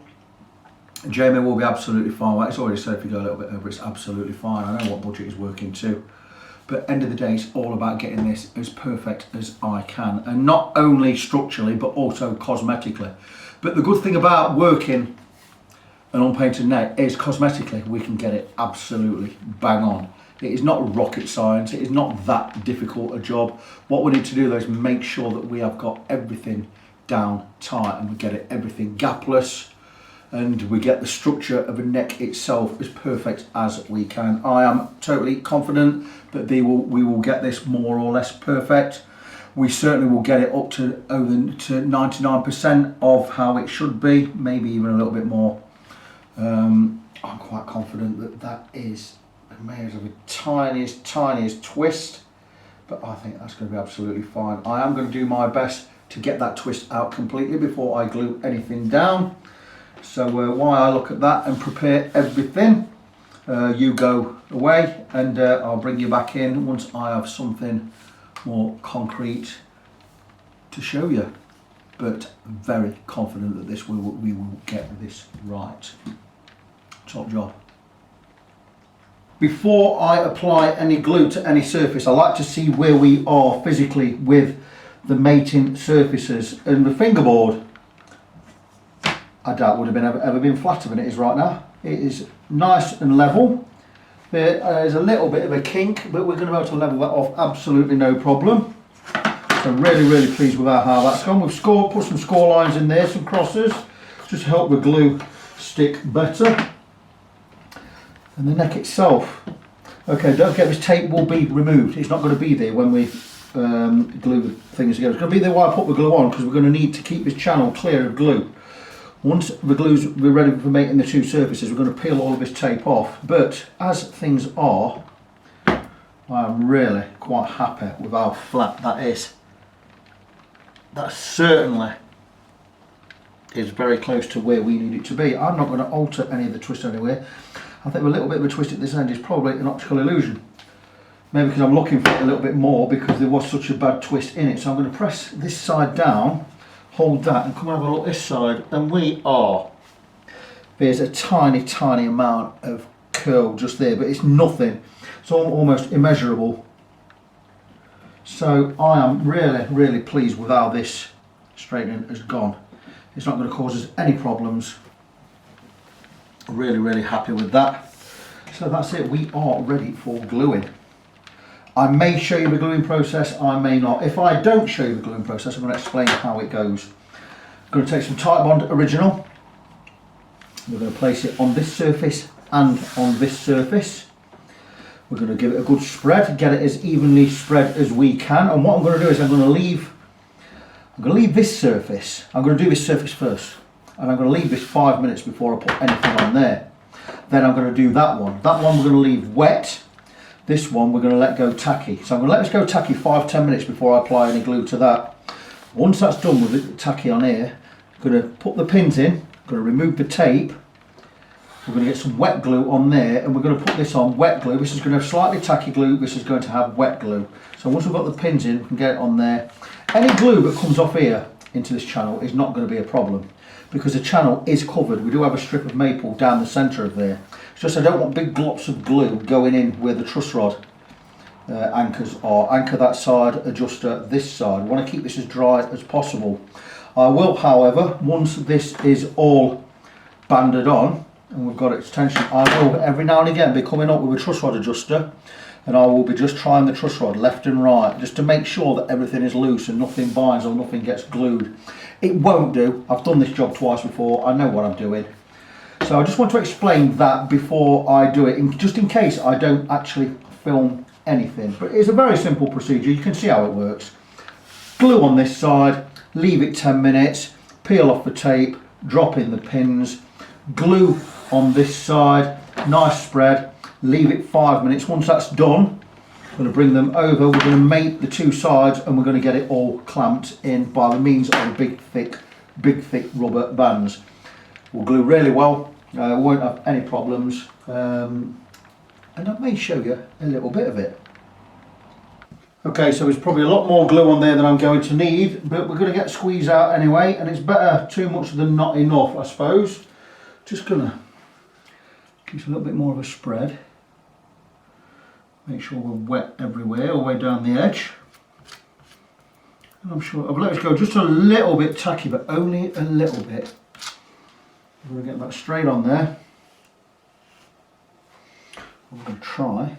Jamie will be absolutely fine. It's already said if you go a little bit over, it's absolutely fine. I know what budget is working to. But end of the day, it's all about getting this as perfect as I can. And not only structurally, but also cosmetically. But the good thing about working an unpainted neck is cosmetically, we can get it absolutely bang on. It is not rocket science. It is not that difficult a job. What we need to do though is make sure that we have got everything down tight and we get it everything gapless, and we get the structure of a neck itself as perfect as we can. I am totally confident that we will get this more or less perfect. We certainly will get it up to over to 99% of how it should be, maybe even a little bit more. I'm quite confident that is maybe the tiniest twist, but I think that's going to be absolutely fine. I am going to do my best to get that twist out completely before I glue anything down. So while I look at that and prepare everything, you go away and I'll bring you back in once I have something more concrete to show you. But very confident that we will get this right. Top job. Before I apply any glue to any surface, I like to see where we are physically with the mating surfaces. And the fingerboard, I doubt would have been ever been flatter than it is right now. It is nice and level. There is a little bit of a kink, but we're going to be able to level that off absolutely no problem. So really pleased with how that's gone. We've put some score lines in there, some crosses, just to help the glue stick better. And the neck itself, okay, don't forget this tape will be removed. It's not going to be there when we glue the things together. It's going to be there while I put the glue on, because we're going to need to keep this channel clear of glue. Once the we're ready for making the two surfaces, we're going to peel all of this tape off. But as things are, I'm really quite happy with how flat that is. That certainly is very close to where we need it to be. I'm not going to alter any of the twist anywhere. I think a little bit of a twist at this end is probably an optical illusion. Maybe because I'm looking for it a little bit more because there was such a bad twist in it. So I'm going to press this side down, hold that, and come and have a look this side, and there's a tiny amount of curl just there, but it's nothing. It's almost immeasurable. So I am really pleased with how this straightening has gone. It's not going to cause us any problems. Really happy with that. So that's it, we are ready for gluing. I may show you the gluing process, I may not. If I don't show you the gluing process, I'm going to explain how it goes. I'm going to take some Titebond Original. We're going to place it on this surface and on this surface. We're going to give it a good spread, get it as evenly spread as we can. And what I'm going to do is I'm going to leave this surface. I'm going to do this surface first. And I'm going to leave this 5 minutes before I put anything on there. Then I'm going to do that one. That one we're going to leave wet. This one we're going to let go tacky. So I'm going to let this go tacky 5-10 minutes before I apply any glue to that. Once that's done with it tacky on here, I'm going to put the pins in, I'm going to remove the tape. We're going to get some wet glue on there, and we're going to put this on wet glue. This is going to have slightly tacky glue, this is going to have wet glue. So once we've got the pins in, we can get it on there. Any glue that comes off here into this channel is not going to be a problem, because the channel is covered. We do have a strip of maple down the centre of there. It's just I don't want big glops of glue going in where the truss rod anchors are. Anchor that side, adjuster this side. I want to keep this as dry as possible. I will, however, once this is all banded on and we've got its tension, I will every now and again be coming up with a truss rod adjuster, and I will be just trying the truss rod left and right just to make sure that everything is loose and nothing binds or nothing gets glued. It won't do. I've done this job twice before. I know what I'm doing. So I just want to explain that before I do it, just in case I don't actually film anything. But it's a very simple procedure. You can see how it works. Glue on this side, leave it 10 minutes, peel off the tape, drop in the pins, glue on this side, nice spread, leave it 5 minutes. Once that's done, I'm going to bring them over, we're going to mate the two sides and we're going to get it all clamped in by the means of big thick rubber bands. Will glue really well, won't have any problems, and I may show you a little bit of it. Okay, so there's probably a lot more glue on there than I'm going to need, but we're going to get squeeze out anyway, and it's better too much than not enough, I suppose. Just going to give a little bit more of a spread. Make sure we're wet everywhere, all the way down the edge. And I'm sure I've let it go just a little bit tacky, but only a little bit. I'm going to get that straight on there. I'm going to try.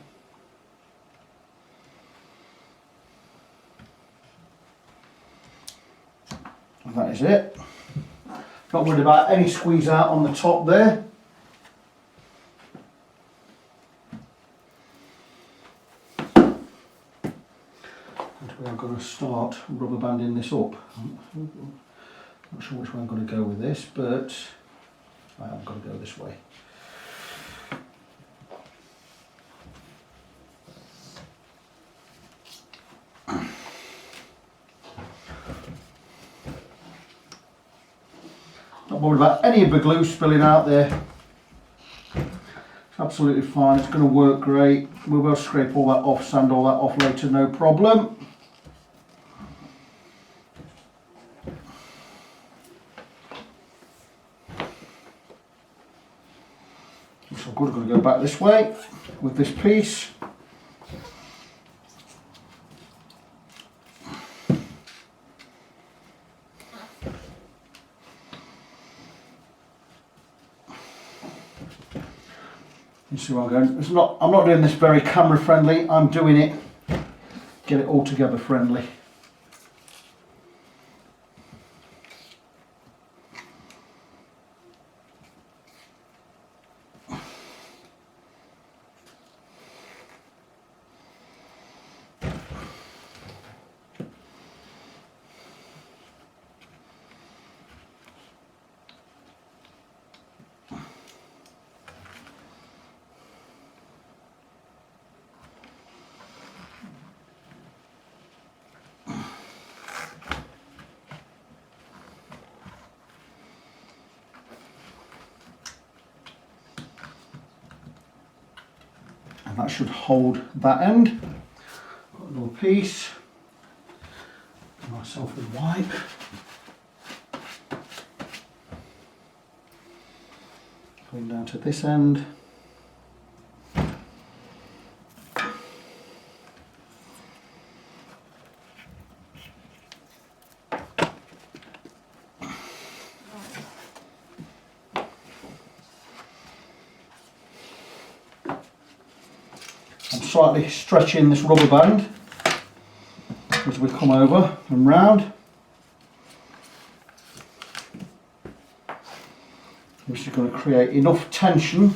And that is it. Not worried about any squeeze out on the top there. I'm going to start rubber banding this up. Not sure which way I'm going to go with this, but I am going to go this way. Not worried about any of the glue spilling out there. It's absolutely fine, it's going to work great. We'll be able to scrape all that off, sand all that off later, no problem. So good, I'm going to go back this way with this piece. You see where I'm going? I'm not doing this very camera friendly, I'm doing it, get it all together friendly. And that should hold that end. Got a little piece. Give myself a wipe. Going down to this end. Slightly stretching this rubber band as we come over and round. This is going to create enough tension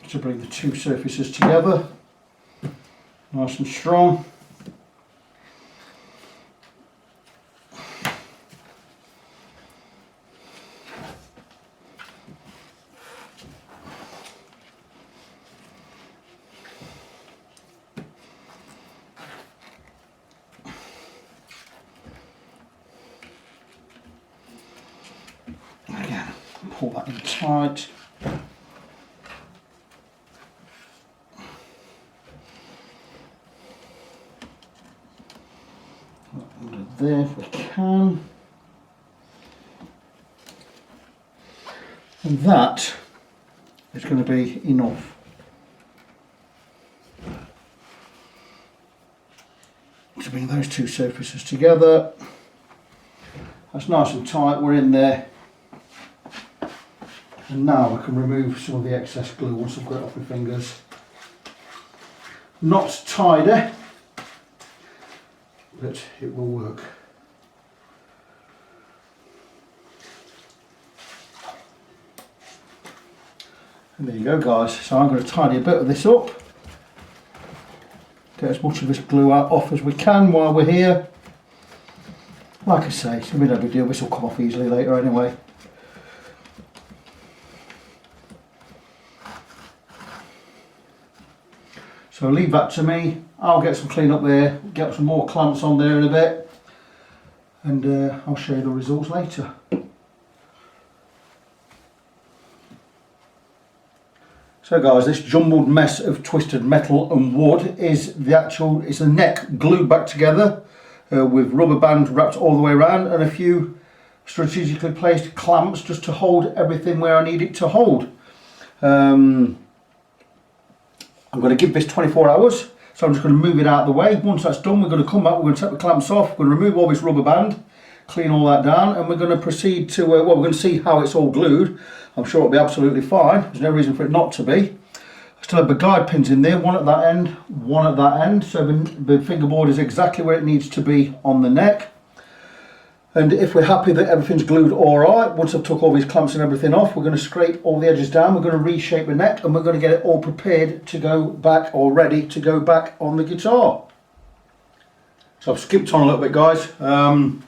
to bring the two surfaces together nice and strong. Again, pull that in tight. Under there if we can. And that is going to be enough. To bring those two surfaces together. That's nice and tight, we're in there. And now I can remove some of the excess glue once I've got it off my fingers. Not tidy, but it will work. And there you go guys, so I'm going to tidy a bit of this up. Get as much of this glue out off as we can while we're here. Like I say, it's no big deal, this will come off easily later anyway. So leave that to me, I'll get some clean up there, get some more clamps on there in a bit, and I'll show you the results later. So guys, this jumbled mess of twisted metal and wood is it's a neck glued back together with rubber band wrapped all the way around and a few strategically placed clamps just to hold everything where I need it to hold. I'm going to give this 24 hours, so I'm just going to move it out of the way. Once that's done, we're going to come back, we're going to take the clamps off, we're going to remove all this rubber band, clean all that down, and we're going to proceed to, well, we're going to see how it's all glued. I'm sure it'll be absolutely fine, there's no reason for it not to be. I still have the guide pins in there, one at that end, one at that end, so the fingerboard is exactly where it needs to be on the neck. And if we're happy that everything's glued alright, once I've took all these clamps and everything off, we're going to scrape all the edges down, we're going to reshape the neck, and we're going to get it all prepared to go back, or ready to go back on the guitar. So I've skipped on a little bit guys. Once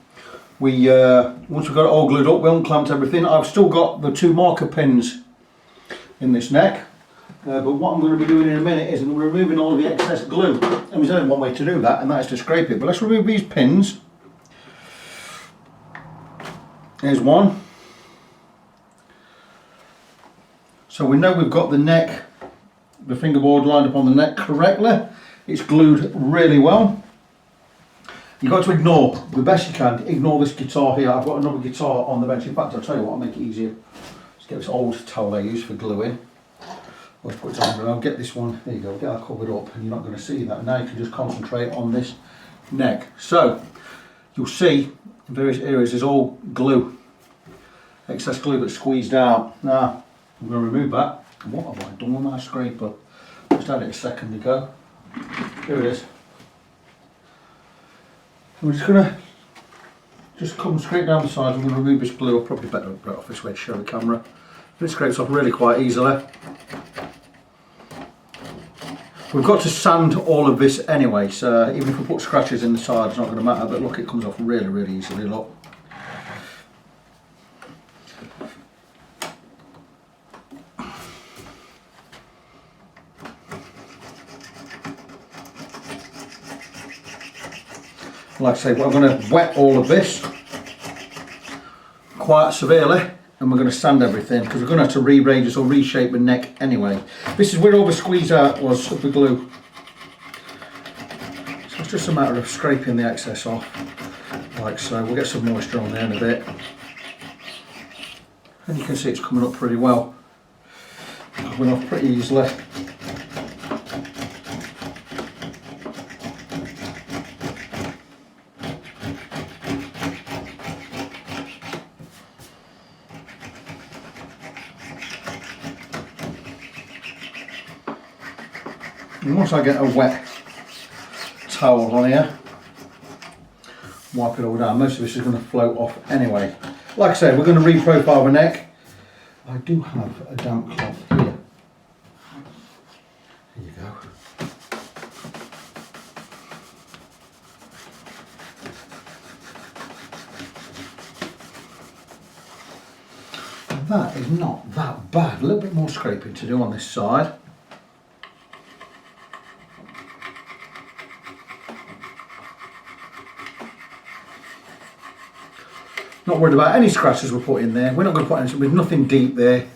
we've got it all glued up, we unclamped everything. I've still got the 2 marker pins in this neck, but what I'm going to be doing in a minute is I'm removing all of the excess glue. And there's only one way to do that, and that is to scrape it. But let's remove these pins. There's one. So we know we've got the neck, the fingerboard lined up on the neck correctly. It's glued really well. You've got to ignore, the best you can, ignore this guitar here. I've got another guitar on the bench. In fact, I'll tell you what, I'll make it easier. Let's get this old towel I use for gluing. I'll put it on, and I'll get this one, there you go, get that covered up, and you're not going to see that. Now you can just concentrate on this neck. So, you'll see in various areas there's all glue, excess glue that's squeezed out. Now, I'm going to remove that. What have I done with my scraper? Just had it a second ago. Here it is. We're just going to come straight down the sides. I'm going to remove this glue. I'll probably better put it off this way to show the camera. But it scrapes off really quite easily. We've got to sand all of this anyway, so even if we put scratches in the side, it's not going to matter. But look, it comes off really, really easily. Look. Like I say, I'm going to wet all of this quite severely, and we're going to sand everything because we're going to have to rearrange this or reshape the neck anyway. This is where all the squeeze out was of the glue. So it's just a matter of scraping the excess off, like so. We'll get some moisture on there in a bit. And you can see it's coming up pretty well. Coming off pretty easily. And once I get a wet towel on here, wipe it all down. Most of this is going to float off anyway. Like I said, we're going to reprofile the neck. I do have a damp cloth here. Here you go. And that is not that bad. A little bit more scraping to do on this side. Not worried about any scratches we put in there. We're not going to put anything, with nothing deep there.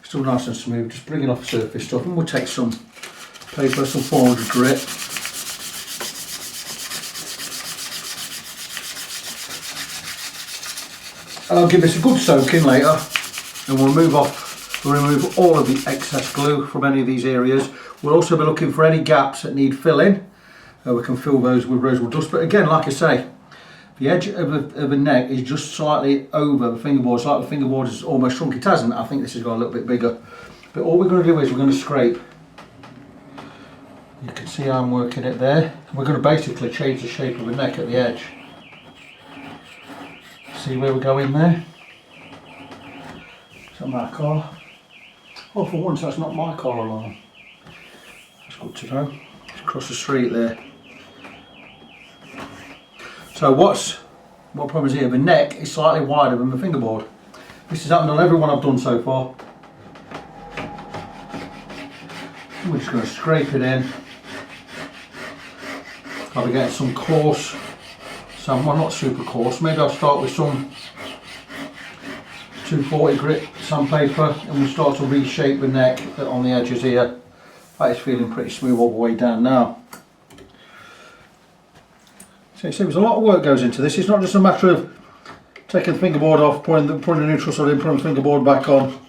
Still nice and smooth, just bringing off surface stuff. And we'll take some paper, some 400 grit. And I'll give this a good soak in later. And we'll remove all of the excess glue from any of these areas. We'll also be looking for any gaps that need filling. We can fill those with rosewood dust. But again, like I say, the edge of the neck is just slightly over the fingerboard. It's like the fingerboard is almost shrunk. It hasn't. I think this has got a little bit bigger. But all we're going to do is we're going to scrape. You can see I'm working it there. We're going to basically change the shape of the neck at the edge. See where we're going there? Is that my car? Oh, for once that's not my car alarm. That's good to know. It's across the street there. So what problem is here? The neck is slightly wider than the fingerboard. This has happened on every one I've done so far. We're just going to scrape it in. I'll be getting some coarse, well not super coarse, maybe I'll start with some 240 grit sandpaper and we'll start to reshape the neck on the edges here. That is feeling pretty smooth all the way down now. So you see there's a lot of work goes into this. It's not just a matter of taking the fingerboard off, putting the neutral solid in, putting the fingerboard back on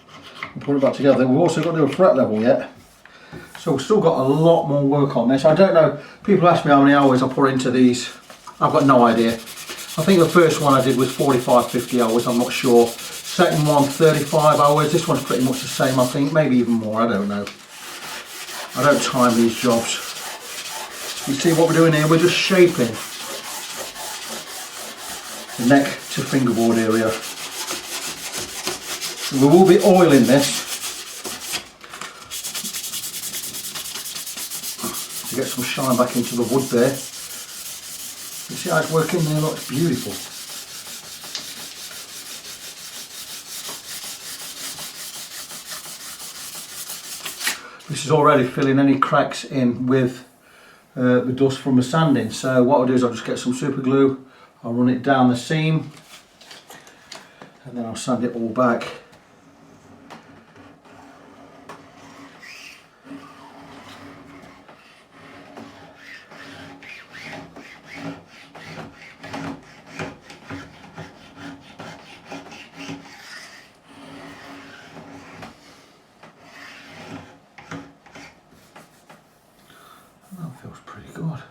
and putting it back together. We've also got to do a fret level yet. So we've still got a lot more work on this. I don't know, people ask me how many hours I put into these. I've got no idea. I think the first one I did was 45, 50 hours, I'm not sure. Second one, 35 hours. This one's pretty much the same, I think, maybe even more, I don't know. I don't time these jobs. You see what we're doing here? We're just shaping the neck to fingerboard area. We will be oiling this to get some shine back into the wood there. You see how it's working there? Looks beautiful. This is already filling any cracks in with the dust from the sanding. So what I'll do is I'll just get some super glue, I'll run it down the seam and then I'll sand it all back. That feels pretty good.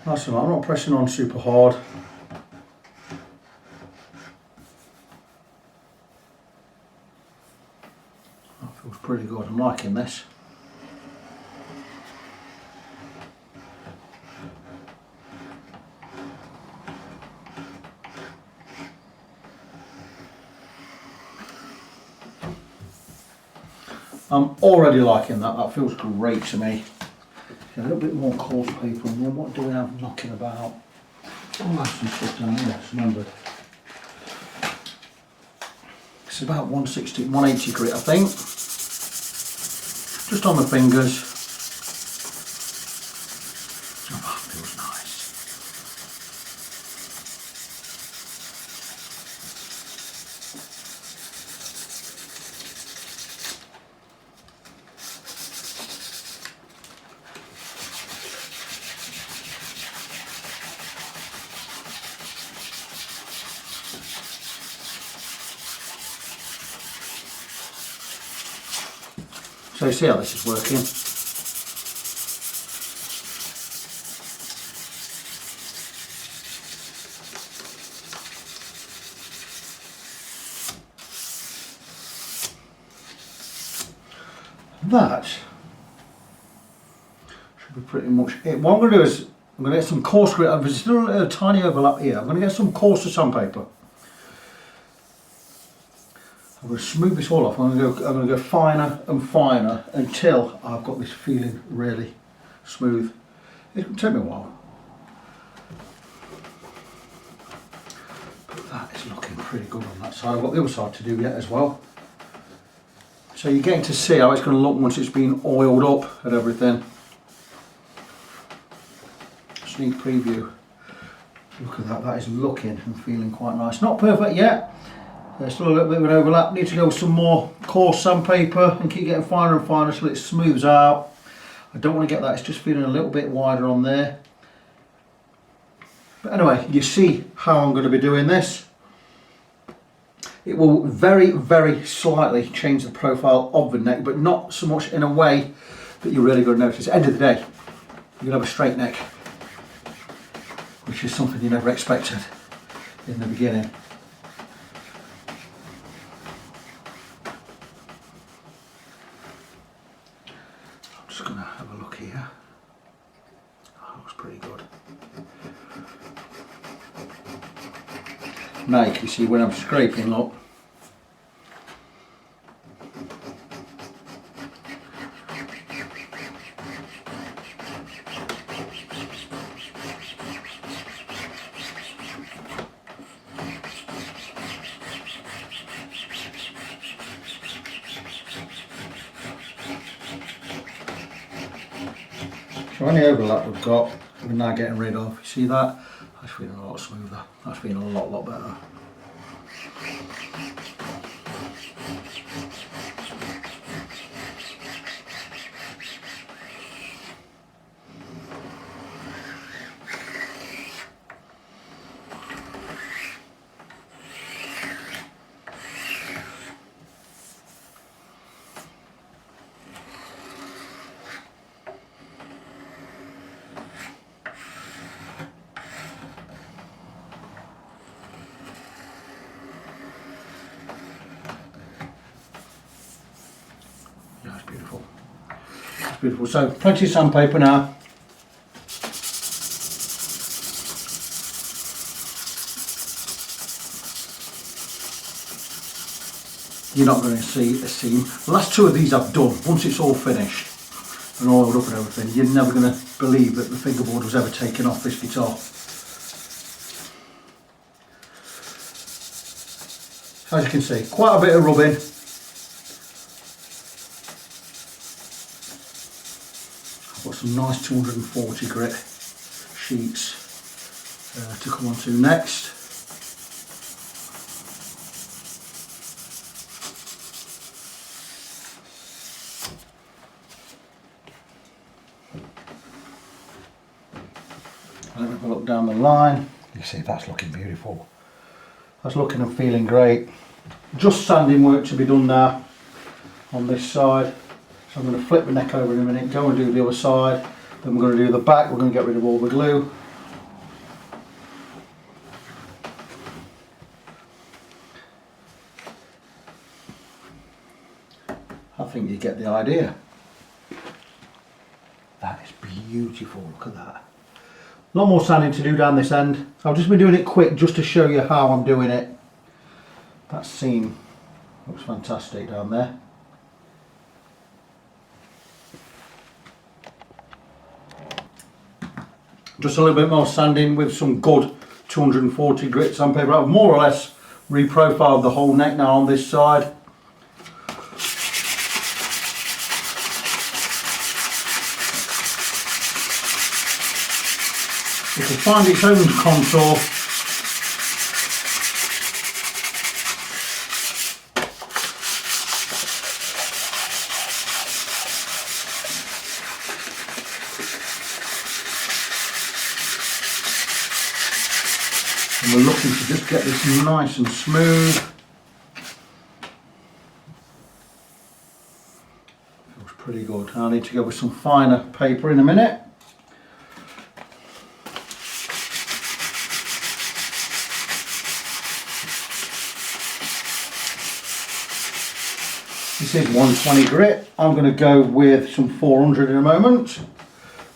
That's all right, I'm not pressing on super hard. That feels pretty good, I'm liking this. I'm already liking that, that feels great to me. A little bit more coarse paper and then what do we have knocking about? Oh, I have some stuff down here, I remembered. It's about 160, 180 grit I think. Just on the fingers. Oh, that feels nice. So you see how this is working. That should be pretty much it. What I'm going to do is I'm going to get some coarse grit. There's still a tiny overlap here. I'm going to get some coarser sandpaper. I'm going to smooth this all off. I'm going to go finer and finer until I've got this feeling really smooth. It will take me a while. But that is looking pretty good on that side. I've got the other side to do yet as well. So you're getting to see how it's going to look once it's been oiled up and everything. Sneak preview. Look at that, that is looking and feeling quite nice. Not perfect yet. There's still a little bit of an overlap. Need to go with some more coarse sandpaper and keep getting finer and finer so it smooths out. I don't want to get that, it's just feeling a little bit wider on there. But anyway, you see how I'm going to be doing this. It will very, very slightly change the profile of the neck, but not so much in a way that you're really going to notice. At the end of the day, you'll have a straight neck, which is something you never expected in the beginning. I'm just going to have a look here. Oh, that looks pretty good. Now you can see when I'm scraping, look. So any overlap we've got, we're now getting rid of. You see that? That's feeling a lot smoother. That's feeling a lot better. That's beautiful. That's beautiful. So plenty of sandpaper now. You're not going to see a seam. The last two of these I've done. Once it's all finished and oiled up and everything, you're never going to believe that the fingerboard was ever taken off this guitar. As you can see, quite a bit of rubbing. I've got some nice 240 grit sheets to come on to next. Let me have a look down the line. You see that's looking beautiful. That's looking and feeling great. Just sanding work to be done now on this side. So I'm going to flip the neck over in a minute, go and do the other side. Then we're going to do the back. We're going to get rid of all the glue. I think you get the idea. That is beautiful. Look at that. A lot more sanding to do down this end. I've just been doing it quick just to show you how I'm doing it. That seam looks fantastic down there. Just a little bit more sanding with some good 240 grit sandpaper. I've more or less reprofiled the whole neck now on this side. It will find its own contour. And we're looking to just get this nice and smooth. Feels pretty good. I need to go with some finer paper in a minute. This is 120 grit. I'm going to go with some 400 in a moment.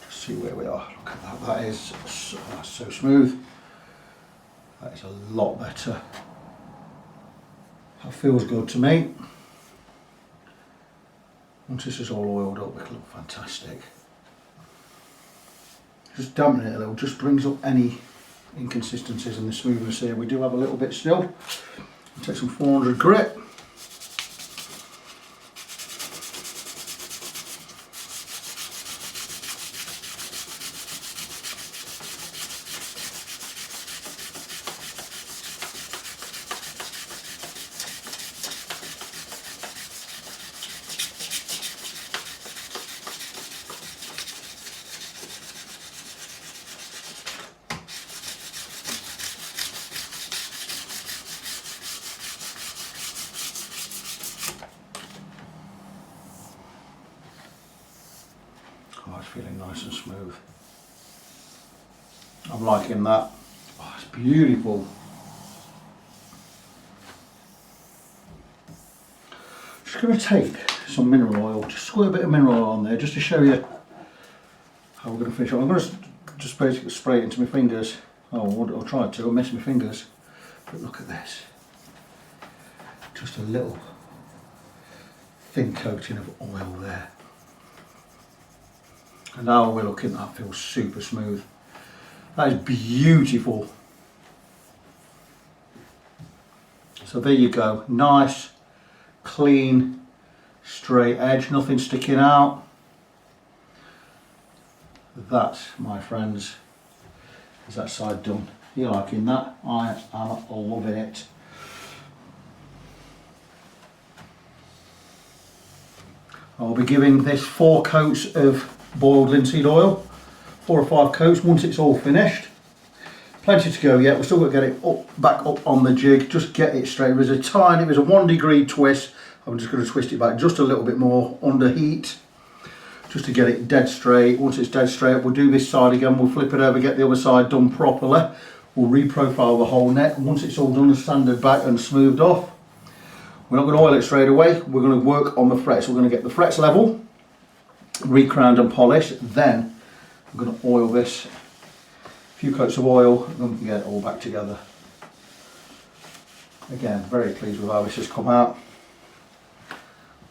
Just see where we are. Look at that. That is so smooth. That is a lot better. That feels good to me. Once this is all oiled up, it'll look fantastic. Just dampen it a little, just brings up any inconsistencies in the smoothness here. We do have a little bit still. I'll take some 400 grit. Oh, it's feeling nice and smooth. I'm liking that. Oh, it's beautiful. Just going to take some mineral oil, just squirt a bit of mineral oil on there just to show you how we're going to finish it. I'm going to just basically spray it into my fingers. Oh, I'll try to, I'll mess my fingers. But look at this. Just a little thin coating of oil there. And now we're looking, that feels super smooth. That is beautiful. So there you go, nice, clean, straight edge, nothing sticking out. That, my friends, is that side done. You liking that? I am loving it. I'll be giving this 4 coats of boiled linseed oil, 4 or 5 coats once it's all finished. Plenty to go yet, we've still got to get it up, back up on the jig, just get it straight. It was a 1 degree twist. I'm just going to twist it back just a little bit more under heat, just to get it dead straight. Once it's dead straight, we'll do this side again, we'll flip it over, get the other side done properly. We'll reprofile the whole neck. Once it's all done and sanded back and smoothed off, we're not going to oil it straight away, we're going to work on the frets. We're going to get the frets level, recrowned and polished, then we're going to oil this. A few coats of oil and we can get it all back together. Again, very pleased with how this has come out.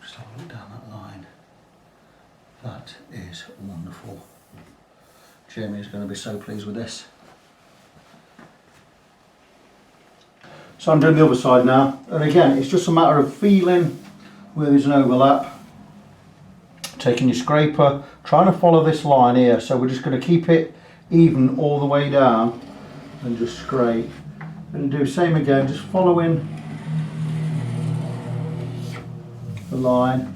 Just have a look down that line. That is wonderful. Jamie is going to be so pleased with this. So I'm doing the other side now, and again it's just a matter of feeling where there's an overlap, taking your scraper, trying to follow this line here. So we're just going to keep it even all the way down and just scrape, and do the same again, just following the line,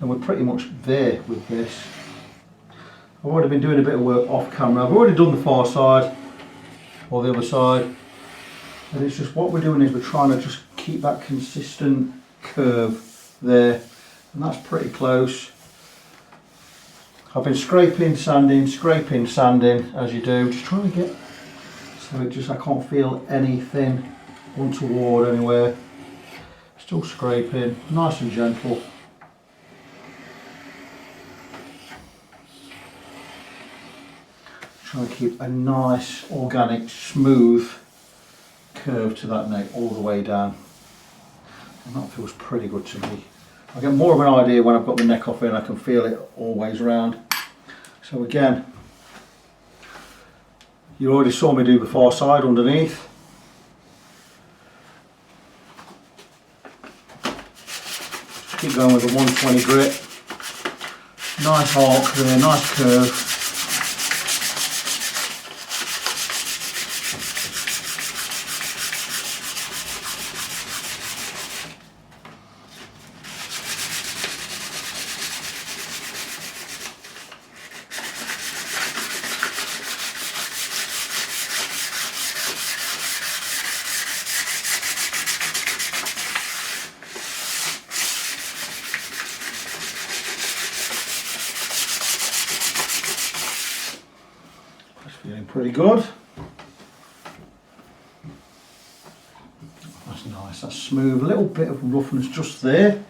and we're pretty much there with this. I've already been doing a bit of work off camera. I've already done the far side or the other side. And it's just what we're doing is we're trying to just keep that consistent curve there, and that's pretty close. I've been scraping, sanding, as you do, just trying to get so it just, I can't feel anything untoward anywhere. Still scraping, nice and gentle. Trying to keep a nice, organic, smooth curve to that neck all the way down, and that feels pretty good to me. I get more of an idea when I've got the neck off in, I can feel it always round. So again, you already saw me do the far side underneath. Just keep going with the 120 grit. Nice arc there, nice curve. Feeling pretty good. That's nice, that's smooth, a little bit of roughness just there.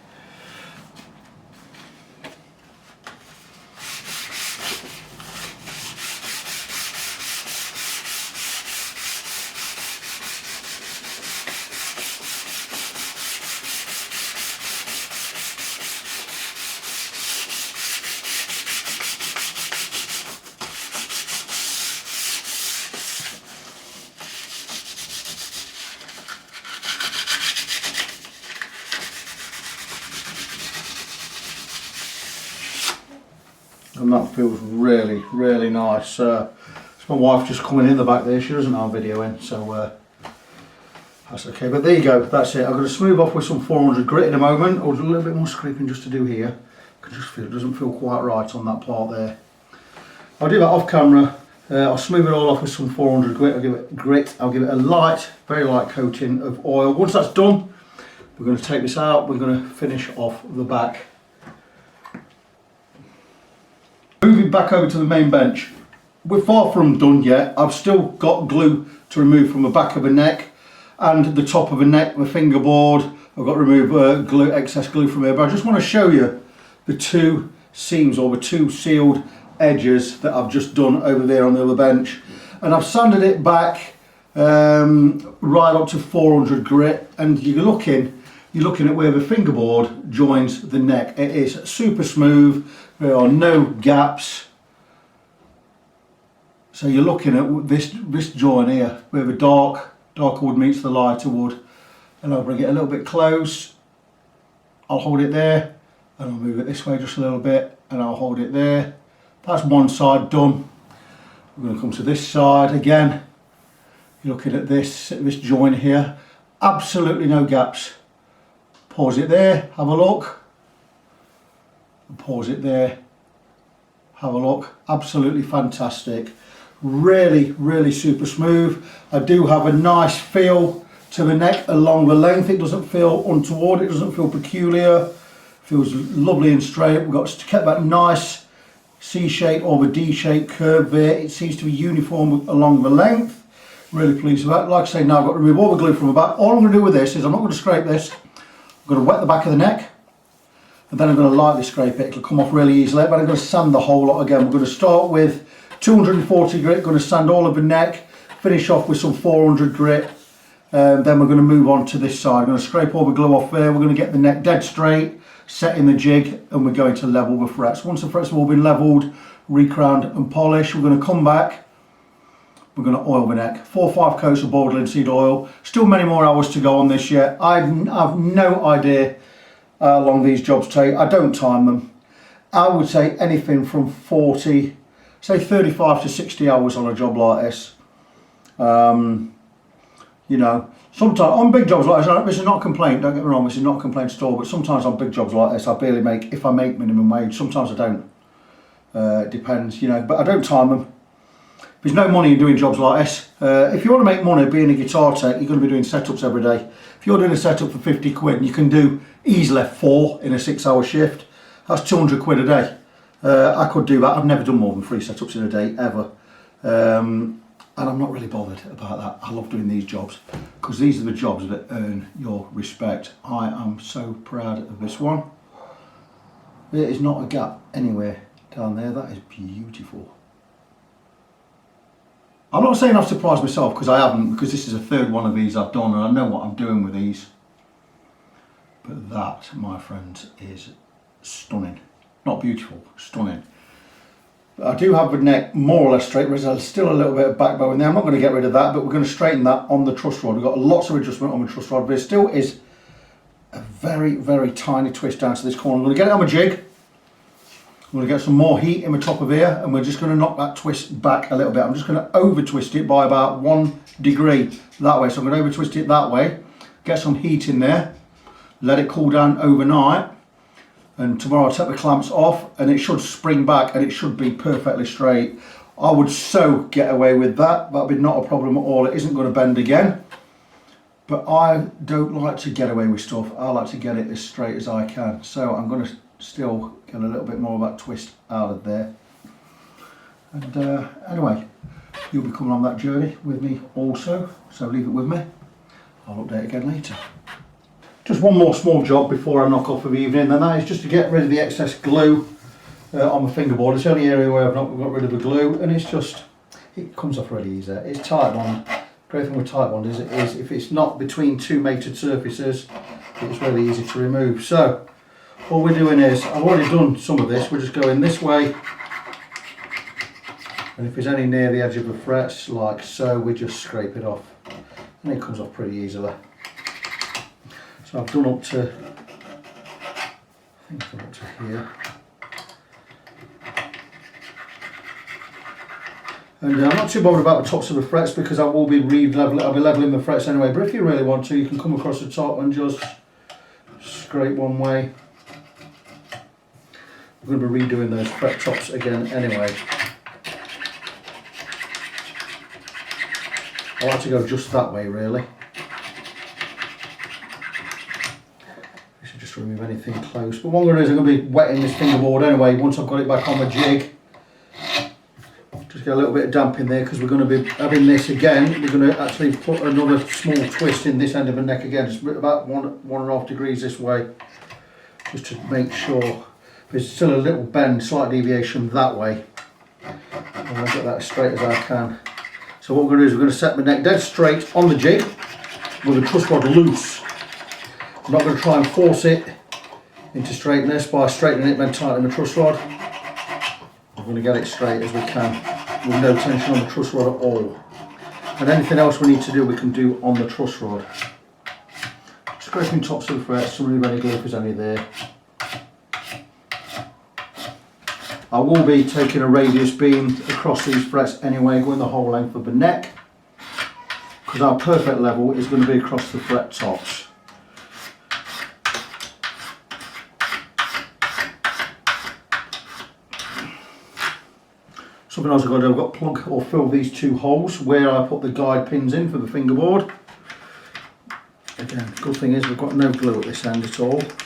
And that feels really, really nice. It's my wife just coming in the back there. She doesn't know I'm videoing, so that's okay. But there you go, that's it. I'm going to smooth off with some 400 grit in a moment. I'll do a little bit more scraping just to do here. I can just feel it doesn't feel quite right on that part there. I'll do that off camera. I'll smooth it all off with some 400 grit. I'll give it a light, very light coating of oil. Once that's done, we're going to take this out. We're going to finish off the back. Moving back over to the main bench. We're far from done yet. I've still got glue to remove from the back of the neck and the top of the neck, the fingerboard. I've got to remove glue, excess glue from here, but I just want to show you the two seams or the two sealed edges that I've just done over there on the other bench. And I've sanded it back right up to 400 grit, and you're looking at where the fingerboard joins the neck. It is super smooth, there are no gaps. So you're looking at this joint here, where the darker wood meets the lighter wood. And I'll bring it a little bit close. I'll hold it there, and I'll move it this way just a little bit, and I'll hold it there. That's one side done. We're going to come to this side again. You're looking at this joint here. Absolutely no gaps. Pause it there, have a look. Pause it there, have a look. Absolutely fantastic. Really super smooth. I do have a nice feel to the neck along the length. It doesn't feel untoward, it doesn't feel peculiar. It feels lovely and straight. We've got kept that nice C-shape or the D-shape curve there. It seems to be uniform along the length. Really pleased with that. Like I say, now I've got to remove all the glue from the back. All I'm going to do with this is I'm not going to scrape this. I'm going to wet the back of the neck, and then I'm going to lightly scrape it. It'll come off really easily, but I'm going to sand the whole lot again. We're going to start with 240 grit, going to sand all of the neck, finish off with some 400 grit, then we're going to move on to this side. I'm going to scrape all the glue off there, we're going to get the neck dead straight, set in the jig, and we're going to level the frets. Once the frets have all been levelled, recrowned and polished, we're going to come back, we're going to oil the neck. 4 or 5 coats of boiled linseed oil. Still many more hours to go on this yet. I have no idea how long these jobs take. I don't time them. I would say anything from 40, say 35 to 60 hours on a job like this. You know, sometimes on big jobs like this is not a complaint, don't get me wrong, this is not a complaint at all, but sometimes on big jobs like this I barely make, if I make minimum wage, sometimes I don't. It depends, you know, but I don't time them. There's no money in doing jobs like this. If you want to make money being a guitar tech, you're going to be doing setups every day. If you're doing a setup for 50 quid and you can do easily 4 in a 6-hour shift, that's 200 quid a day. I could do that. I've never done more than 3 setups in a day, ever. And I'm not really bothered about that. I love doing these jobs because these are the jobs that earn your respect. I am so proud of this one. There is not a gap anywhere down there. That is beautiful. I'm not saying I've surprised myself, because I haven't, because this is the 3rd one of these I've done and I know what I'm doing with these. But that, my friends, is stunning. Not beautiful, stunning. I do have the neck more or less straight, there's still a little bit of backbone in there. I'm not going to get rid of that, but we're going to straighten that on the truss rod. We've got lots of adjustment on the truss rod, but there still is a very tiny twist down to this corner. I'm going to get it on my jig. I'm going to get some more heat in the top of here, and we're just going to knock that twist back a little bit. I'm just going to over twist it by about 1 degree that way. So I'm going to over twist it that way, get some heat in there, let it cool down overnight, and tomorrow I'll take the clamps off and it should spring back and it should be perfectly straight. I would so get away with that. That'll be not a problem at all. It isn't going to bend again. But I don't like to get away with stuff. I like to get it as straight as I can. So I'm going to still get a little bit more of that twist out of there. And anyway, you'll be coming on that journey with me also. So leave it with me. I'll update again later. Just one more small job before I knock off for the evening, and that is just to get rid of the excess glue on the fingerboard. It's the only area where I've not got rid of the glue, and it's just, it comes off really easy. It's Titebond. Great thing with Titebond is if it's not between 2 mated surfaces, it's really easy to remove. So all we're doing is, I've already done some of this, we're just going this way, and if it's any near the edge of the frets, like so, we just scrape it off, and it comes off pretty easily. So I've done up to, I think I've done up to here. And I'm not too bothered about the tops of the frets because I will be I'll be levelling the frets anyway. But if you really want to, you can come across the top and just scrape one way. We're going to be redoing those fret tops again anyway. I like to go just that way really. Remove anything close, but what I'm going to do is I'm going to be wetting this fingerboard anyway once I've got it back on the jig, Just get a little bit of damp in there because we're going to be having this again. We're going to actually put another small twist in this end of the neck again, just about 1.5 degrees this way, just to make sure there's still a little bend, slight deviation that way. And I'll get that as straight as I can. So what we're going to do is we're going to set my neck dead straight on the jig with the truss rod loose. I'm not going to try and force it into straightness by straightening it then tightening the truss rod. We're going to get it straight as we can with no tension on the truss rod at all. And anything else we need to do we can do on the truss rod. Scraping tops of the frets to remove any glue if there's any there. I will be taking a radius beam across these frets anyway, going the whole length of the neck, because our perfect level is going to be across the fret tops. Something else I've got to do, I've got to plug or fill these two holes where I put the guide pins in for the fingerboard. Again, the good thing is we've got no glue at this end at all. This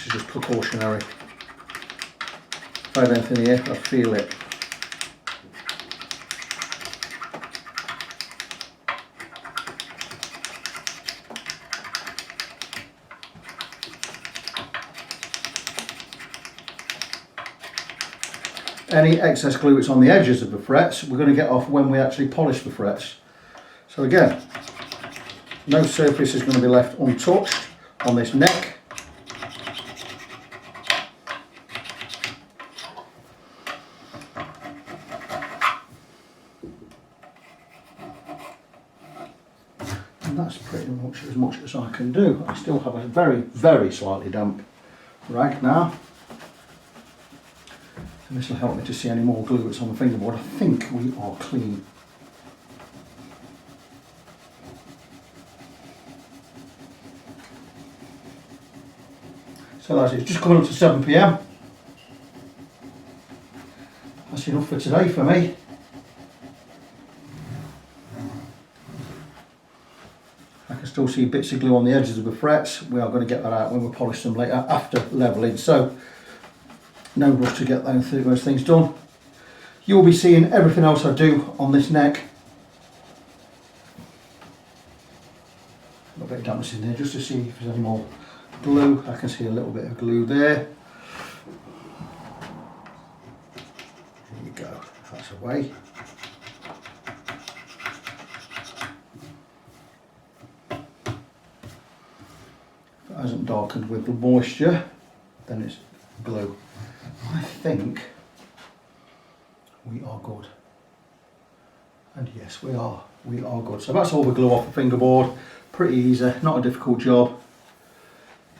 is just precautionary. If I have anything here, I feel it. Any excess glue that's on the edges of the frets, we're going to get off when we actually polish the frets. So again, no surface is going to be left untouched on this neck. And that's pretty much as I can do. I still have a very, very slightly damp rag now. And this will help me to see any more glue that's on the fingerboard. I think we are clean. So that's it, it's just coming up to 7 PM. That's enough for today for me. I can still see bits of glue on the edges of the frets. We are going to get that out when we polish them later after levelling. So no rush to get those things done. You'll be seeing everything else I do on this neck. A bit of dampness in there just to see if there's any more glue. I can see a little bit of glue there. There you go, that's away. If it hasn't darkened with the moisture, then it's glue. I think we are good. And yes, we are good. So that's all the glue off the fingerboard. Pretty easy, not a difficult job.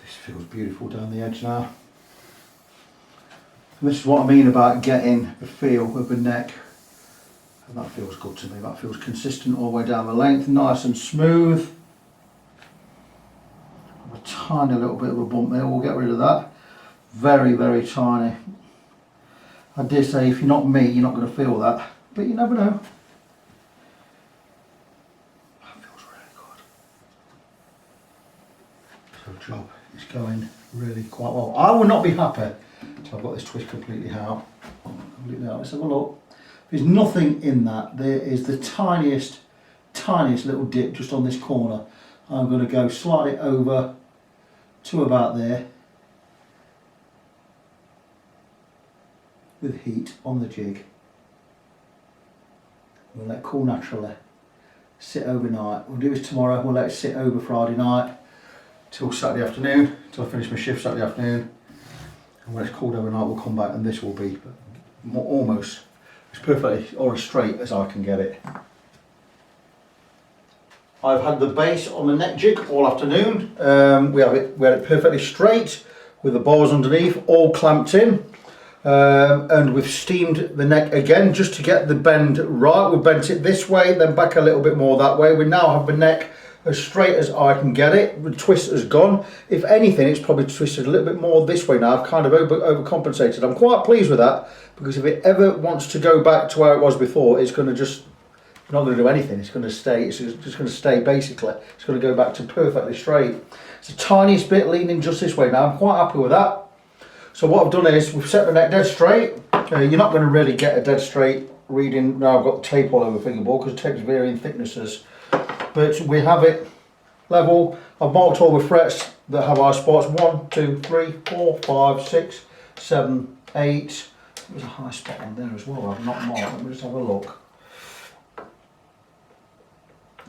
This feels beautiful down the edge now. And this is what I mean about getting the feel of the neck. And that feels good to me. That feels consistent all the way down the length, nice and smooth. A tiny little bit of a bump there, we'll get rid of that. Very, very tiny. I dare say if you're not me, you're not going to feel that, but you never know. That feels really good. So the job is going really quite well. I will not be happy until I've got this twist completely out. Let's have a look. There's nothing in that. There is the tiniest little dip just on this corner. I'm going to go slightly over to about there. With heat on the jig. We'll let it cool naturally, sit overnight. We'll do this tomorrow, we'll let it sit over Friday night till Saturday afternoon, till I finish my shift Saturday afternoon. And when it's cooled overnight we'll come back and this will be almost as perfectly or as straight as I can get it. I've had the base on the neck jig all afternoon. We had it perfectly straight with the bars underneath all clamped in. And we've steamed the neck again just to get the bend right. We've bent it this way, then back a little bit more that way. We now have the neck as straight as I can get it. The twist has gone. If anything, it's probably twisted a little bit more this way now. I've kind of overcompensated. I'm quite pleased with that, because if it ever wants to go back to where it was before, it's going to just not going to do anything. It's going to stay. It's just going to stay basically. It's going to go back to perfectly straight. It's the tiniest bit leaning just this way now. I'm quite happy with that. So what I've done is we've set the neck dead straight. You're not going to really get a dead straight reading. Now I've got the tape all over the fingerboard because the tape's varying thicknesses. But we have it level. I've marked all the frets that have our spots. 1, 2, 3, 4, 5, 6, 7, 8. There's a high spot on there as well. I've not marked. Let me just have a look.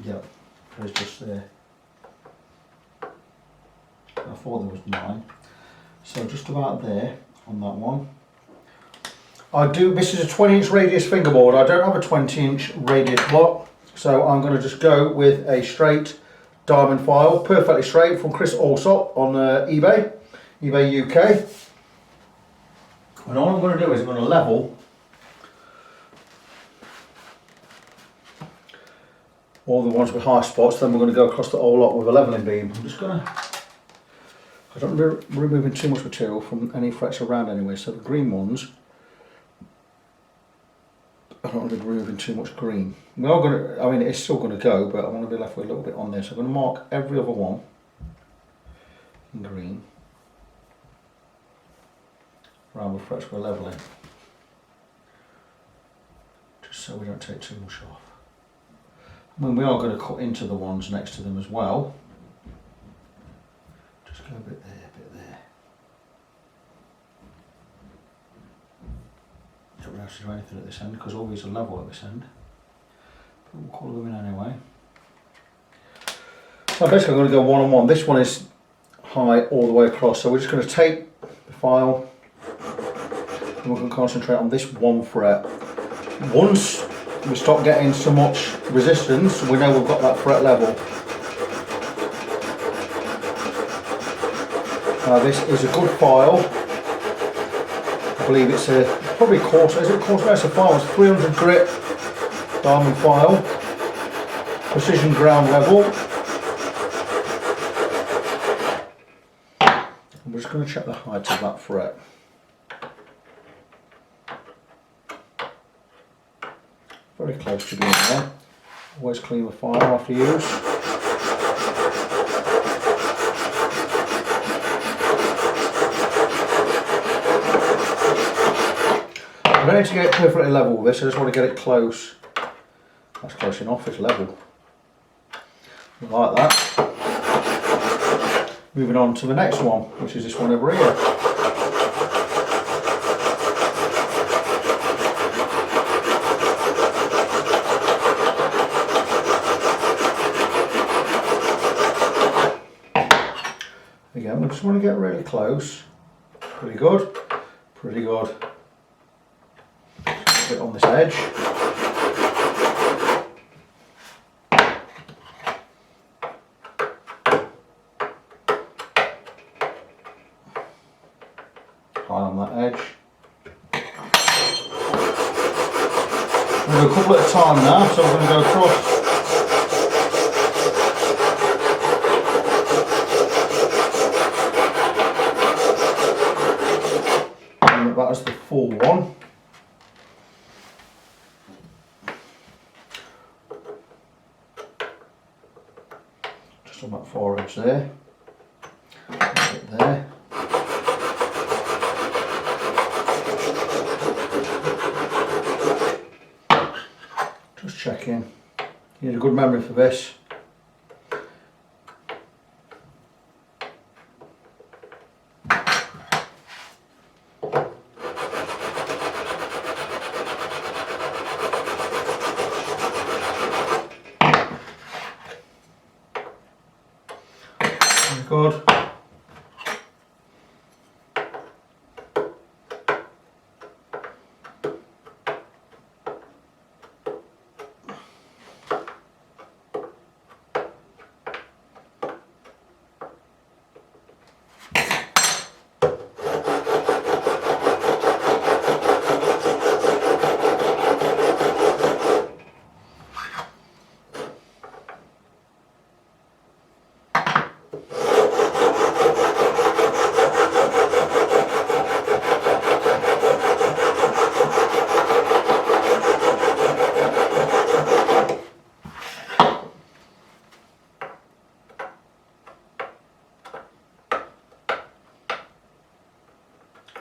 Yep, there's just there. I thought there was 9. So just about there on that one. This is a 20-inch radius fingerboard. I don't have a 20-inch radius block, so I'm going to just go with a straight diamond file, perfectly straight, from Chris Allsop on eBay UK. And all I'm going to do is I'm going to level all the ones with high spots, then we're going to go across the whole lot with a levelling beam. I'm just going to, I don't want to be removing too much material from any frets around anyway, so the green ones, I don't want to be removing too much green. We are going to, I mean it's still going to go, but I want to be left with a little bit on there, so I'm going to mark every other one in green around the frets we're levelling, just so we don't take too much off. I mean, we are going to cut into the ones next to them as well. Just go a bit there, a bit there. Don't really have to do anything at this end because all these are level at this end. But we'll colour them in anyway. So basically I'm going to go one on one. This one is high all the way across, so we're just going to take the file and we're going to concentrate on this one fret. Once we stop getting so much resistance, we know we've got that fret level. Now this is a good file. I believe it's a probably quarter. Is it a quarter? It's a file. It's 300 grit diamond file, precision ground level. I'm just going to check the height of that fret. Very close to being there. Always clean the file after use. I don't need to get it perfectly level with this, I just want to get it close. That's close enough, it's level. Like that. Moving on to the next one, which is this one over here. Again, we just want to get really close. Pretty good, pretty good. A bit on this edge. High on that edge. We'll do a couple at a time now, so I'm going to go across. That is the full one. Just on that 4 edge there. A bit there. Just checking. You need a good memory for this. Good.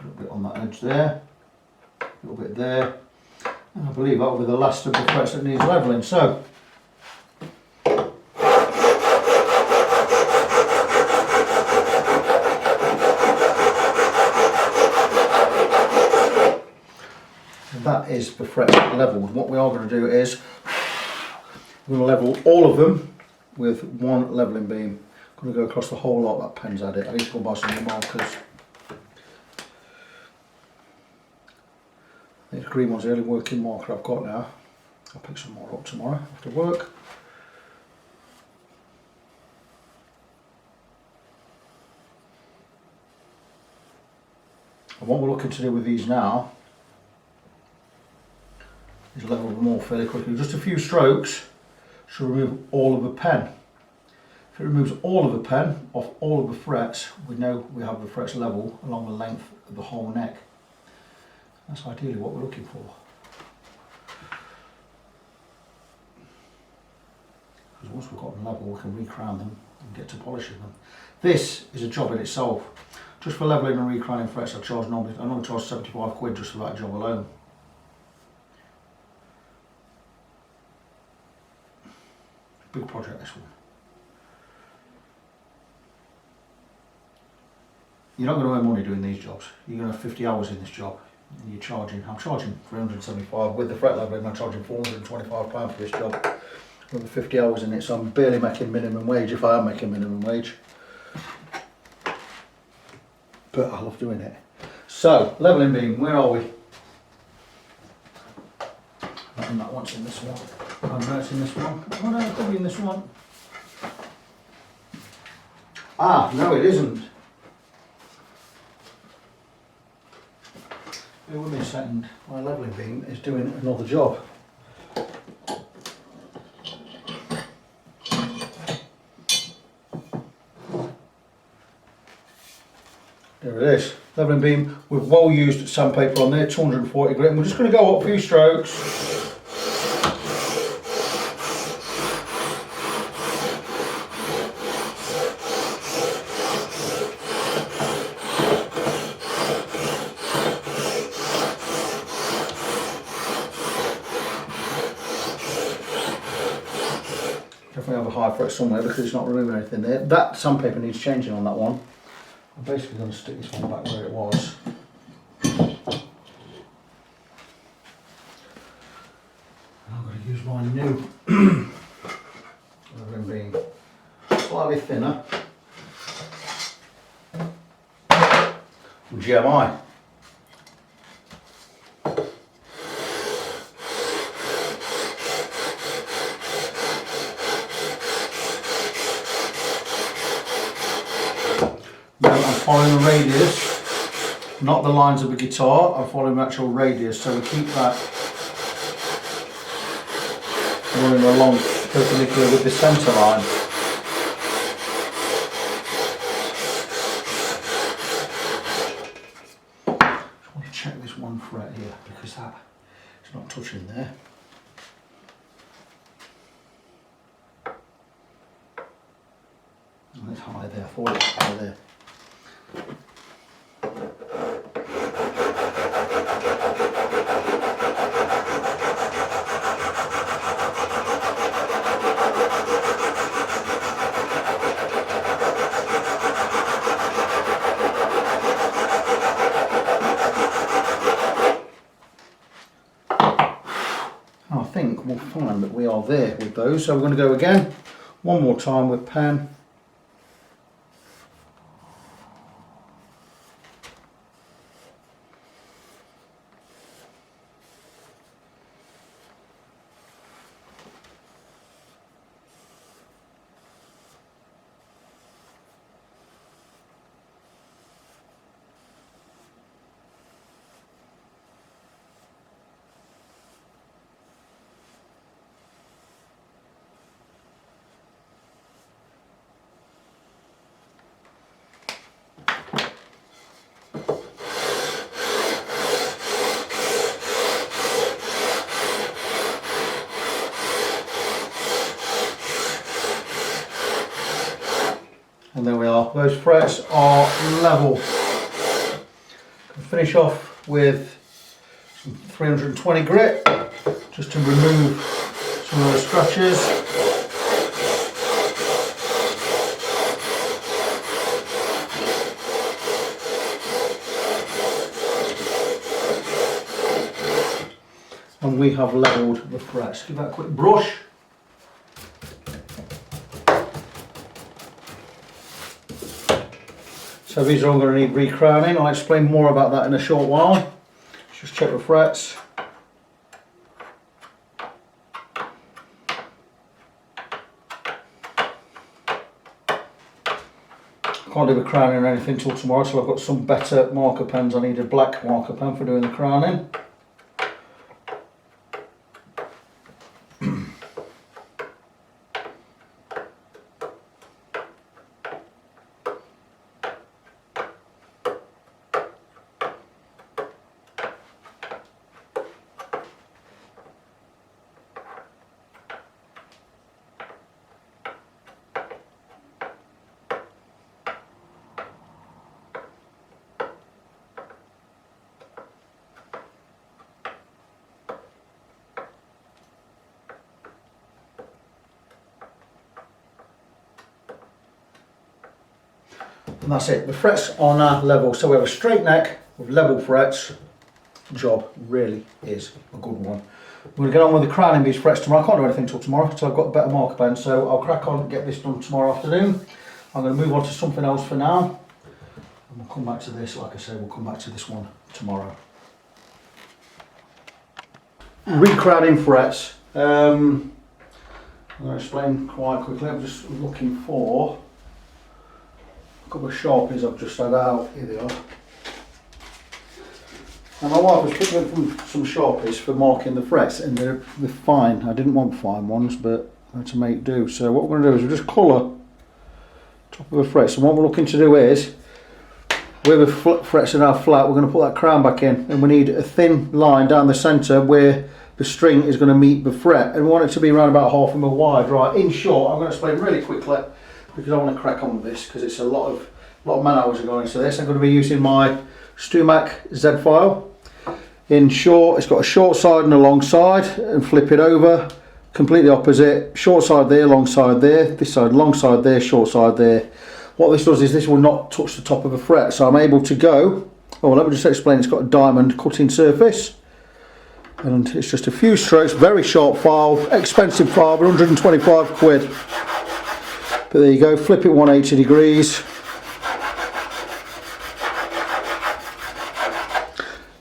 A little bit on that edge there, a little bit there, and I believe that will be the last of the frets that needs levelling. So that is the fret levelled. What we are going to do is we're going to level all of them with one levelling beam. I'm going to go across the whole lot. That pen's at it. I need to go buy some more markers. The green one's the only working marker I've got now. I'll pick some more up tomorrow after work. And what we're looking to do with these now is level them all fairly quickly. Just a few strokes should remove all of the pen. If it removes all of the pen off all of the frets, we know we have the frets level along the length of the whole neck. That's ideally what we're looking for. Because once we've got them level, we can recrown them and get to polishing them. This is a job in itself. Just for levelling and recrowning frets, I normally charge 75 quid just for that job alone. Big project, this one. You're not going to earn money doing these jobs. You're going to have 50 hours in this job. And I'm charging 375 with the fret levelling. I'm charging £425 for this job with the 50 hours in it, so I'm barely making minimum wage, if I am making minimum wage. But I love doing it. So, levelling beam, where are we? And that one's in this one. Oh no, it's in this one. Oh no, it's probably in this one. Ah, no it isn't. Bear with me a second. My levelling beam is doing another job. There it is. Levelling beam with well used sandpaper on there, 240 grit. And we're just going to go up a few strokes. Definitely have a high fret somewhere because it's not removing anything there. That sandpaper needs changing on that one. I'm basically going to stick this one back where it was. I'm going to use my new levelling beam, slightly thinner, GMI. Following the radius, not the lines of the guitar, I'm following the actual radius, so we keep that running along perpendicular with the centre line. I just want to check this one fret here because that is not touching there. And it's high there, I thought it was high there. I think we'll find that we are there with those, so we're going to go again one more time with pen. And there we are, those frets are level. Finish off with some 320 grit just to remove some of the scratches. And we have levelled the frets. Give that a quick brush. So these are all going to need recrowning. I'll explain more about that in a short while. Just check the frets. Can't do the crowning or anything till tomorrow, so I've got some better marker pens. I need a black marker pen for doing the crowning. And that's it. The frets are now level, so we have a straight neck with level frets. The job really is a good one. We're going to get on with the crowning these frets tomorrow. I can't do anything till tomorrow, so I've got a better marker pen, so I'll crack on and get this done tomorrow afternoon. I'm going to move on to something else for now, and we'll come back to this. Like I say, we'll come back to this one tomorrow. Recrowning frets. I'm going to explain quite quickly. I'm just looking for a couple of Sharpies I've just had out. Here they are. And my wife was picking up some Sharpies for marking the frets, and they're fine. I didn't want fine ones, but I had to make do. So what we're going to do is we'll just colour top of the frets. And what we're looking to do is, where the frets are now flat, we're going to put that crown back in, and we need a thin line down the centre where the string is going to meet the fret, and we want it to be around about 1/2 mm wide. Right, in short, I'm going to explain really quickly because I want to crack on with this because it's a lot of man hours are going into this. I'm going to be using my StewMac Z file. In short, it's got a short side and a long side, and flip it over, completely opposite. Short side there, long side there. This side, long side there, short side there. What this does is this will not touch the top of a fret, so I'm able to go. Oh, let me just explain. It's got a diamond cutting surface, and it's just a few strokes. Very sharp file, expensive file, 125 quid. But there you go. Flip it 180 degrees.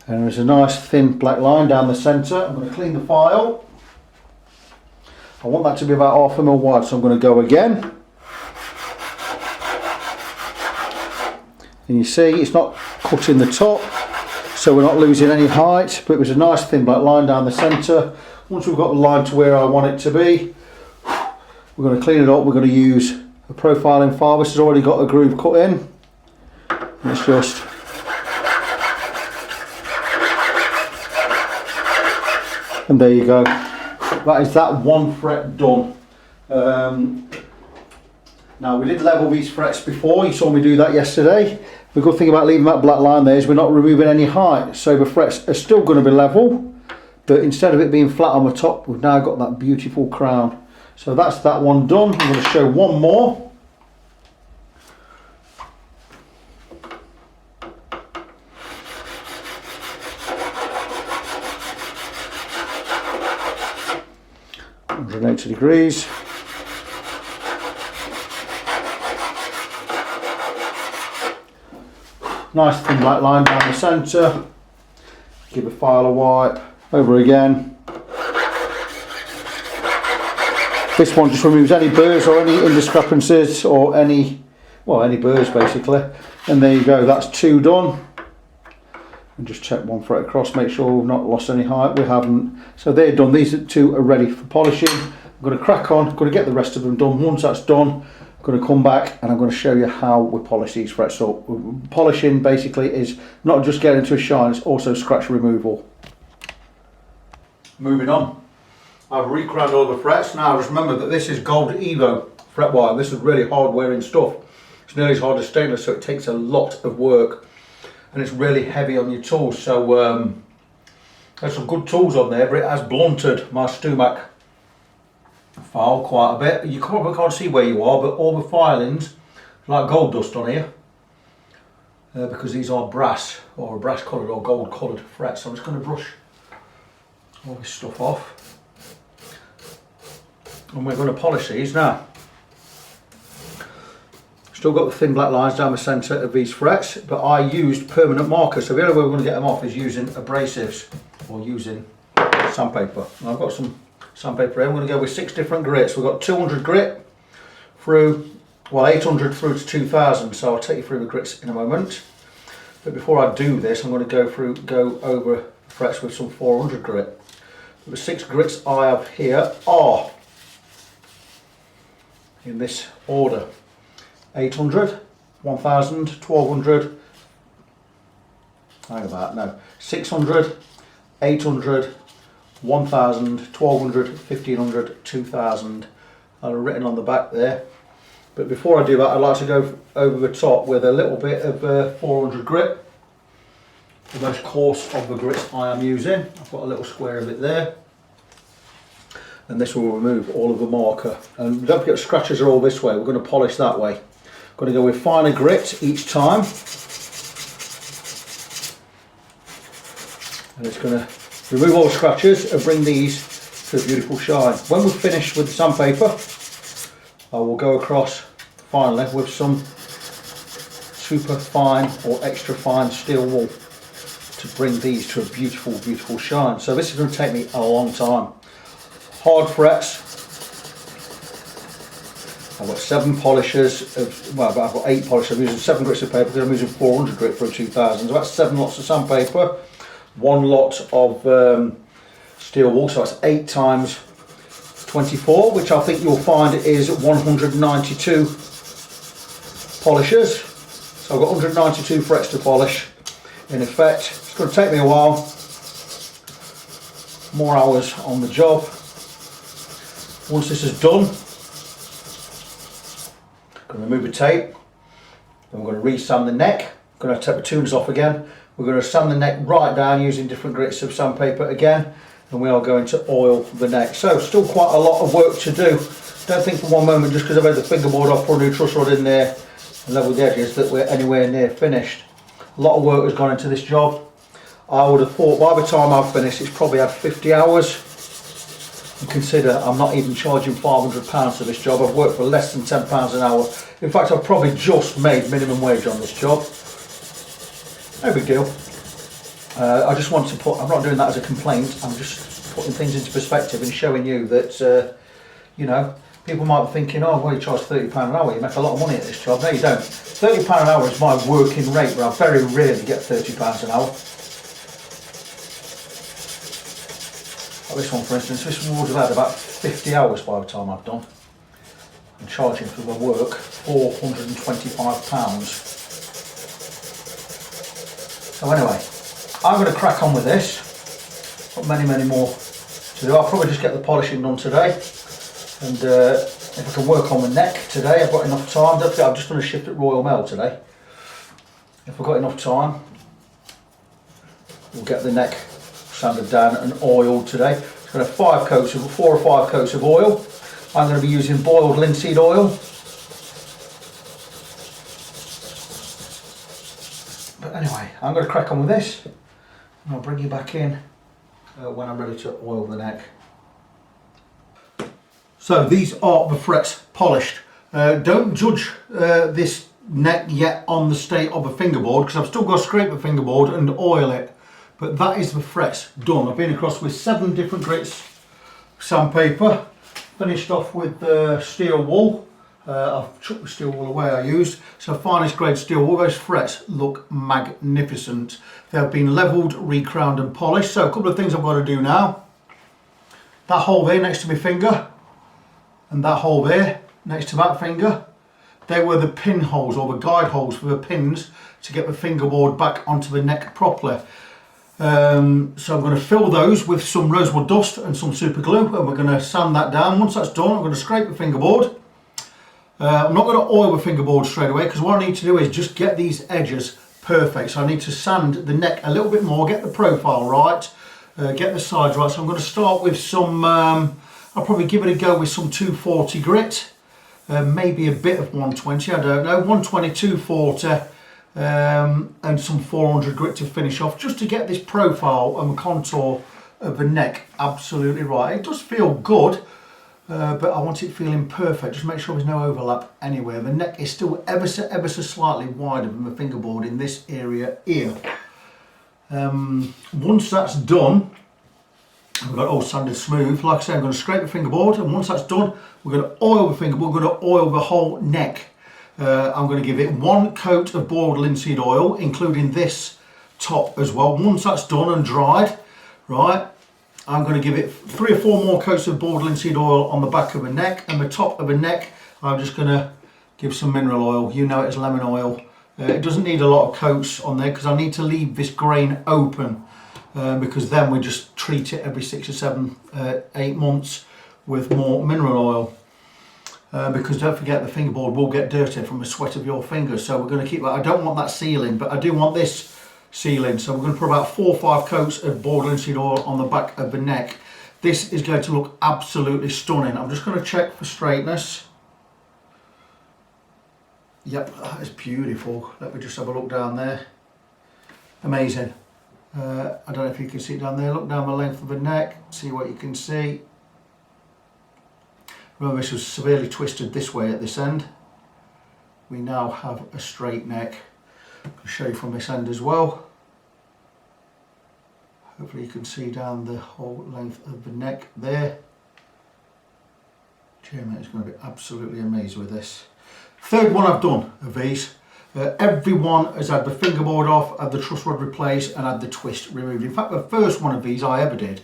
And there's a nice thin black line down the centre. I'm going to clean the file. I want that to be about 1/2 mm wide, so I'm going to go again. And you see it's not cutting the top, so we're not losing any height, but it was a nice thin black line down the centre. Once we've got the line to where I want it to be, we're going to clean it up. We're going to use a profiling file. This has already got a groove cut in. And it's just and there you go. That is that one fret done. Now we did level these frets before. You saw me do that yesterday. The good thing about leaving that black line there is we're not removing any height, so the frets are still going to be level, but instead of it being flat on the top, we've now got that beautiful crown. So that's that one done. I'm going to show one more. Degrees. Nice thin black line down the centre. Give the file a wipe. Over again. This one just removes any burrs or any indiscrepancies or any burrs basically. And there you go, that's two done. And just check one fret across, make sure we've not lost any height. We haven't. So they're done. These two are ready for polishing. I'm going to crack on. I'm going to get the rest of them done. Once that's done, I'm going to come back and I'm going to show you how we polish these frets up. Polishing basically is not just getting to a shine, it's also scratch removal. Moving on. I've recrowned all the frets. Now just remember that this is Gold Evo fret wire. This is really hard wearing stuff. It's nearly as hard as stainless, so it takes a lot of work. and it's really heavy on your tools. So there's some good tools on there, but it has blunted my StewMac file quite a bit. You probably can't see where you are, but all the filings like gold dust on here because these are brass or brass coloured or gold coloured frets. So I'm just going to brush all this stuff off, and we're going to polish these now. Still got the thin black lines down the centre of these frets, but I used permanent markers. So the only way we're going to get them off is using abrasives or using sandpaper. And I've got some sandpaper here. I'm going to go with 6 different grits. We've got 200 grit through, well, 800 through to 2000. So I'll take you through the grits in a moment. But before I do this, I'm going to go over the frets with some 400 grit. The 6 grits I have here are in this order: 800, 1000, 1200, hang about, no, 600, 800, 1000, 1200, 1500, 2000, are written on the back there. But before I do that, I'd like to go over the top with a little bit of 400 grit, the most coarse of the grits I am using. I've got a little square of it there, and this will remove all of the marker. And don't forget the scratches are all this way, we're going to polish that way. Going to go with finer grit each time, and it's going to remove all the scratches and bring these to a beautiful shine. When we're finished with the sandpaper, I will go across finally with some super fine or extra fine steel wool to bring these to a beautiful, beautiful shine. So this is going to take me a long time. Hard frets. I've got 7 polishers, well, I've got 8 polishers. I'm using 7 grits of paper because I'm using 400 grit for a 2000. So that's 7 lots of sandpaper, 1 lot of steel wool, so that's 8 times 24, which I think you'll find is 192 polishers. So I've got 192 frets to polish in effect. It's going to take me a while, more hours on the job. Once this is done, I'm going to remove the tape, then we're going to re-sand the neck. I'm going to take the tuners off again. We're going to sand the neck right down using different grits of sandpaper again, and we are going to oil the neck. So still quite a lot of work to do. Don't think for one moment just because I've had the fingerboard off, put a new truss rod in there and level the edges that we're anywhere near finished. A lot of work has gone into this job. I would have thought by the time I've finished it's probably had 50 hours. And consider I'm not even charging £500 for this job. I've worked for less than £10 an hour. In fact, I've probably just made minimum wage on this job. No big deal. I just want to put, I'm not doing that as a complaint, I'm just putting things into perspective and showing you that, you know, people might be thinking, oh, well, you charge £30 an hour, you make a lot of money at this job. No, you don't. £30 an hour is my working rate, but I very rarely get £30 an hour. Like this one, for instance, this one would have had about 50 hours by the time I've done. I'm charging for the work £425. So anyway, I'm going to crack on with this. Got many, many more to do. I'll probably just get the polishing done today, and if I can work on the neck today, I've got enough time. Don't forget, I've just done a shift at Royal Mail today. If I've got enough time, we'll get the neck sanded down and oiled today. It's going to have 4 or 5 coats of oil. I'm going to be using boiled linseed oil. But anyway, I'm going to crack on with this, and I'll bring you back in when I'm ready to oil the neck. So these are the frets polished. Don't judge this neck yet on the state of the fingerboard, because I've still got to scrape the fingerboard and oil it. But that is the frets done. I've been across with 7 different grits sandpaper, finished off with steel wool. I've chucked the steel wool away I used. So finest grade steel wool. Those frets look magnificent. They have been levelled, recrowned and polished. So a couple of things I've got to do now. That hole there next to my finger, and that hole there next to that finger, they were the pin holes or the guide holes for the pins to get the fingerboard back onto the neck properly. So I'm going to fill those with some rosewood dust and some super glue, and we're going to sand that down. Once that's done, I'm going to scrape the fingerboard. I'm not going to oil the fingerboard straight away, because what I need to do is just get these edges perfect. So I need to sand the neck a little bit more, get the profile right, get the sides right. So I'm going to start with some, I'll probably give it a go with some 240 grit, maybe a bit of 120, I don't know, 120, 240, and some 400 grit to finish off, just to get this profile and contour of the neck absolutely right. It does feel good, but I want it feeling perfect. Just make sure there's no overlap anywhere. The neck is still ever so slightly wider than the fingerboard in this area here. Once that's done, I've got it all sanded smooth. Like I say, I'm going to scrape the fingerboard, and once that's done, we're going to oil the fingerboard. We're going to oil the whole neck. I'm going to give it 1 coat of boiled linseed oil, including this top as well. Once that's done and dried, right, I'm going to give it 3 or 4 more coats of boiled linseed oil on the back of the neck, and the top of the neck I'm just going to give some mineral oil. You know it's lemon oil. It doesn't need a lot of coats on there because I need to leave this grain open, because then we just treat it every 6 or 7, 8 months with more mineral oil. Because don't forget, the fingerboard will get dirty from the sweat of your fingers, so we're going to keep that. I don't want that sealing, but I do want this sealing, so we're going to put about 4 or 5 coats of boiled linseed oil on the back of the neck. This is going to look absolutely stunning. I'm just going to check for straightness. Yep, that is beautiful. Let me just have a look down there. Amazing. I don't know if you can see it down there. Look down the length of the neck, see what you can see. Remember, this was severely twisted this way at this end. We now have a straight neck. I'll show you from this end as well. Hopefully you can see down the whole length of the neck there. Jeremy is going to be absolutely amazed with this. Third one I've done of these. Everyone has had the fingerboard off, had the truss rod replaced, and had the twist removed. In fact, the first one of these I ever did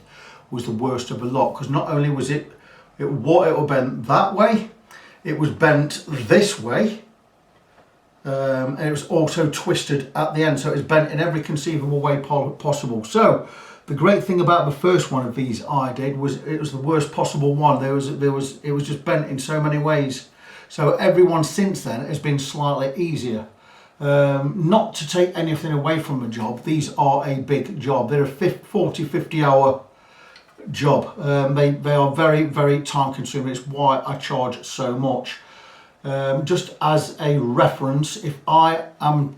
was the worst of the lot, because not only was it was bent that way, it was bent this way, and it was also twisted at the end, so it was bent in every conceivable way possible. So the great thing about the first one of these I did was it was the worst possible one. It was just bent in so many ways. So everyone since then has been slightly easier. Not to take anything away from the job, these are a big job. They're a 40-50 hour job. They are very, very time consuming. It's why I charge so much. Just as a reference, if I am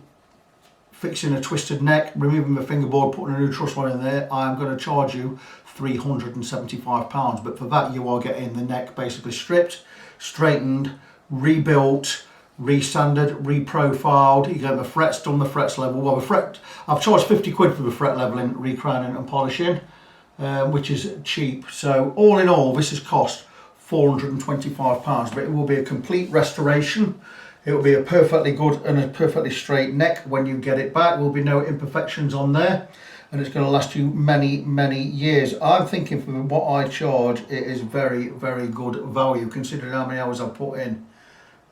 fixing a twisted neck, removing the fingerboard, putting a new truss rod in there, I am going to charge you £375. But for that, you are getting the neck basically stripped, straightened, rebuilt, resanded, reprofiled. You get the frets done, the frets level. Well, the fret, I've charged 50 quid for the fret leveling, recrowning and polishing, which is cheap. So all in all, this has cost £425, but it will be a complete restoration. It will be a perfectly good and a perfectly straight neck when you get it back. There will be no imperfections on there, and it's going to last you many, many years. I'm thinking for what I charge, it is very, very good value considering how many hours I've put in.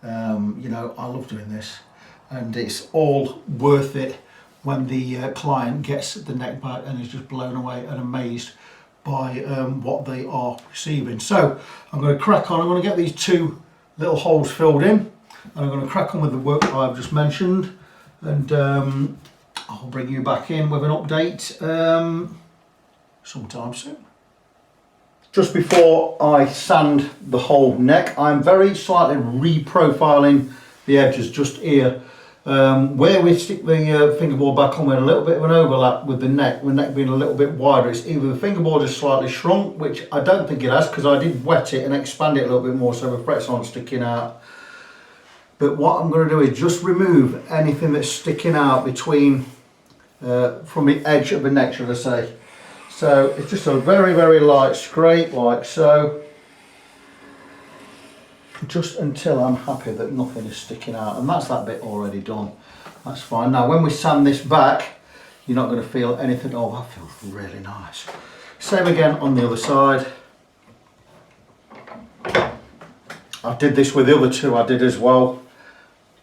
You know, I love doing this, and it's all worth it when the client gets the neck back and is just blown away and amazed by what they are receiving. So I'm going to crack on. I'm going to get these 2 little holes filled in, and I'm going to crack on with the work I've just mentioned, and I'll bring you back in with an update sometime soon. Just before I sand the whole neck, I'm very slightly reprofiling the edges just here. Where we stick the fingerboard back on with a little bit of an overlap with the neck being a little bit wider, it's either the fingerboard is slightly shrunk, which I don't think it has because I did wet it and expand it a little bit more so the frets aren't sticking out. But what I'm going to do is just remove anything that's sticking out between, from the edge of the neck, should I say. So it's just a very, very light scrape like so, just until I'm happy that nothing is sticking out, and that's that bit already done. That's fine. Now when we sand this back, you're not going to feel anything. Oh, that feels really nice. Same again on the other side. I did this with the other 2 I did as well.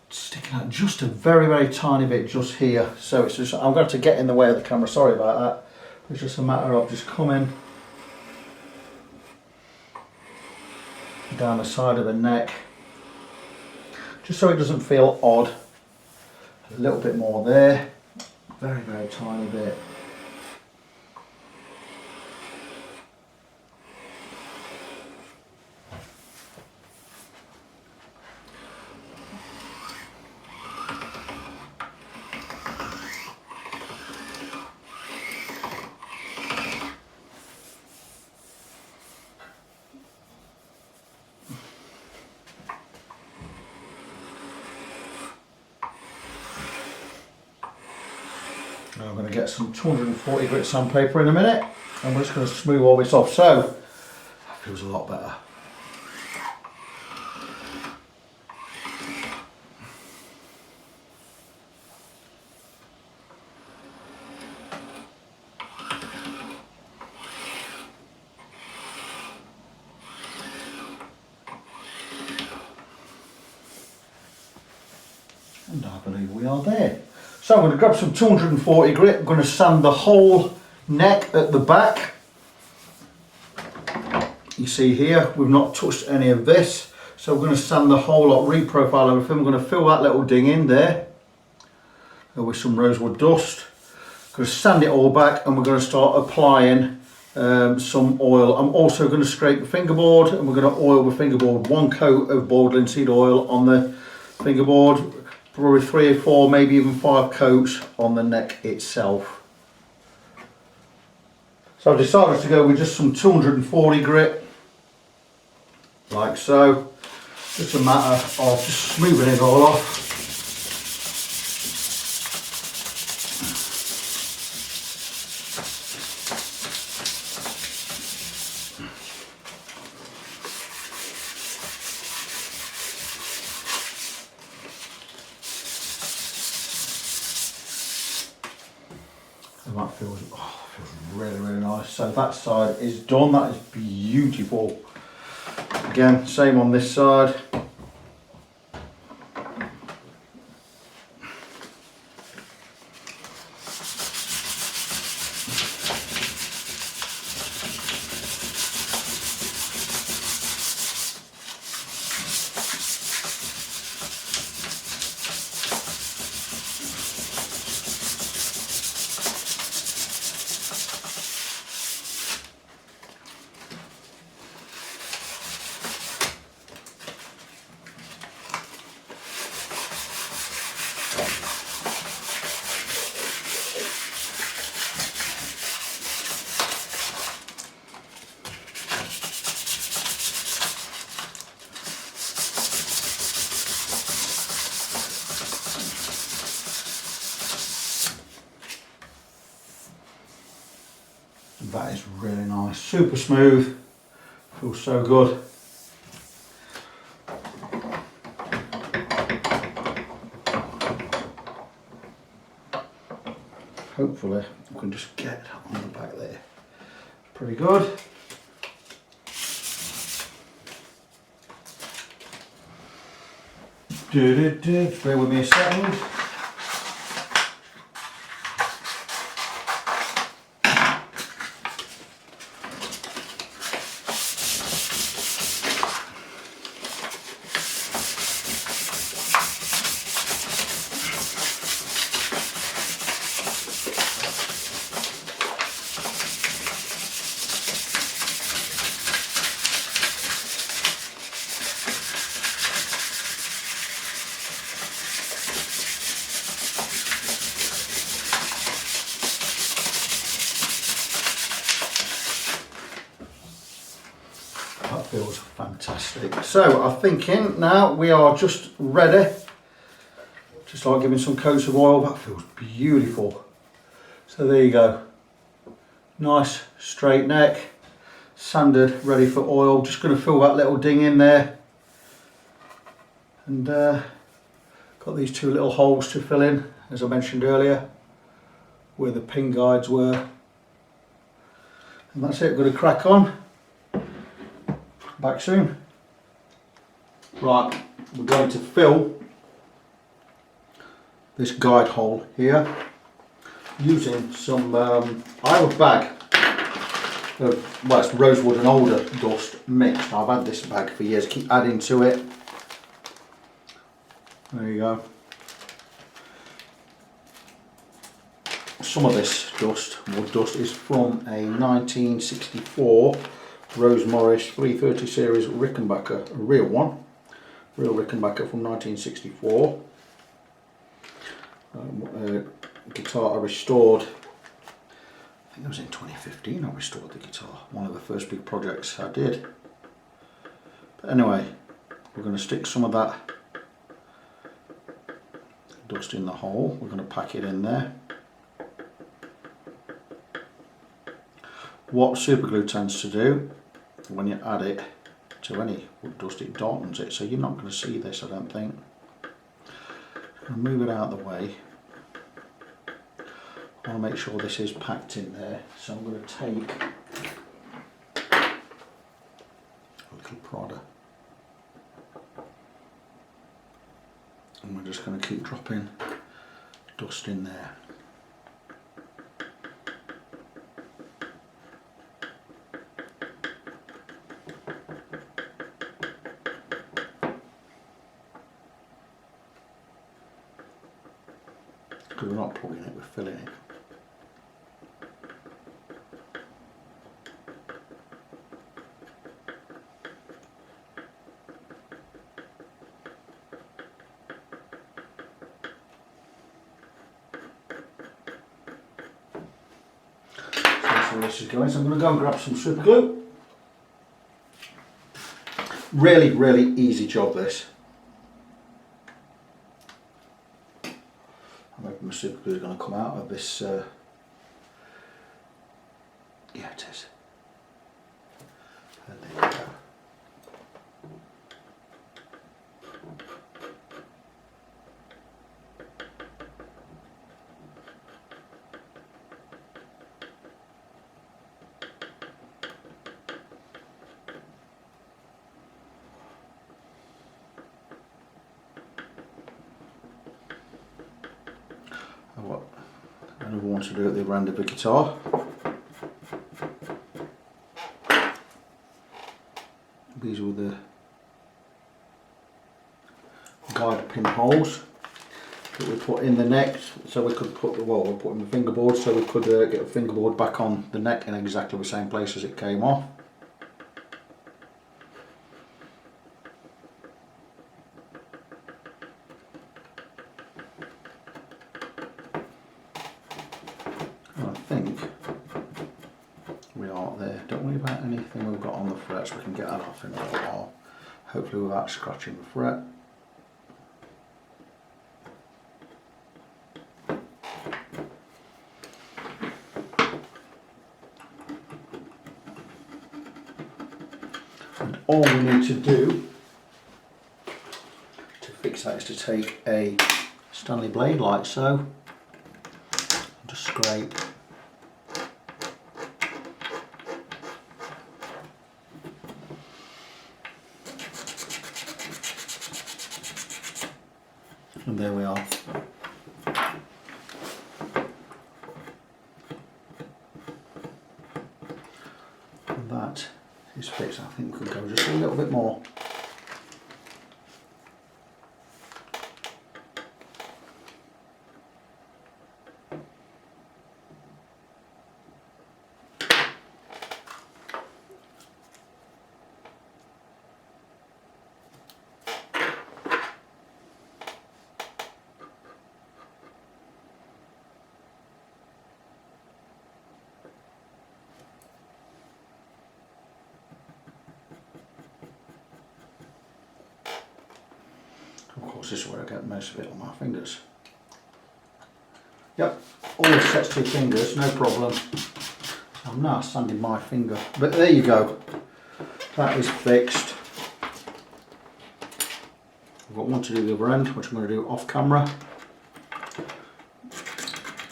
Sticking out just a very, very tiny bit just here. So it's just, I'm going to get in the way of the camera, sorry about that. It's just a matter of just coming down the side of the neck, just so it doesn't feel odd. A little bit more there. Very, very tiny bit. Now I'm going to get some 240 grit sandpaper in a minute, and we're just going to smooth all this off. So that feels a lot better. And I believe we are there. So I'm going to grab some 240 grit, I'm going to sand the whole neck at the back. You see here, we've not touched any of this. So we're going to sand the whole lot, reprofile everything. We're going to fill that little ding in there with some rosewood dust. Going to sand it all back, and we're going to start applying some oil. I'm also going to scrape the fingerboard, and we're going to oil the fingerboard. 1 coat of boiled linseed oil on the fingerboard. Probably 3 or 4, maybe even 5 coats on the neck itself. So I've decided to go with just some 240 grit, like so. Just a matter of just smoothing it all off. And that feels really, really nice. So that side is done. That is beautiful. Again, same on this side. That is really nice, super smooth, feels so good. Hopefully we can just get on the back there. Pretty good. Bear with me a second. That feels fantastic. So I'm thinking now we are just ready. Just like giving some coats of oil. That feels beautiful. So there you go. Nice straight neck, sanded, ready for oil. Just going to fill that little ding in there. And got these 2 little holes to fill in, as I mentioned earlier, where the pin guides were. And that's it, we're going to crack on. Back soon. Right, we're going to fill this guide hole here using some, I have a bag of, well, it's rosewood and alder dust mixed. I've had this bag for years, keep adding to it. There you go. some of this dust, wood dust, is from a 1964 Rose Morris 330 series Rickenbacker, a real one, real Rickenbacker from 1964. Guitar I restored, I think it was in 2015 I restored the guitar, one of the first big projects I did. But anyway, we're going to stick some of that dust in the hole, we're going to pack it in there. What super glue tends to do, when you add it to any wood dust, it darkens it, so you're not going to see this, I don't think. I'll move it out of the way. I want to make sure this is packed in there, so I'm going to take a little prodder and we're just going to keep dropping dust in there. Because we're not putting it, we're filling it. So this is going, so I'm going to go and grab some super glue. Really, really easy job this. I'm hoping my super glue is going to come out of this. Yeah, it is. And there you go. What I never want to do at the other end of the guitar. These were the guide pin holes that we put in the neck, so we could put the, well, we're putting the fingerboard, so we could get the fingerboard back on the neck in exactly the same place as it came off. I think we are there. Don't worry about anything we've got on the frets, we can get that off in a little while, hopefully without scratching the fret. And all we need to do to fix that is to take a Stanley blade like so, and just scrape. And there we are. And that is fixed. I think we could go just a little bit more. Of course, this is where I get most of it on my fingers. Yep, always sets to fingers, no problem. I'm now sanding my finger, but there you go. That is fixed. I've got one to do the other end, which I'm going to do off camera.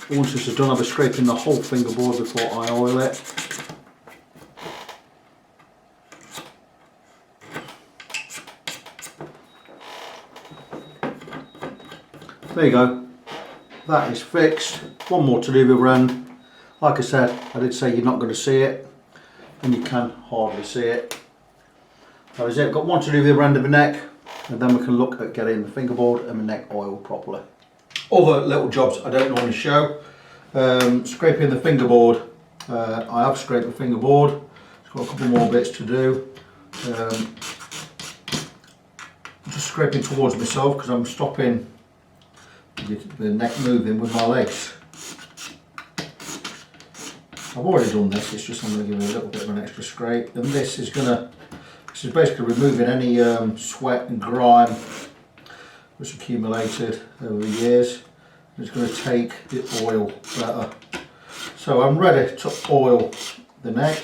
Once this is done, I'll be scraping the whole fingerboard before I oil it. There you go, that is fixed. One more to do the other end. Like I said, I did say you're not going to see it, and you can hardly see it. That is it, got one to do the other end of the neck, and then we can look at getting the fingerboard and the neck oiled properly. Other little jobs I don't normally show. Scraping the fingerboard. I have scraped the fingerboard. It's got a couple more bits to do. Just scraping towards myself because I'm stopping the neck moving with my legs. I've already done this, it's just I'm going to give it a little bit of an extra scrape, and this is basically removing any sweat and grime that's accumulated over the years. It's going to take the oil better. So I'm ready to oil the neck.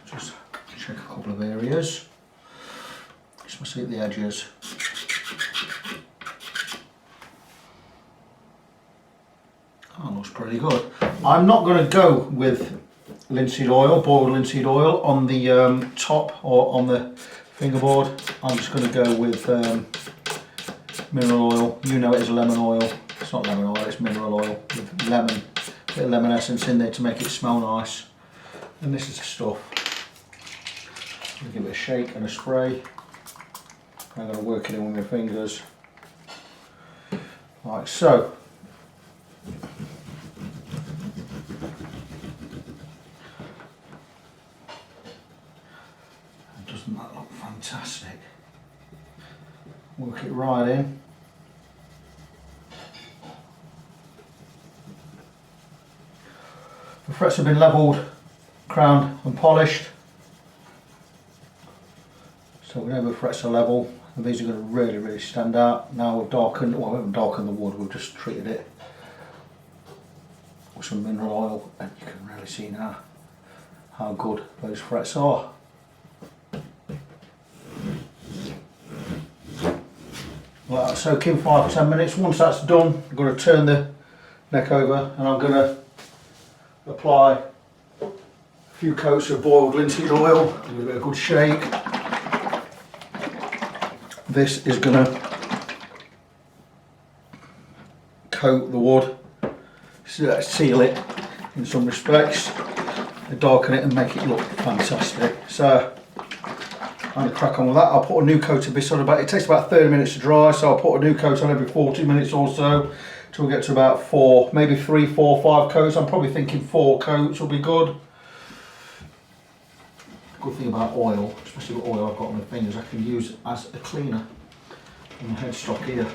Just check a couple of areas. Just see at the edges. That looks pretty good. I'm not going to go with linseed oil, boiled linseed oil on the top or on the fingerboard. I'm just going to go with mineral oil. You know it is lemon oil. It's not lemon oil, it's mineral oil with lemon, a bit of lemon essence in there to make it smell nice. And this is the stuff. I'm going to give it a shake and a spray. I'm going to work it in with my fingers. Like so. Doesn't that look fantastic? Work it right in. The frets have been levelled, crowned and polished. So we know the frets are level, and these are going to really stand out. Now we've darkened, well we haven't darkened the wood, we've just treated it with some mineral oil, and you can really see now how good those frets are. Let that soak in 5 to 10 minutes. Once that's done, I'm going to turn the neck over and I'm going to apply a few coats of boiled linseed oil, give it a good shake. This is going to coat the wood, seal it in some respects, darken it and make it look fantastic. So I'm going to crack on with that. I'll put a new coat of this on about, it takes about 30 minutes to dry, so I'll put a new coat on every 40 minutes or so till we get to about 4, maybe 3, 4, 5 coats. I'm probably thinking 4 coats will be good. Good thing about oil, especially with oil I've got on my fingers, I can use as a cleaner on the headstock here.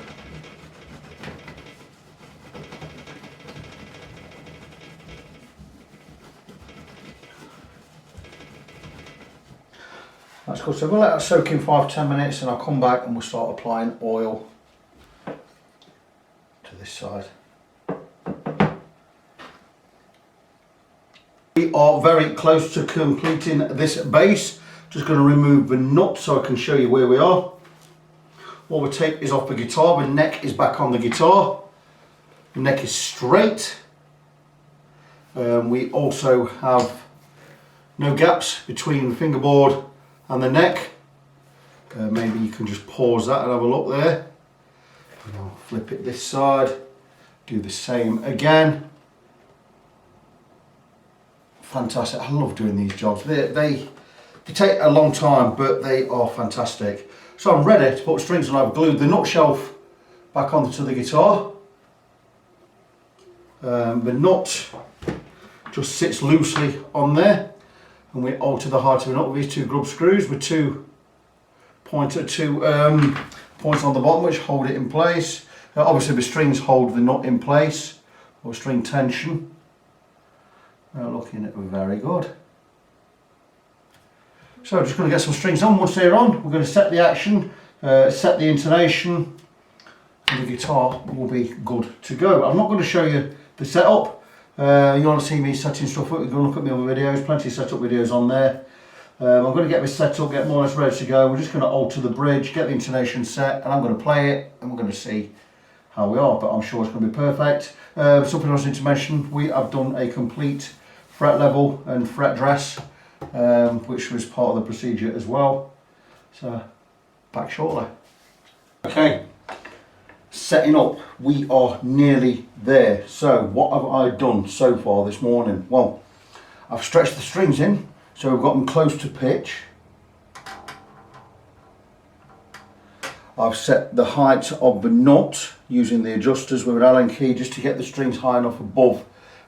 That's good. So we'll let that soak in 5 to 10 minutes and I'll come back and we'll start applying oil to this side. We are very close to completing this base. Just going to remove the nut so I can show you where we are. All the tape is off the guitar, the neck is back on the guitar. The neck is straight. We also have no gaps between the fingerboard and the neck. Maybe you can just pause that and have a look there. And I'll flip it this side, do the same again. Fantastic, I love doing these jobs. They take a long time, but they are fantastic. So I'm ready to put strings on. I've glued the nut shelf back onto the guitar. The nut just sits loosely on there. And we alter the height of the nut with these 2 grub screws with 2 points on the bottom which hold it in place. Obviously the strings hold the nut in place, or string tension. Looking at very good. So I'm just going to get some strings on. Once they're on, we're going to set the action, set the intonation, and the guitar will be good to go. I'm not going to show you the setup. You want to see me setting stuff up, you can look at my other videos, plenty of setup videos on there. I'm going to get this set up, get more or less ready to go. We're just going to alter the bridge, get the intonation set, and I'm going to play it and we're going to see how we are, but I'm sure it's going to be perfect. Something else I need to mention, we have done a complete fret level and fret dress, which was part of the procedure as well. So, back shortly. Okay. Setting up, we are nearly there. So what have I done so far this morning? Well, I've stretched the strings in So we've got them close to pitch. I've set the height of the knot using the adjusters with an Allen key just to get the strings high enough above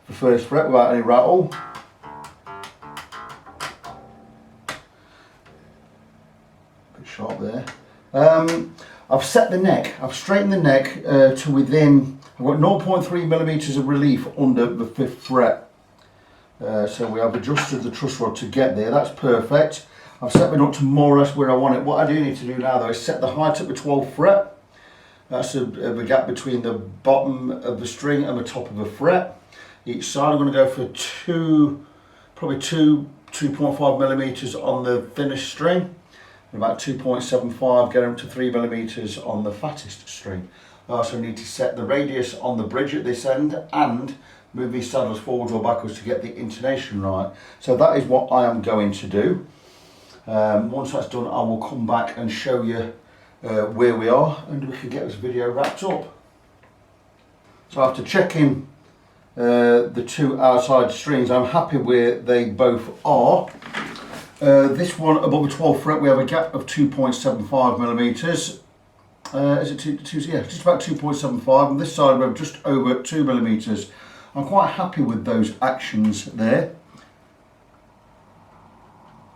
the first fret without any rattle. Bit sharp there. I've set the neck, I've straightened the neck to within, I've got 0.3 millimeters of relief under the 5th fret. So we have adjusted the truss rod to get there, that's perfect. I've set my knot to more or less where I want it. What I do need to do now though is set the height at the 12th fret. That's the gap between the bottom of the string and the top of the fret. Each side I'm going to go for probably 2.5 millimeters on the thinnest string. And about 2.75, get them to 3 millimeters on the fattest string. I also need to set the radius on the bridge at this end and move these saddles forwards or backwards to get the intonation right. So that is what I am going to do. Once that's done, I will come back and show you where we are and we can get this video wrapped up. So after checking the two outside strings, I'm happy where they both are. This one above the 12th fret we have a gap of 2.75 millimeters. Is it yeah, just about 2.75, and this side we have just over 2 millimeters. I'm quite happy with those actions there.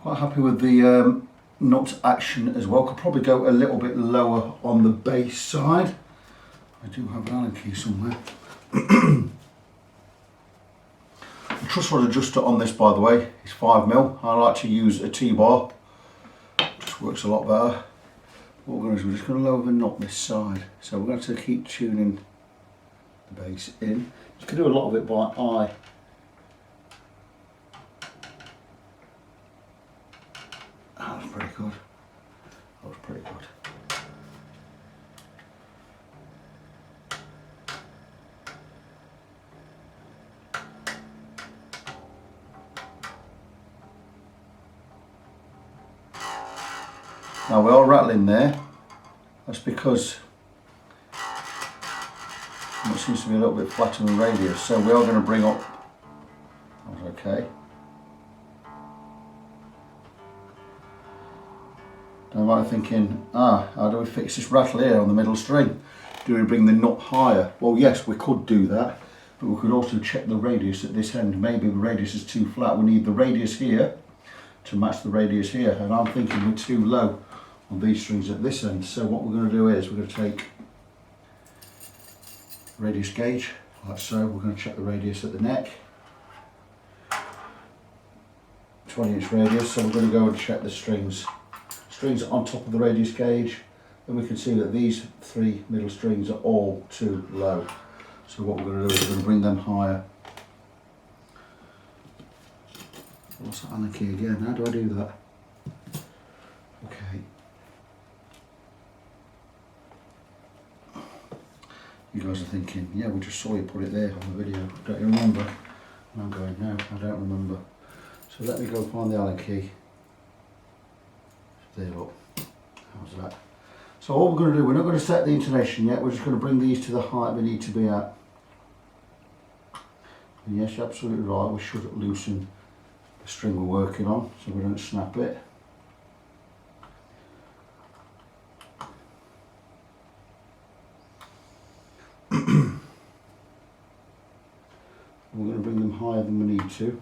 Quite happy with the knot action as well. Could probably go a little bit lower on the bass side. I do have an Allen key somewhere. The truss rod adjuster on this, by the way, is 5mm. I like to use a T-bar. Just works a lot better. What we're going to do is we're just going to lower the knot this side. So we're going to keep tuning the bass in. You can do a lot of it by eye. That was pretty good. That was pretty good. Now we are rattling there. That's because it seems to be a little bit flat on the radius. So we are going to bring up. That's okay. Now you might be thinking, how do we fix this rattle here on the middle string? Do we bring the knot higher? Well, yes, we could do that, but we could also check the radius at this end. Maybe the radius is too flat. We need the radius here to match the radius here, and I'm thinking we're too low on these strings at this end. So what we're going to do is we're going to take radius gauge, like so. We're going to check the radius at the neck. 20-inch radius, so we're going to go and check the strings on top of the radius gauge, and we can see that these 3 middle strings are all too low. So what we're going to do is we're going to bring them higher. What's that Allen key again? How do I do that? Okay. You guys are thinking, yeah, we just saw you put it there on the video. Don't you remember? And I'm going, no, I don't remember. So let me go find the Allen key. There, look. How's that? So what we're going to do, we're not going to set the intonation yet. We're just going to bring these to the height they need to be at. And yes, you're absolutely right. We should loosen the string we're working on so we don't snap it. We're going to bring them higher than we need to.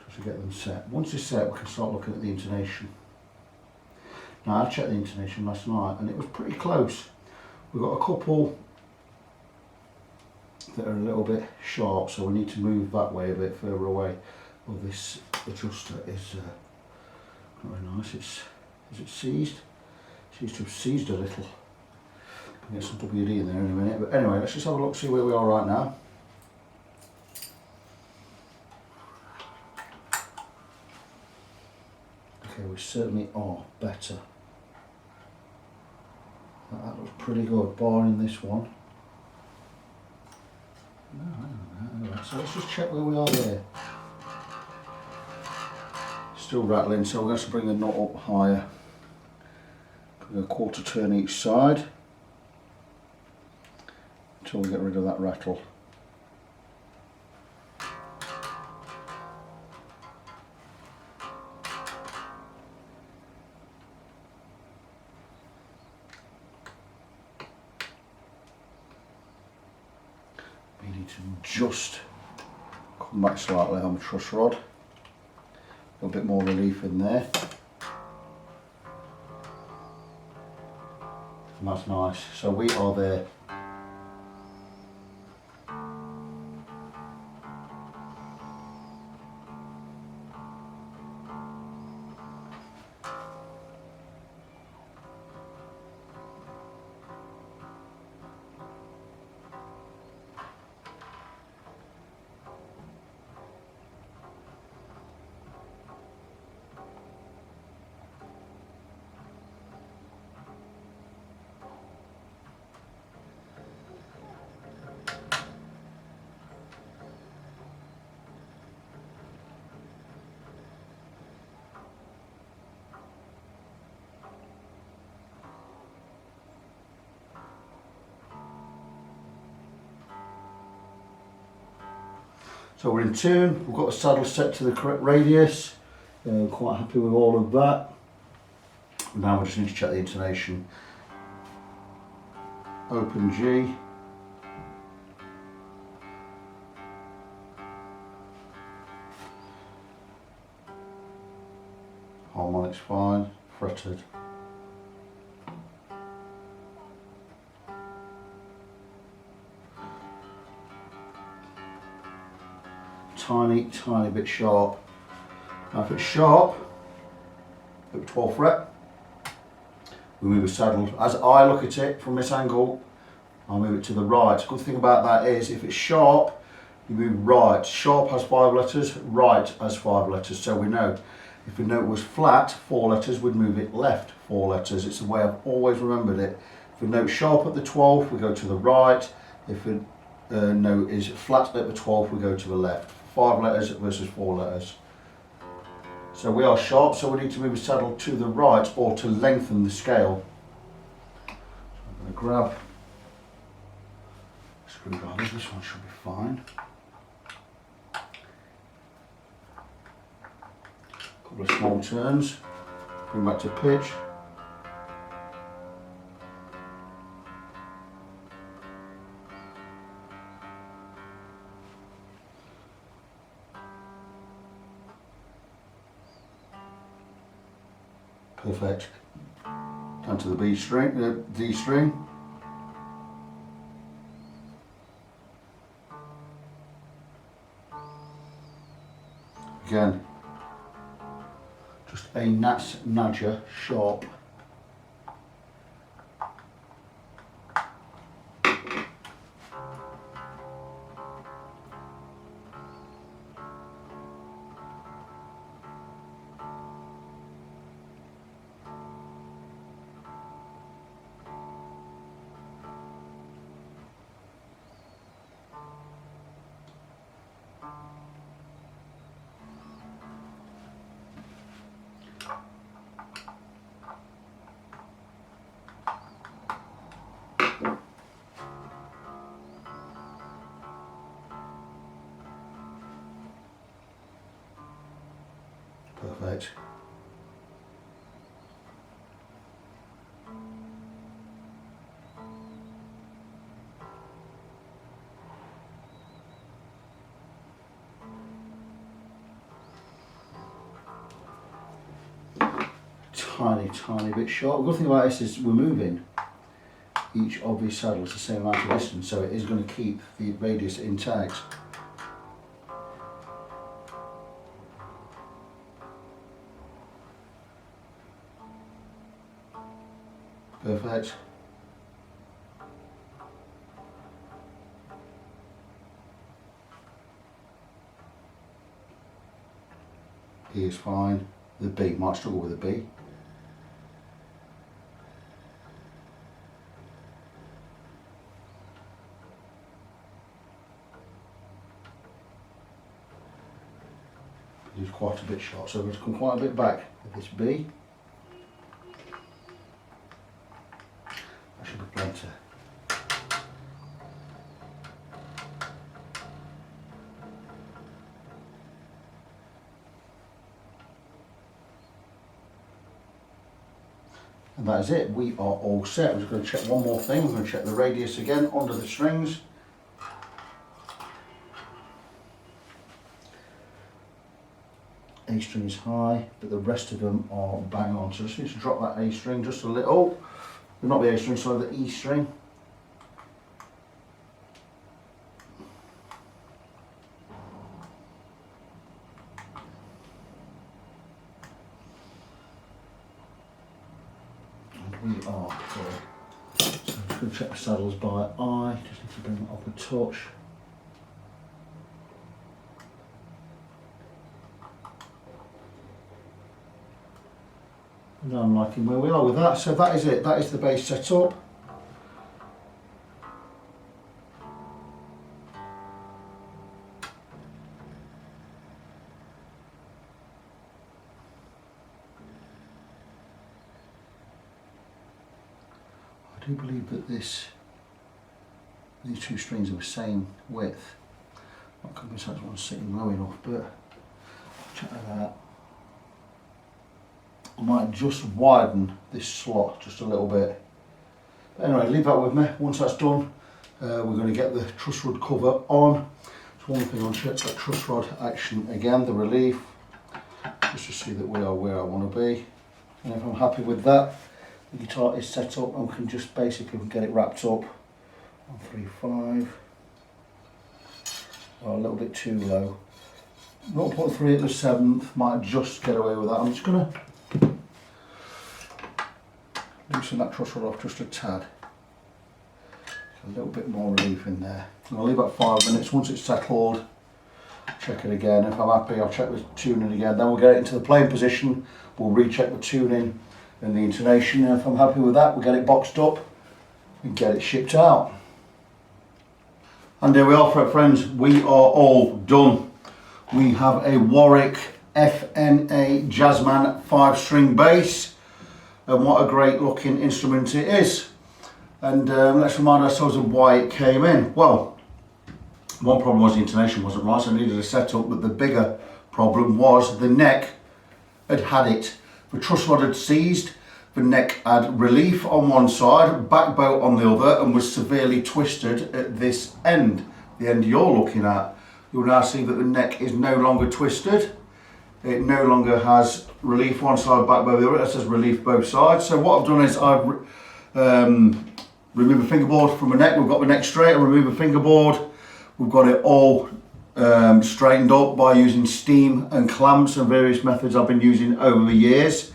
Just to get them set. Once it's set, we can start looking at the intonation. Now, I checked the intonation last night and it was pretty close. We've got a couple that are a little bit sharp, so we need to move that way a bit further away. Well, this adjuster is not very nice. Is it seized? Seems to have seized a little. I'll get some WD in there in a minute. But anyway, let's just have a look, see where we are right now. Okay, we certainly are better. That looks pretty good, barring this one. No, so let's just check where we are there. Still rattling, so we're going to bring the knot up higher. A quarter turn each side. until we get rid of that rattle. We need to just come back slightly on the truss rod. A little bit more relief in there. And that's nice. So we are there. So we're in tune, we've got the saddle set to the correct radius, quite happy with all of that. Now we just need to check the intonation. Open G. Harmonic's fine, fretted. Tiny bit sharp. Now if it's sharp, at the 12th fret, we move the saddle. As I look at it from this angle, I'll move it to the right. Good thing about that is if it's sharp, you move right. Sharp has 5 letters, right has 5 letters. So we know if the note was flat, 4 letters, we'd move it left 4 letters. It's the way I've always remembered it. If the note's sharp at the 12th, we go to the right. If the note is flat at the 12th, we go to the left. 5 letters versus 4 letters. So we are sharp, so we need to move the saddle to the right or to lengthen the scale. So I'm going to grab a screwdriver, this one should be fine. Couple of small turns, bring back to pitch. Perfect. Down to the B string, the D string. Again, just a nadger sharp. Perfect. Tiny bit short. The good thing about this is we're moving each of these saddles the same amount of distance, so it is going to keep the radius intact. Perfect. E is fine. The B, might struggle with the B. It's quite a bit short, so we're going to come quite a bit back with this B. That should be plenty. And that is it, we are all set. I'm just going to check one more thing. I'm going to check the radius again under the strings. A string is high, but the rest of them are bang on. So just need to drop that A string just a little. Not the A string, sorry, the E string. And we are good. So I'm just going to check the saddles by eye. Just need to bring it up a touch. And I'm liking where we are with that. So that is it. That is the bass set up. I do believe that these two strings are the same width. Not convinced that one's sitting low enough, but check that out. I might just widen this slot just a little bit. But anyway, leave that with me. Once that's done, we're going to get the truss rod cover on. So one thing, I'll check that truss rod action again, the relief, just to see that we are where I want to be. And if I'm happy with that, the guitar is set up and we can just basically get it wrapped up. 1, 3, 5. Well, a little bit too low. 0.3 at the 7th, might just get away with that. I'm just going to loosen that truss rod off just a tad. A little bit more relief in there. I'll leave it 5 minutes. Once it's settled, check it again. If I'm happy, I'll check the tuning again. Then we'll get it into the playing position. We'll recheck the tuning and the intonation. And if I'm happy with that, we'll get it boxed up and get it shipped out. And there we are, friends. We are all done. We have a Warwick FNA Jazzman 5-string bass. And what a great looking instrument it is. And let's remind ourselves of why it came in. Well, one problem was the intonation wasn't right, so I needed a setup, but the bigger problem was the neck had it. The truss rod had seized, the neck had relief on one side, back boat on the other, and was severely twisted at this end, the end you're looking at. You'll now see that the neck is no longer twisted. It no longer has relief one side, back bow the other. It says relief both sides. So what I've done is I've removed the fingerboard from the neck. We've got the neck straight. I removed the fingerboard. We've got it all straightened up by using steam and clamps and various methods I've been using over the years.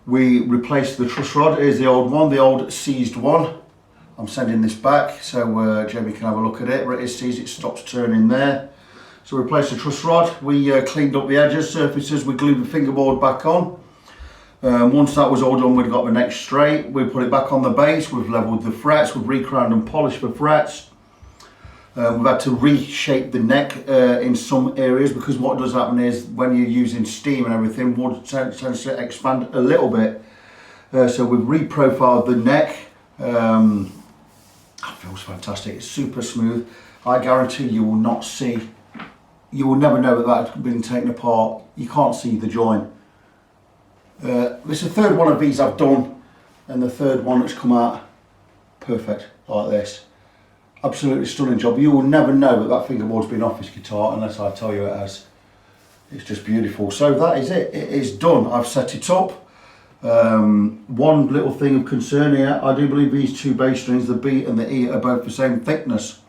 We replaced the truss rod. Here's the old one, the old seized one. I'm sending this back so Jamie can have a look at it. Where it is seized, it stops turning there. So we replaced the truss rod, we cleaned up the edges, surfaces, we glued the fingerboard back on. Once that was all done, we'd got the neck straight, we put it back on the bass, we've levelled the frets, we've recrowned and polished the frets. We've had to reshape the neck in some areas, because what does happen is when you're using steam and everything, wood tends to expand a little bit. So we've reprofiled the neck. It feels fantastic, it's super smooth. I guarantee you will not see, you will never know that that's been taken apart. You can't see the joint. This is the third one of these I've done, and the third one that's come out perfect like this. Absolutely stunning job. You will never know that that fingerboard's been off this guitar unless I tell you it has. It's just beautiful. So that is it. It is done. I've set it up. One little thing of concern here. I do believe these two bass strings, the B and the E, are both the same thickness.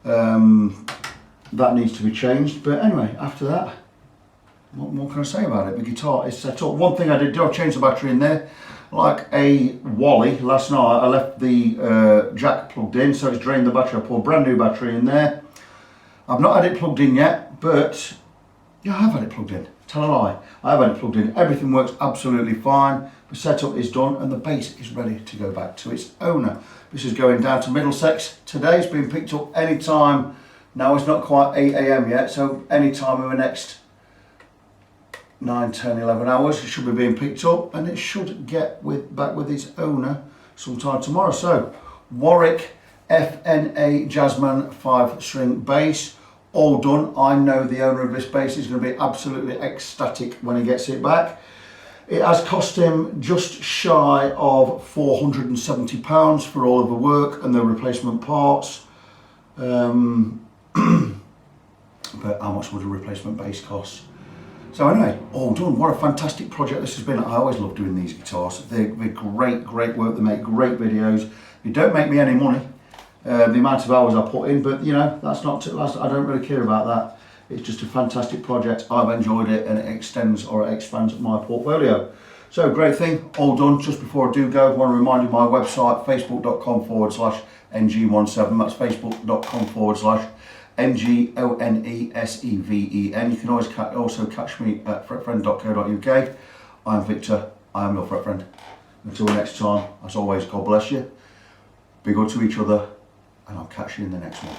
That needs to be changed. But anyway, after that, what more can I say about it? The guitar is set up. One thing I did do, I changed the battery in there. Like a Wally, last night I left the jack plugged in, so it's drained the battery. I put a brand new battery in there. I've not had it plugged in yet, but yeah, I have had it plugged in. Tell a lie. I have had it plugged in. Everything works absolutely fine. The setup is done and the bass is ready to go back to its owner. This is going down to Middlesex today. It's been picked up any time. Now it's not quite 8 AM yet, so any time in the next 9, 10, 11 hours it should be being picked up, and it should get back with its owner sometime tomorrow. So Warwick FNA Jazzman 5-string bass, all done. I know the owner of this bass is going to be absolutely ecstatic when he gets it back. It has cost him just shy of £470 for all of the work and the replacement parts. But how much would a replacement base cost? So anyway, all done. What a fantastic project this has been. I always love doing these guitars. They're great work. They make great videos. They don't make me any money, the amount of hours I put in, but you know, I don't really care about that. It's just a fantastic project. I've enjoyed it, and it extends or it expands my portfolio. So great thing, all done. Just before I do go, I want to remind you my website, facebook.com/ng17. That's facebook.com/NGONESEVEN. You can always also catch me at fretfriend.co.uk. I'm Victor, I am your Fret Friend. Until next time, as always, God bless you. Be good to each other, and I'll catch you in the next one.